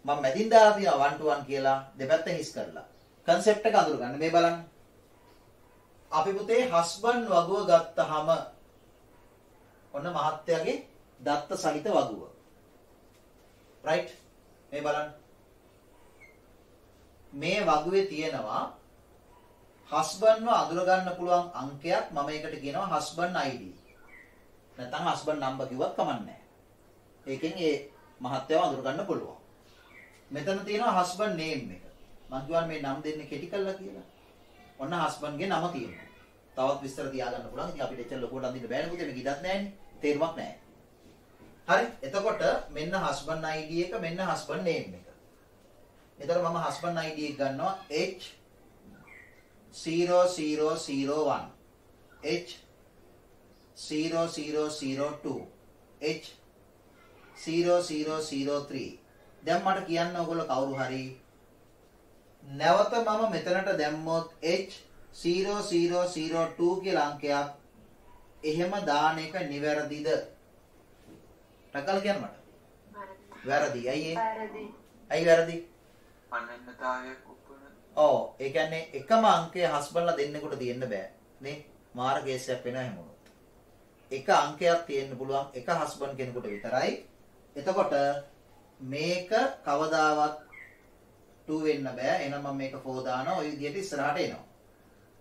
මම මැදින් දාලා තියෙනවා 1 to 1 කියලා. දෙපැත්ත හිස් කරලා. concept එක අඳුර ගන්න. මේ බලන්න. අපි පුතේ husband වගුව ගත්තාම ඔන්න මහත්තයාගේ දත්ත සහිත වගුව. right? මේ බලන්න. මේ වගුවේ තියෙනවා husbandව අඳුර ගන්න පුළුවන් අංකයක්. මම ඒකට කියනවා husband ID. නැත්නම් හස්බන්ඩ් නම්බර් කිව්වත් කමක් නැහැ. ඒකෙන් ඒ මහත්යව අඳුර ගන්න පුළුවන්. මෙතන තියෙනවා හස්බන්ඩ් නේම් එක. මම කියවනේ මේ නම් දෙන්නේ කෙටි කළා කියලා. ඔන්න හස්බන්ඩ්ගේ නම තියෙනවා. තවත් විස්තර තියාගන්න පුළුවන්. ඉතින් අපිට එච්චර ලොකුවට අඳින්න බෑනේ පුතේ. මේක ඉඩක් නැහැනේ. තේරුමක් නැහැ. හරි. එතකොට මෙන්න හස්බන්ඩ් ID එක මෙන්න හස්බන්ඩ් නේම් එක. එතකොට මම හස්බන්ඩ් ID එක ගන්නවා H0001 H0002 H0003. දැන් මට කියන්න ඕගොල්ලෝ කවුරු හරි නැවත මම මෙතනට දැම්මොත් H0002 කියලා අංකයක් එහෙම දාන එක නිවැරදිද? රකල් කියන්න මට. වැරදි. ඇයි ඒ? වැරදි. ඇයි වැරදි? අනන්‍යතාවයක් උපුන. ඔව් ඒ කියන්නේ එකම අංකය හස්බන්ඩ්ලා දෙන්නෙකුට තියෙන්න බෑ. නේ? මාර කේසයක් වෙනවා එහෙම වුණොත්. එක අංකයක් තියෙන්න පුළුවන් එක හස්බන්ඩ් කෙනෙකුට විතරයි. එතකොට මේක කවදාවත් 2 වෙන්න බෑ. එහෙනම් මම මේක 4 දානවා. ওই විදිහට ඉස්සරහට එනවා.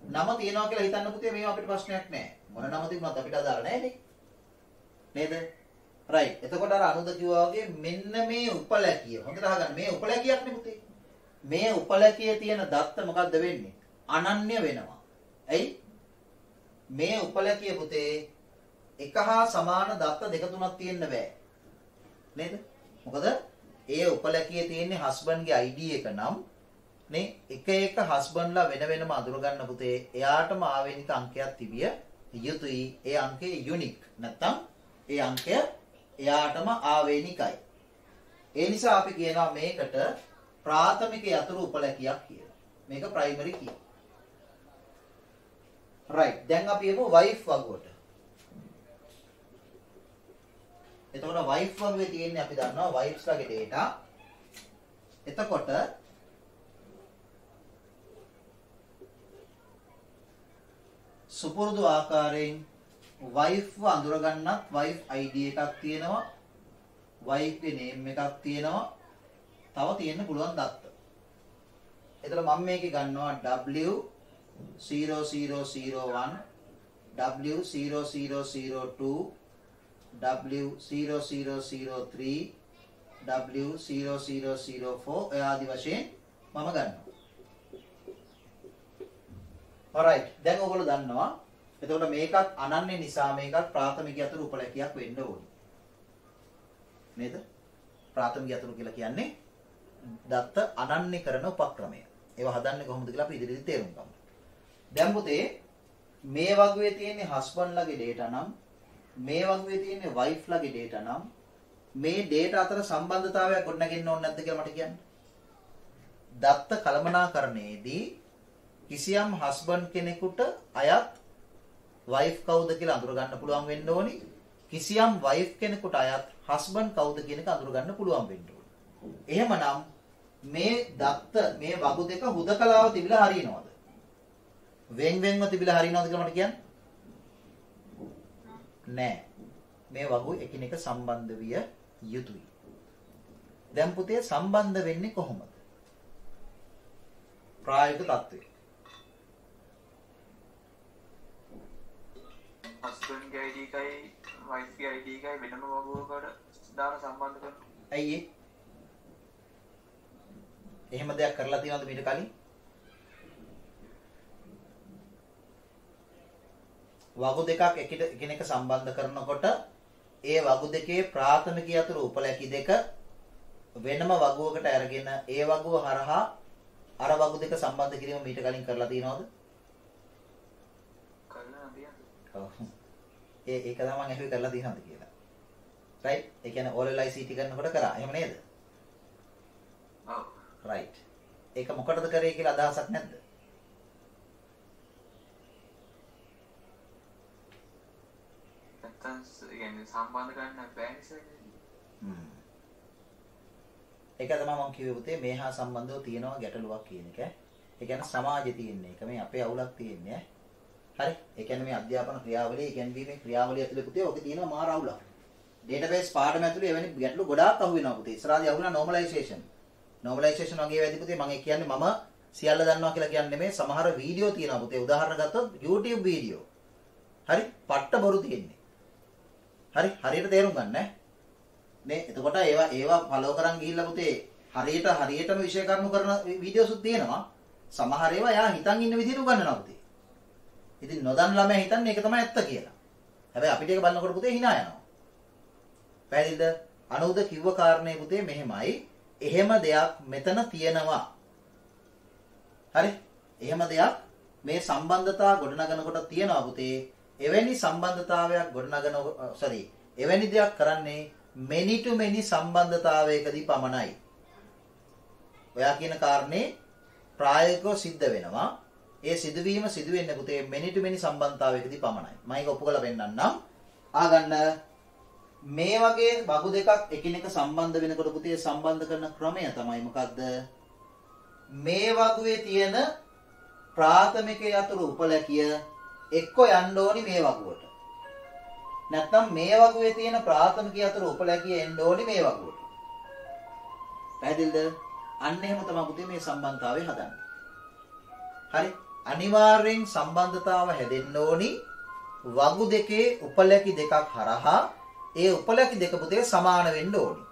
නම තියනවා කියලා හිතන්න පුතේ මේව අපිට ප්‍රශ්නයක් නෑ. මොන නම තිබුණත් අපිට අදාළ නෑනේ. නේද? රයිට්. එතකොට අර අනුද කිව්වා වගේ මෙන්න මේ උපලැකිය. හොඳට අහගන්න. මේ උපලැකියක් නේ පුතේ. මේ උපලැකියේ තියෙන දත්ත මොකද්ද වෙන්නේ? අනන්‍ය වෙනවා. ඇයි? මේ උපලැකිය පුතේ එක හා සමාන දත්ත දෙක තුනක් තියෙන්න බෑ. නේද? මොකද ඒ උපලැකියේ තියෙන්නේ හස්බන්ඩ්ගේ ID එක නම් නේ එක එක හස්බන්ඩ්ලා වෙන වෙනම අඳුර ගන්න පුතේ එයාටම ආවේනික අංකයක් තිබිය යුතුයි. ඒ අංකය යුනික්. නැත්තම් ඒ අංකය එයාටම ආවේනිකයි. ඒ නිසා අපි කියනවා මේකට ප්‍රාථමික යතුරු උපලැකියක් කියලා. මේක ප්‍රයිමරි කී. රයිට්. දැන් අපි එමු වයිෆ් වගුවට. එතකොට වයිෆ් වගුවේ තියෙන්නේ අපි දන්නවා වයිෆ්ස්ලාගේ data. එතකොට සුපුරුදු ආකාරයෙන් වයිෆ් අඳුර ගන්නත් වයිෆ් ID එකක් තියෙනවා. වයිෆ්ගේ නේම් එකක් තියෙනවා. තව තියෙන්න පුළුවන් දත්ත. එතකොට මම මේකේ ගන්නවා W0001 W0002 W0003 W0004 ඒ ආදි වශයෙන් මම ගන්නවා. alright දැන් ඔයගොල්ලෝ දන්නවා. එතකොට මේකත් අනන්‍ය නිසා මේකත් ප්‍රාථමික යතුරු උපලැකියක් වෙන්න ඕනේ. නේද? ප්‍රාථමික යතුරු කියලා කියන්නේ දත්ත අනන්‍ය කරන උපක්‍රමය. ඒවා හදන්නේ කොහොමද කියලා අපි ඉදිරියට තේරුම් ගමු. දැන් පුතේ මේ වගුවේ තියෙන්නේ හස්බන්ඩ්ලාගේ data නම් මේ වගුවේ තියෙන්නේ වයිෆ්ලාගේ data නම් මේ data අතර සම්බන්ධතාවයක් ගොඩනගෙන්න ඕනේ නැද්ද කියලා මට කියන්න. දත්ත කළමනාකරණයේදී කිසියම් හස්බන්ඩ් කෙනෙකුට අයත් වයිෆ් කවුද කියලා අඳුර ගන්න පුළුවන් වෙන්න ඕනි. කිසියම් වයිෆ් කෙනෙකුට අයත් හස්බන්ඩ් කවුද කියන එක අඳුර ගන්න පුළුවන් වෙන්න ඕනි. එහෙමනම් මේ දත්ත මේ වගු දෙක හුදකලාව තිබිලා හරියනවද? වෙන් වෙන්ව තිබිලා හරියනවද කියලා මට කියන්න. නෑ. මේ වගු එකිනෙක සම්බන්ධ විය යුතුයි. දැන් පුතේ සම්බන්ධ වෙන්නේ කොහොමද? ප්‍රායෝගික තත්ත්වය. හස්බන්ඩ්ගේ ID එකයි වයිෆ්ගේ ID එකයි වෙනම වගුවකට දාලා සම්බන්ධ කරනවා. ඇයි ඒ? එහෙම දෙයක් කරලා තියෙනවද මීට කලින්? වගු දෙකක් එකිනෙක සම්බන්ධ කරනකොට ඒ වගු දෙකේ ප්‍රාථමික යතුරු උපලැකි දෙක වෙනම වගුවකට අරගෙන ඒ වගුව හරහා අර වගු දෙක සම්බන්ධ කිරීම මීට කලින් කරලා තියෙනවද? කරලා තියෙනවා. ඔව්. ඒක තමයි මම අහුවේ කරලා තියෙනවද කියලා. රයිට්? ඒ කියන්නේ OLL ICT කරනකොට කරා. එහෙම නේද? ඔව්. රයිට්. ඒක මොකටද කරේ කියලා අදහසක් නැද්ද? කියන්නේ සම්බන්ධ කරන්න බෑ නිසා. ඒක තමයි මම කිව්වේ පුතේ මේ හා සම්බන්ධව තියෙනවා ගැටලුවක් කියන එක. ඒ කියන්නේ සමාජයේ තියෙන එක මේ අපේ අවුලක් තියෙන්නේ. හරි? ඒ කියන්නේ මේ අධ්‍යාපන ක්‍රියාවලිය ඉගෙනීමේ ක්‍රියාවලිය ඇතුලේ පුතේ ඔක තියෙනවා මාර අවුලක්. ඩේටාබේස් පාඩම ඇතුලේ එවැනි ගැටලු ගොඩාක් අහු වෙනවා පුතේ. ඉස්සරහදී අහු වෙනවා normalization. normalization වගේ වැඩි පුතේ මම කියන්නේ මම සියල්ල දන්නවා කියලා කියන්නේ නෙමෙයි. සමහර වීඩියෝ තියෙනවා පුතේ. උදාහරණ ගත්තොත් YouTube වීඩියෝ. හරි? පට්ට බොරු තියෙන්නේ. හරි හරියට තේරුම් ගන්න නේ. එතකොට ඒවා ෆලෝ කරන් ගිහිල්ලා පුතේ හරියටම විෂය කරුණු කරන වීඩියෝසුත් තියෙනවා. සමහර ඒවා යා හිතන් ඉන්න විදිහට උගන්වනවා පුතේ. ඉතින් නොදන්න ළමයා හිතන්නේ ඒක තමයි ඇත්ත කියලා. හැබැයි අපිට ඒක බලනකොට පුතේ hina යනවා. පැහැදිලිද? අනුද කිව්ව කාරණේ පුතේ මෙහෙමයි. එහෙම දෙයක් මෙතන තියෙනවා. හරි? එහෙම දෙයක් මේ සම්බන්ධතාව ගොඩනගනකොට තියෙනවා පුතේ. එවැනි සම්බන්ධතාවයක් එවැනි දෙයක් කරන්නේ many to many සම්බන්ධතාවයකදී පමණයි. ඔයා කියන කාරණේ ප්‍රායෝගිකව සිද්ධ වෙනවා. ඒ සිදුවීම සිදු වෙන්නේ පුතේ many to many සම්බන්ධතාවයකදී පමණයි. මම ඒක ඔප්පු කරලා පෙන්නන්නම්. ආගන්න මේ වගේ වගු දෙකක් එකිනෙක සම්බන්ධ වෙනකොට පුතේ සම්බන්ධ කරන ක්‍රමය තමයි මොකද්ද? මේ වගුවේ තියෙන ප්‍රාථමික යතුරු උපලැකිය එක්ක යන්න ඕනි මේ වගුවට. නැත්නම් මේ වගුවේ තියෙන ප්‍රාථමික යතුරු උපලැකිය එන්න ඕනි මේ වගුවට. පැහැදිලිද? අන්න එහෙම තමයි පුතේ මේ සම්බන්ධතාවය හදන්නේ. හරි? අනිවාර්යෙන් සම්බන්ධතාව හැදෙන්න ඕනි වගු දෙකේ උපලැකි දෙකක් හරහා. ඒ උපලැකි දෙක පුතේ සමාන වෙන්න ඕනි.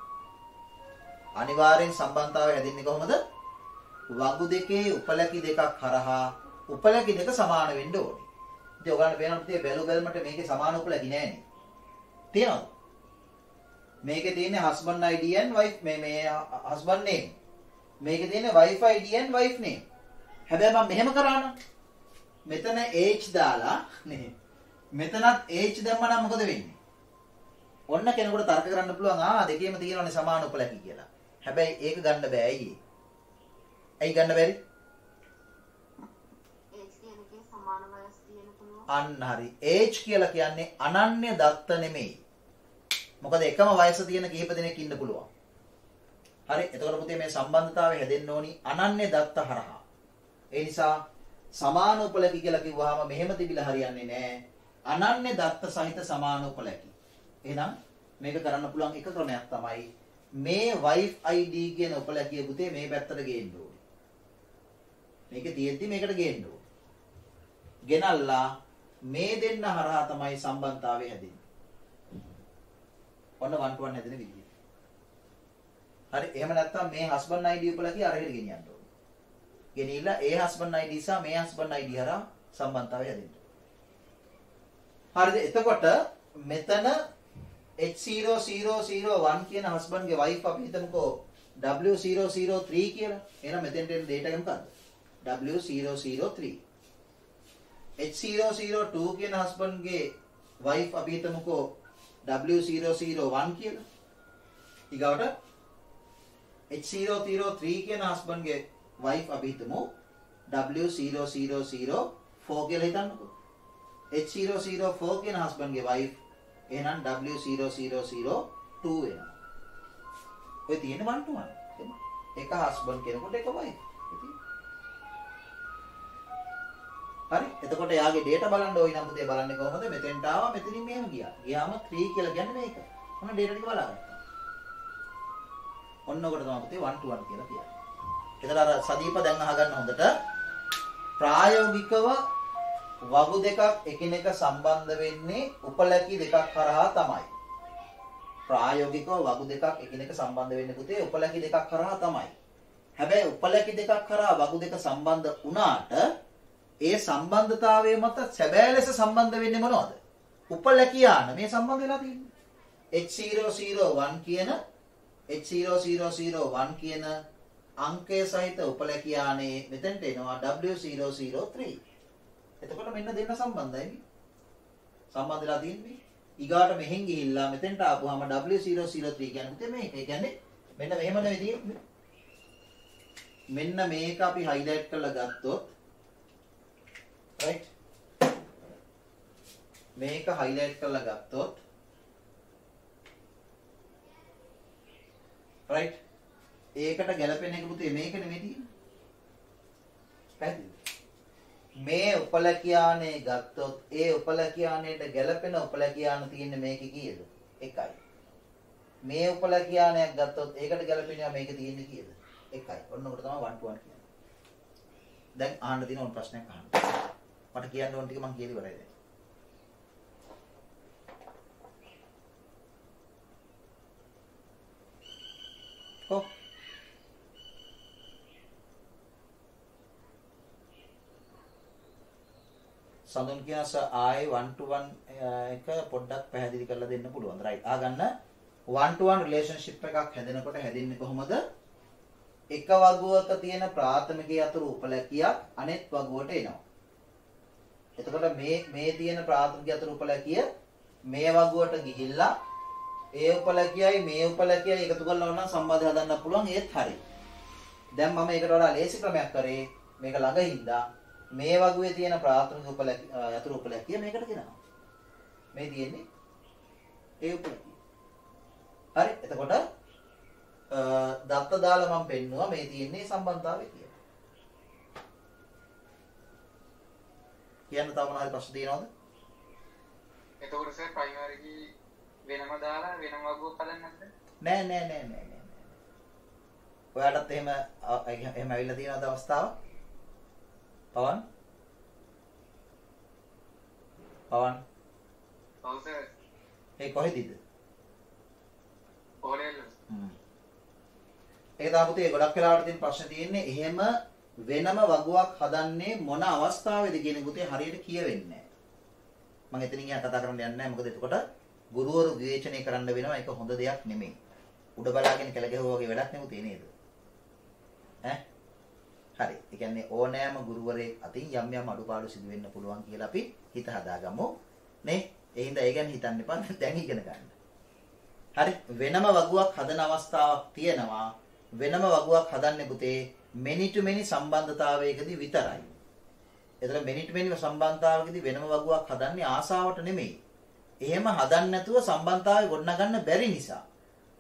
අනිවාර්යෙන් සම්බන්ධතාවය හැදෙන්නේ කොහොමද? වගු දෙකේ උපලැකි දෙකක් හරහා උපලැකි දෙක සමාන වෙන්න ඕනි. ඉතින් ඔයගොල්ලන්ට පේනවා පුතේ බැලුමට මේකේ සමාන උපලැකි නෑනේ. තියෙනවද? මේකේ තියෙන්නේ husband ID and wife මේ husband name. මේකේ තියෙන්නේ wife ID and wife name. හැබැයි මම මෙහෙම කරා නම් මෙතන H දාලා නේ. මෙතනත් H දැම්ම නම් මොකද වෙන්නේ? ඔන්න කෙනෙකුට තර්ක කරන්න පුළුවන් දෙකේම තියෙනවනේ සමාන උපලැකි කියලා. හැබැයි ඒක ගන්න බෑ අයියේ. ඇයි ගන්න බැරි? අන්න හරි. H කියලා කියන්නේ අනන්‍ය දත්ත නෙමෙයි. මොකද එකම වයස තියෙන කිහිප දෙනෙක් ඉන්න පුළුවන්. හරි. එතකොට පුතේ මේ සම්බන්ධතාවය හැදෙන්න ඕනි අනන්‍ය දත්ත හරහා. ඒ නිසා සමාන උපලැකි කියලා කිව්වහම මෙහෙම තිබිලා හරියන්නේ නැහැ. අනන්‍ය දත්ත සහිත සමාන උපලැකි. එහෙනම් මේක කරන්න පුළුවන් එක ක්‍රමයක් තමයි මේ wife ID කියන උපලැකිය පුතේ මේ පැත්තට ගේන්න ඕනේ. මේක තියෙද්දි මේකට ගේන්න ඕනේ. ගෙනල්ලා මේ දෙන්න හරහා තමයි සම්බන්ධතාවය හැදෙන්නේ. ඔන්න 1 to 1 හැදෙන විදිය. හරි. එහෙම නැත්නම් මේ husband ID උපලැකිය අරහෙට ගෙනියන්න ඕනේ. ගෙනිලා ඒ husband ID සහ මේ husband ID හරහා සම්බන්ධතාවය හැදෙන්න. හරිද? එතකොට මෙතන H0001 කියන husband ගේ wife අපි හිතමුකෝ W003 කියලා. එහෙනම් මෙතෙන්ට එන data එක මොකද්ද? W003. H002 කියන husband ගේ wife අපි හිතමුකෝ W001 කියලා. ඊගවට H003 කියන husband ගේ wife අපි හිතමු W004 කියලා හිතන්නකෝ. H004 කියන husband ගේ wife එහෙනම් W002 වෙනවා. ඔය තියෙන 1 to 1. එක husband කෙනෙකුට එක wife. හරි. එතකොට යාගේ data බලන්න ඕයි නම් පුතේ බලන්නේ කොහොමද? මෙතෙන්ට ආවා මෙතනින් මෙහෙම ගියා. ගියාම 3 කියලා කියන්නේ මේක. ඔන්න data ටික බලාගත්තා. ඔන්න ඔකට තමයි පුතේ 1 to 1 කියලා කියන්නේ. එතන අර සදීප දැන් අහගන්න හොඳට ප්‍රායෝගිකව වගු දෙකක් එකිනෙක සම්බන්ධ වෙන්නේ උපලැකි දෙකක් කරහා තමයි. ප්‍රායෝගිකව වගු දෙකක් එකිනෙක සම්බන්ධ වෙන්නේ පුතේ උපලැකි දෙකක් කරහා තමයි. හැබැයි උපලැකි දෙකක් කරහා වගු දෙක සම්බන්ධ වුණාට ඒ සම්බන්ධතාවය මත සැබෑ ලෙස සම්බන්ධ වෙන්නේ මොනවද? උපලැකියාන මේ සම්බන්ධ වෙලා තියෙන්නේ. H001 කියන අංකය සහිත උපලැකියානේ මෙතෙන්ට එනවා W003. එතකොට මෙන්න දෙන්න සම්බන්ධයි. සම්බන්ධලා තියෙන්නේ. ඊගාට මෙහෙන් ගිහිල්ලා මෙතෙන්ට ආපුවාම W003 කියන්නේ පුතේ මේක. ඒ කියන්නේ මෙන්න මෙහෙම නෙවෙයි තියෙන්නේ. මෙන්න මේක අපි highlight කරලා ගත්තොත් right මේක highlight කරලා ගත්තොත් right ඒකට ගැලපෙන එක පුතේ මේක නෙමෙයි තියෙන්නේ. පැහැදිලිද? මේ උපලැකියානේ ගත්තොත් ඒ උපලැකියානේට ගැලපෙන උපලැකියාන තියෙන්නේ මේකේ කීයද? 1යි. මේ උපලැකියානයක් ගත්තොත් ඒකට ගැලපෙනවා මේකේ තියෙන්නේ කීයද? 1යි. ඔන්න ඔකට තමයි 1 to 1 කියන්නේ. දැන් අහන්න තියෙන ඕන ප්‍රශ්නයක් අහන්න. මට කියන්න ඕන ටික මම කියලා ඉවරයි දැන්. සඳුන් කියනස ආයේ 1 to 1 එක පොඩ්ඩක් පැහැදිලි කරලා දෙන්න පුළුවන්. රයිට්. ආගන්න 1 to 1 රිලේෂන්ෂිප් එකක් හැදෙනකොට හැදින්නේ කොහොමද? එක වගුවක තියෙන ප්‍රාථමික යතුරු උපලැකියක් අනෙත් වගුවට එනවා. එතකොට මේ තියෙන ප්‍රාථමික යතුරු උපලැකිය මේ වගුවට ගිහිල්ලා ඒ උපලැකියයි මේ උපලැකියයි එකතු කරලා වුණා සම්බන්ධය හදන්න පුළුවන්. ඒත් හරි. දැන් මම ඒකට වඩා ලේසි ක්‍රමයක් කරේ. මේක ළඟ හින්දා මේ වගුවේ තියෙන ප්‍රාථමික යතුරු උපලැකිය මේකට ගෙනවා. මේ තියෙන්නේ ඒ උපලැකිය. හරි. එතකොට දත්ත දාලා මම පෙන්නුවා මේ තියෙන්නේ සම්බන්ධතාවය කියලා. කියන්න තව මොනවාරි ප්‍රශ්න තියෙනවද? එතකොට සර් ප්‍රයිමරි කී වෙනම දාලා වෙනම වගුවක් හදන්න නැද්ද? නෑ. ඔයාටත් එහෙම ඇවිල්ලා තියෙනවද අවස්ථාව? පවන්? ඔව් සර්. ඒ කොහෙදද? ඕලෙල්. ඒක තමයි පුතේ ගොඩක් වෙලාවට තියෙන ප්‍රශ්න තියෙන්නේ එහෙම වෙනම වගුවක් හදන්නේ මොන අවස්ථාවේද කියන පුතේ හරියට කියවෙන්නේ නැහැ. මම එතනින් එහා කතා කරන්න යන්නේ නැහැ. මොකද එතකොට ගුරුවරු විවේචනය කරන්න වෙනවා. ඒක හොඳ දෙයක් නෙමෙයි. උඩ බලාගෙන කැල ගැහුවා වගේ වැඩක් නෙමෙයි තියෙන්නේ නේද? හරි. ඒ කියන්නේ ඕනෑම ගුරුවරයෙක් අතින් යම් අඩුපාඩු සිදු වෙන්න පුළුවන් කියලා අපි හිත හදාගමු. නේ? ඒ හින්දා ඒ ගැන හිතන්න එපා. දැන් ඉගෙන ගන්න. හරි. වෙනම වගුවක් හදන අවස්ථාවක් තියෙනවා. වෙනම වගුවක් හදන්නේ පුතේ many to many සම්බන්ධතාවයකදී විතරයි. ඒතර many to many සම්බන්ධතාවයකදී වෙනම වගුවක් හදන්නේ ආසාවට නෙමෙයි. එහෙම හදන්න නැතුව සම්බන්ධතාවය ගොඩනගන්න බැරි නිසා.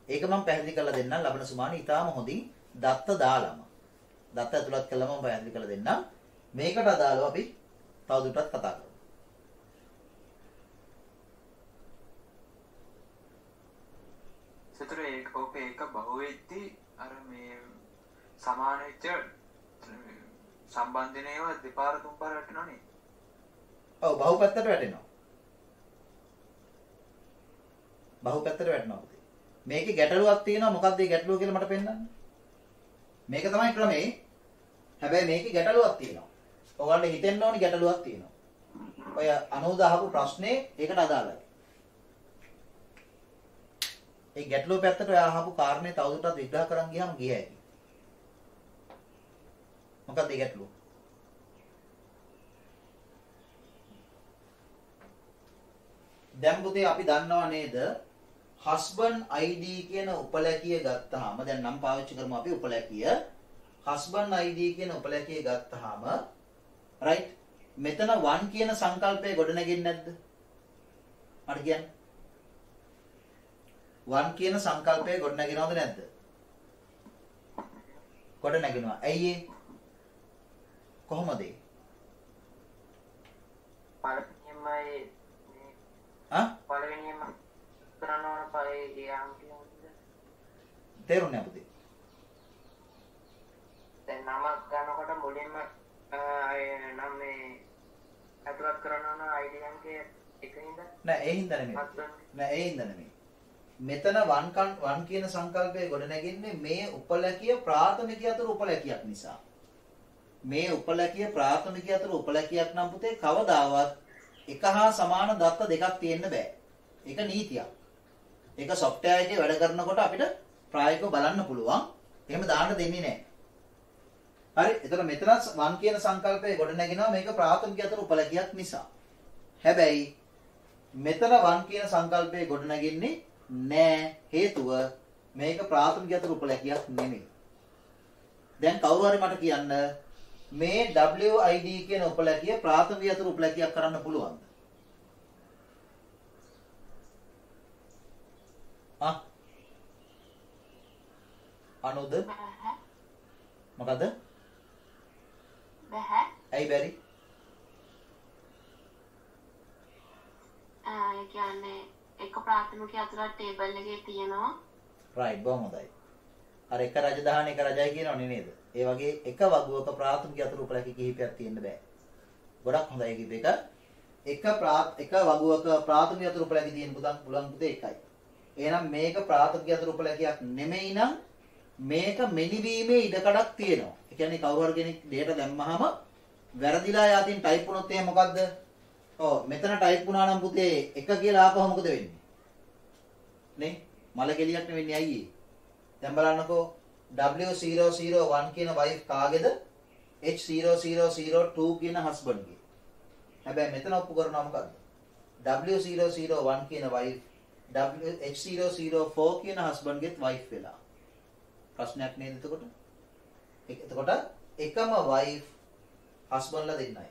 ඒක මම පැහැදිලි කරලා දෙන්නම්. ලබන සුමාන ඊටාම හොඳින් දත්ත දාලම. දත්ත ඇතුළත් කළාම මම පැහැදිලි කරලා දෙන්නම්. මේකට අදාළව අපි තවදුරටත් කතා කරමු. සතර ඒක බහුවෙද්දී අර මේ සමාන වෙච්ච සම්බන්ධනේව දෙපාර තුන්පාර වැටෙනවනේ. ඔව් බහුව පැත්තට වැටෙනවා. බහුව පැත්තට වැටෙනවා. මේකේ ගැටලුවක් තියෙනවා. මොකක්ද මේ ගැටලුව කියලා මට පෙන්නන්න. මේක තමයි ක්‍රමේ. හැබැයි මේකේ ගැටලුවක් තියෙනවා. ඔයගොල්ලෝ හිතෙන්න ඕනි ගැටලුවක් තියෙනවා. ඔය 90 අහපු ප්‍රශ්නේ ඒකට අදාළයි. ඒ ගැටලුව පැත්තට ඔය අහපු කාරණේ තවදුරටත් විග්‍රහ කරන් ගියාම ගිය හැකියි. මොකක්ද ඒ ගැටලුව? දැන් පුතේ අපි දන්නවා නේද? husband id කියන උපලැකිය ගත්තාම දැන් නම් පාවිච්චි කරමු අපි උපලැකිය. husband id කියන උපලැකිය ගත්තාම right මෙතන 1 කියන සංකල්පය ගොඩනගෙන්නේ නැද්ද? මට කියන්න. 1 කියන සංකල්පය ගොඩනගෙනවද නැද්ද? ගොඩනගෙනවා. ඇයි ඒ? කොහොමද ඒ? පළවෙනියම කරන්න ඕන පළේ යාම් කියන්නේ තේරුණා පුතේ? දැන් නමක් ගන්නකොට මුලින්ම නම් මේ අතුලත් කරන්න ඕන ID එකේ එකින්ද නෑ ඒ හින්දා නෙමෙයි. මෙතන 1 කියන සංකල්පය ගොඩනැගෙන්නේ මේ උපලැකිය ප්‍රාථමික යතුරු උපලැකියක් නිසා. මේ උපලැකිය ප්‍රාථමික යතුරු උපලැකියක් නම් පුතේ කවදාවත් එක හා සමාන දත්ත දෙකක් තියෙන්න බෑ. ඒක නීතියක්. ඒක software එකේ වැඩ කරනකොට අපිට ප්‍රායෝගිකව බලන්න පුළුවන්. එහෙම දාන්න දෙන්නේ නැහැ. හරි. එතකොට මෙතන 1 කියන සංකල්පය ගොඩනැගෙනවා මේක ප්‍රාථමික යතුරු උපලැකියක් නිසා. හැබැයි මෙතන 1 කියන සංකල්පය ගොඩනැගෙන්නේ නෑ. හේතුව මේක ප්‍රාථමික යතුරු උපලැකියක් නෙමෙයි. දැන් කවුරු හරි මට කියන්න මේ WID කියන උපලැකිය ප්‍රාථමික යතුරු උපලැකියක් කරන්න පුළුවන්ද? අනුද? මොකද? බැහැ. ඇයි බැරි? ඒ කියන්නේ එක ප්‍රාථමික යතුරක් ටේබල් එකේ තියෙනවා. රයිට් බොහොම හොඳයි. අර එක රජදහන එක රජයි කියනවනේ නේද? ඒ වගේ එක වගුවක ප්‍රාථමික යතුරු උපලැකි කිහිපයක් තියෙන්න බෑ. ගොඩක් හොඳයි කිව්ව එක. එක වගුවක ප්‍රාථමික යතුරු උපලැකි තියෙන්න පුළුවන් පුතේ එකයි. එහෙනම් මේක ප්‍රාථමික යතුරු උපලැකියක් නෙමෙයි නම් මේක මෙනිවීමේ ඉඩකඩක් තියෙනවා. ඒ කියන්නේ කවුරු හරි කෙනෙක් දෙයට දැම්මහම වැරදිලා යාතින් ටයිප් වුණොත් එහෙනම් මොකද්ද? ඔව් මෙතන ටයිප් වුණා නම් පුතේ 1 කියලා ආපහු මොකද වෙන්නේ? නේ? මල කෙලියක් නෙවෙන්නේ අයියේ. දැන් බලන්නකෝ W001 කියන wife කාගේද? H0002 කියන husband ගේ. හැබැයි මෙතන ඔප්පු කරනවා මොකද්ද? W001 කියන wife H004 කියන husband ගෙත් wife වෙලා. ප්‍රශ්නයක් නේද එතකොට? එතකොට එකම wife husband ලා දෙන්නයි.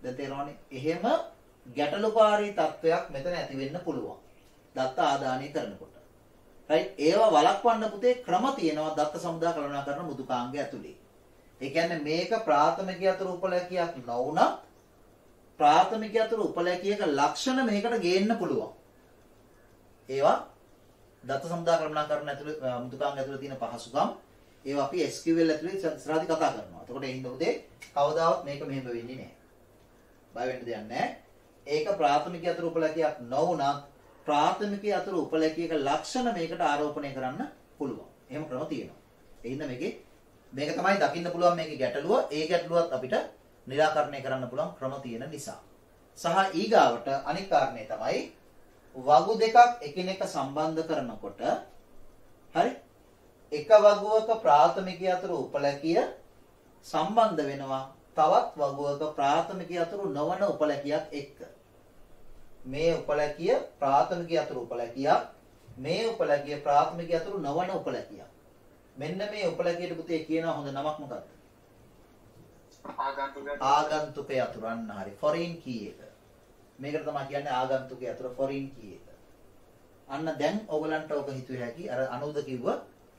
දැන් තේරෙනවනේ. එහෙම ගැටලුකාරී තත්වයක් මෙතන ඇති වෙන්න පුළුවන්. දත්ත ආදානය කරනකොට. right ඒවා වළක්වන්න පුතේ ක්‍රම තියෙනවා දත්ත සමුදා කළමනාකරන මෘදුකාංගය ඇතුලේ. ඒ කියන්නේ මේක ප්‍රාථමික යතුරු උපලැකියක් නොවුණත් ප්‍රාථමික යතුරු උපලැකියක ලක්ෂණ මේකට ගේන්න පුළුවන්. ඒවා දත්ත සමුදා කළමනාකරන ඇතුලේ මෘදුකාංගය ඇතුලේ තියෙන පහසුකම් ඒවා අපි SQL ඇතුලේ ඉස්සරහදී කතා කරනවා. එතකොට ඒ හින්දා පුතේ කවදාවත් මේක මෙහෙම වෙන්නේ නැහැ. බය වෙන්න දෙයක් නැහැ. ඒක ප්‍රාථමික යතුරු උපලැකියක් නොවුණත් ප්‍රාථමික යතුරු උපලැකියක ලක්ෂණ මේකට ආරෝපණය කරන්න පුළුවන්. එහෙම ක්‍රම තියෙනවා. ඒ හින්දා මේක තමයි දකින්න පුළුවන් මේකේ ගැටලුව. ඒ ගැටලුවත් අපිට निराකරණය කරන්න පුළුවන් ක්‍රම තියෙන නිසා. සහ ඊගාවට අනිත් කාරණේ තමයි වගු දෙකක් එකිනෙක සම්බන්ධ කරනකොට හරි එක වගුවක ප්‍රාථමික යතුරු උපලැකිය සම්බන්ධ වෙනවා තවත් වගුවක ප්‍රාථමික යතුරු නොවන උපලැකියක් එක්ක. මේ උපලැකිය ප්‍රාථමික යතුරු උපලැකියක් මේ උපලැකිය ප්‍රාථමික යතුරු නොවන උපලැකියක්. මෙන්න මේ උපලැකියට පුතේ කියන හොඳ නමක් මොකක්ද? ආගන්තුක යතුරු. අන්න හරි. foreign key එක. මේකට තමයි කියන්නේ ආගන්තුක යතුරු foreign key එක. අන්න දැන් ඔයගලන්ට ඔබ හිතුවේ හැකි අර අනුද කිව්ව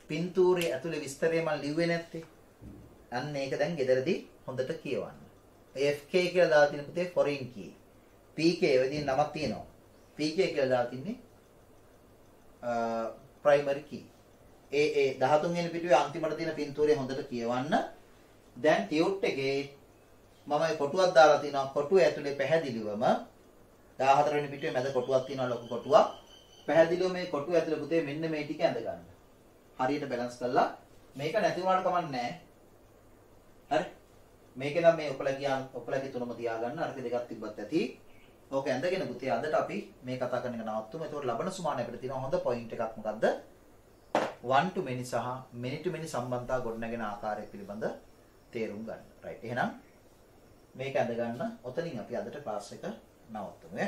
පින්තූරයේ ඇතුලේ විස්තරය මම ලිව්වේ නැත්තේ. අන්න ඒක දැන් ගෙදරදී හොඳට කියවන්න. FK කියලා දාලා තියෙන පුතේ foreign key. PK වෙදින් නමක් තියෙනවා. PK කියලා දාලා තින්නේ primary key. ඒ 13 වෙනි පිටුවේ අන්තිමට තියෙන පින්තූරය හොඳට කියවන්න. දැන් ටියුට් එකේ මම කොටුවක් දාලා තිනවා. කොටුව ඇතුලේ පැහැදිලිවම 14 වෙනි පිටුවේ මැද කොටුවක් තියෙනවා ලොකු කොටුවක්. පැහැදිලිව මේ කොටුව ඇතුලේ පුතේ මෙන්න මේ ටික ඇඳ ගන්න. හරියට බැලන්ස් කරලා මේක නැති වුණාට කමක් නැහැ. හරි? මේකේ නම් මේ උපලැකි තුනම තියාගන්න. අරක දෙකක් තිබ්බත් ඇති. ඕක ඇඳගෙන පුතේ අදට අපි මේ කතා කරන එක නවත්තුමු. ඒතකොට ලබන සුමාන අපිට තියෙන හොඳ පොයින්ට් එකක් මොකද්ද? one to many සහ many to many සම්බන්ධතා ගොඩනගෙන ආකාරය පිළිබඳ තේරුම් ගන්න. right. එහෙනම් මේක ඇඳ ගන්න. ඔතනින් අපි අදට ක්ලාස් එක නවත්තුමු.